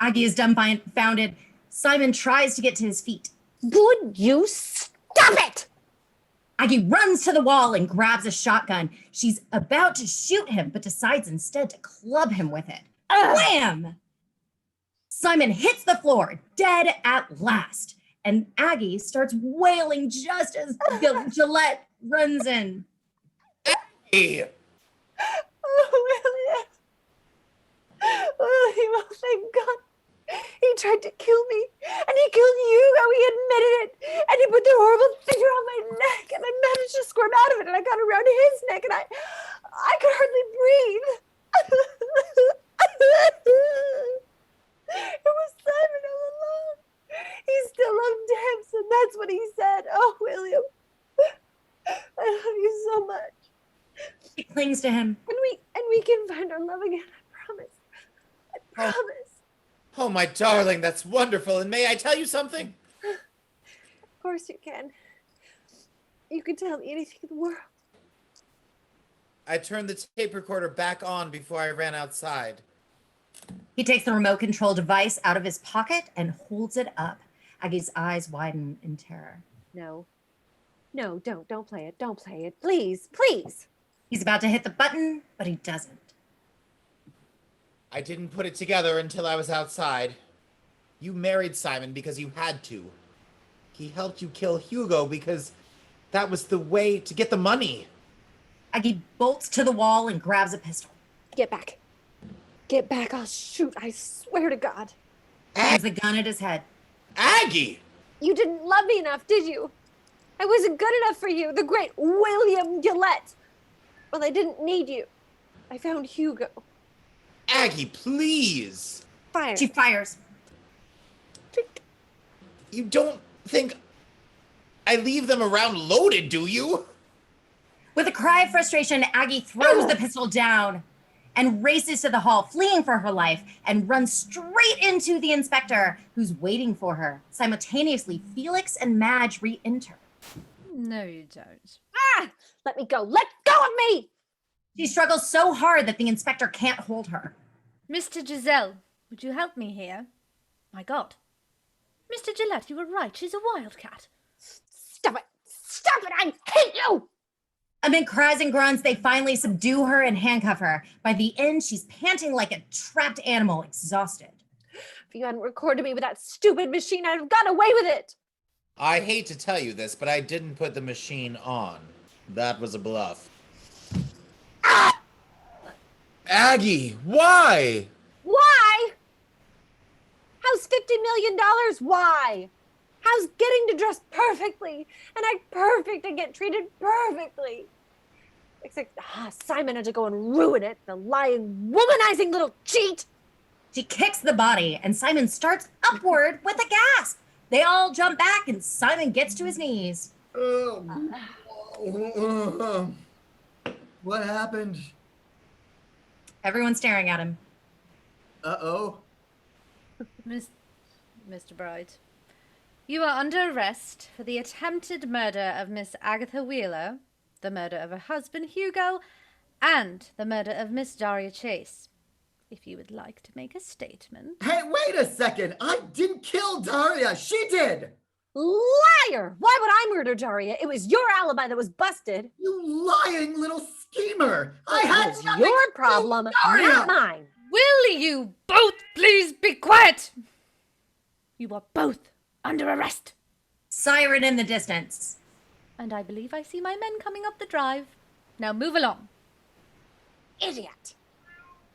Aggie is dumbfounded. Simon tries to get to his feet. Would you stop it? Aggie runs to the wall and grabs a shotgun. She's about to shoot him, but decides instead to club him with it. Wham! Simon hits the floor, dead at last. And Aggie starts wailing just as Gillette runs in. Aggie! Oh, William, oh, thank God. He tried to kill me, and he killed Hugo. He admitted it, and he put the horrible finger on my neck, and I managed to squirm out of it, and I got around his neck, and I could hardly breathe. It was Simon all along. He still loved Tamsin. That's what he said. Oh, William, I love you so much. She clings to him. And we can find our love again. I promise. I promise. Oh, my darling, that's wonderful. And may I tell you something? Of course you can. You can tell me anything in the world. I turned the tape recorder back on before I ran outside. He takes the remote control device out of his pocket and holds it up. Aggie's eyes widen in terror. No, don't play it. Don't play it. Please, please. He's about to hit the button, but he doesn't. I didn't put it together until I was outside. You married Simon because you had to. He helped you kill Hugo because that was the way to get the money. Aggie bolts to the wall and grabs a pistol. Get back. Get back. I'll shoot. I swear to God. Aims the gun at his head. Aggie! You didn't love me enough, did you? I wasn't good enough for you, the great William Gillette. Well, I didn't need you. I found Hugo. Aggie, please. Fire. She fires. You don't think I leave them around loaded, do you? With a cry of frustration, Aggie throws the pistol down and races to the hall, fleeing for her life, and runs straight into the inspector, who's waiting for her. Simultaneously, Felix and Madge re-enter. No, you don't. Ah! Let me go. Let go of me! She struggles so hard that the inspector can't hold her. Mr. Giesel, would you help me here? My God. Mr. Gillette, you were right. She's a wildcat. Stop it! Stop it! I hate you! Amid cries and grunts, they finally subdue her and handcuff her. By the end, she's panting like a trapped animal, exhausted. If you hadn't recorded me with that stupid machine, I'd have got away with it! I hate to tell you this, but I didn't put the machine on. That was a bluff. Ah! Aggie, why? Why? How's $50 million? Why? How's getting to dress perfectly and act perfect and get treated perfectly? Except Simon had to go and ruin it, the lying, womanizing little cheat. She kicks the body, and Simon starts upward with a gasp. They all jump back, and Simon gets to his knees. What happened? Everyone's staring at him. Uh-oh. Mr. Bright, you are under arrest for the attempted murder of Miss Agatha Wheeler, the murder of her husband Hugo, and the murder of Miss Daria Chase. If you would like to make a statement. Hey, wait a second. I didn't kill Daria. She did. Liar! Why would I murder Daria? It was your alibi that was busted. You lying little schemer. I It had was nothing your to do problem, with Daria. not mine. Will you both please be quiet? You are both under arrest. Siren in the distance. And I believe I see my men coming up the drive. Now move along. Idiot.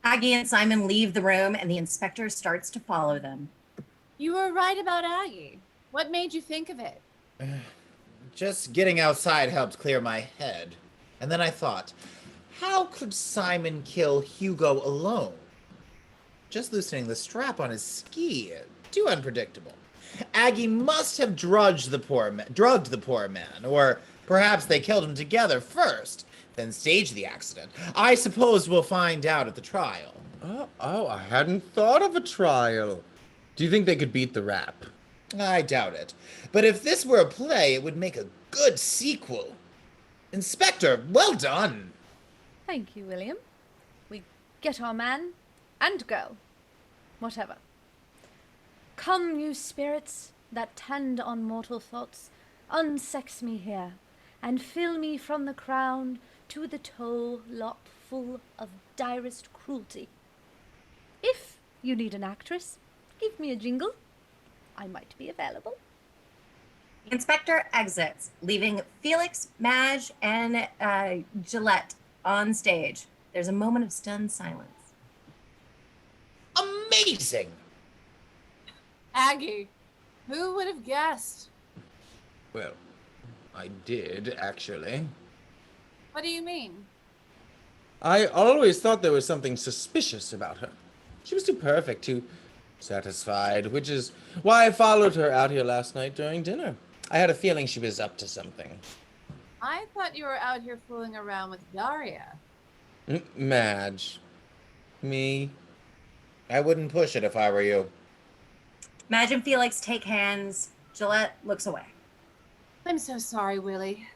Aggie and Simon leave the room and the inspector starts to follow them. You were right about Aggie. What made you think of it? Just getting outside helped clear my head. And then I thought, how could Simon kill Hugo alone? Just loosening the strap on his ski. Too unpredictable. Aggie must have drugged the poor man, or perhaps they killed him together first, then staged the accident. I suppose we'll find out at the trial. Oh, I hadn't thought of a trial. Do you think they could beat the rap? I doubt it. But if this were a play, it would make a good sequel. Inspector, well done. Thank you, William. We get our man and go. Whatever. Come, you spirits that tend on mortal thoughts, unsex me here, and fill me from the crown to the toe lock full of direst cruelty. If you need an actress, give me a jingle. I might be available. The inspector exits, leaving Felix, Madge, and Gillette on stage. There's a moment of stunned silence. Amazing! Aggie. Who would have guessed? Well, I did, actually. What do you mean? I always thought there was something suspicious about her. She was too perfect, too satisfied, which is why I followed her out here last night during dinner. I had a feeling she was up to something. I thought you were out here fooling around with Daria. Madge. Me. I wouldn't push it if I were you. Madge and Felix take hands. Gillette looks away. I'm so sorry, Willie.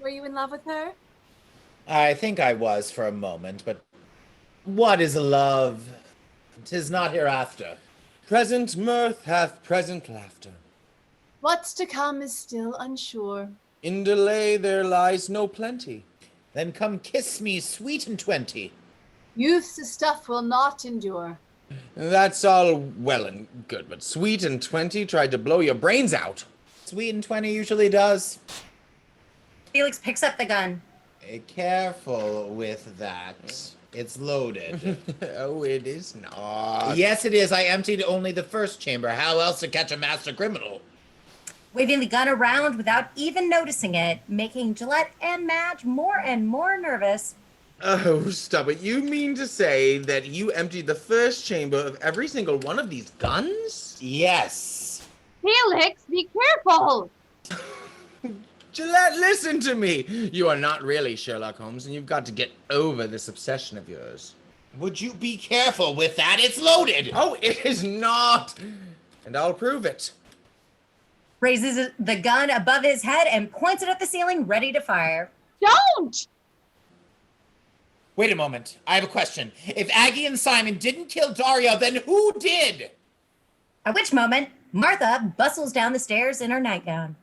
Were you in love with her? I think I was for a moment, but what is love? 'Tis not hereafter. Present mirth hath present laughter. What's to come is still unsure. In delay there lies no plenty. Then come kiss me, sweet and 20. Youth's stuff will not endure. That's all well and good, but Sweet and 20 tried to blow your brains out. Sweet and 20 usually does. Felix picks up the gun. Careful with that. It's loaded. Oh, it is not. Yes, it is. I emptied only the first chamber. How else to catch a master criminal? Waving the gun around without even noticing it, making Gillette and Madge more and more nervous. Oh, stop it. You mean to say that you emptied the first chamber of every single one of these guns? Yes. Felix, be careful! Gillette, listen to me. You are not really Sherlock Holmes, and you've got to get over this obsession of yours. Would you be careful with that? It's loaded. Oh, it is not. And I'll prove it. Raises the gun above his head and points it at the ceiling, ready to fire. Don't! Wait a moment. I have a question. If Aggie and Simon didn't kill Daria, then who did? At which moment, Martha bustles down the stairs in her nightgown.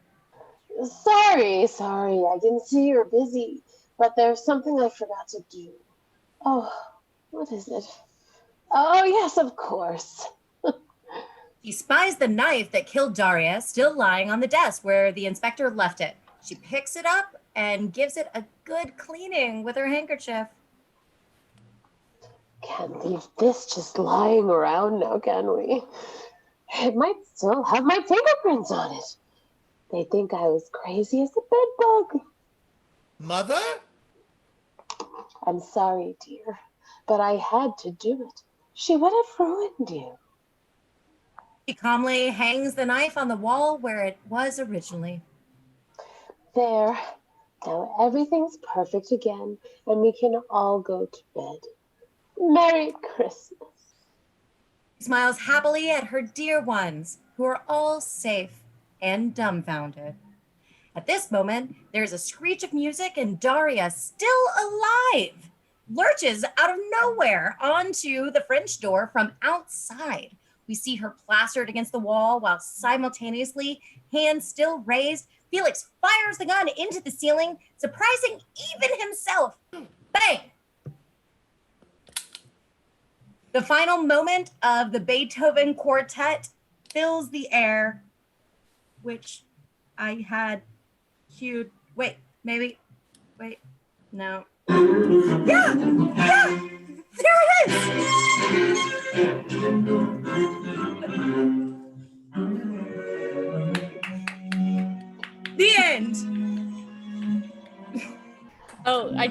Sorry, I didn't see you were busy, but there's something I forgot to do. Oh, what is it? Oh, yes, of course. He spies the knife that killed Daria still lying on the desk where the inspector left it. She picks it up and gives it a good cleaning with her handkerchief. Can't leave this just lying around now, can we? It might still have my fingerprints on it. They think I was crazy as a bedbug. Mother? I'm sorry, dear, but I had to do it. She would have ruined you. He calmly hangs the knife on the wall where it was originally. There. Now everything's perfect again, and we can all go to bed. Merry Christmas. He smiles happily at her dear ones, who are all safe and dumbfounded. At this moment, there's a screech of music and Daria, still alive, lurches out of nowhere onto the French door from outside. We see her plastered against the wall while simultaneously, hands still raised, Felix fires the gun into the ceiling, surprising even himself. Bang! The final moment of the Beethoven quartet fills the air, which I had cued. Wait, maybe. Wait, no. Yeah! There it is! The end. Oh, I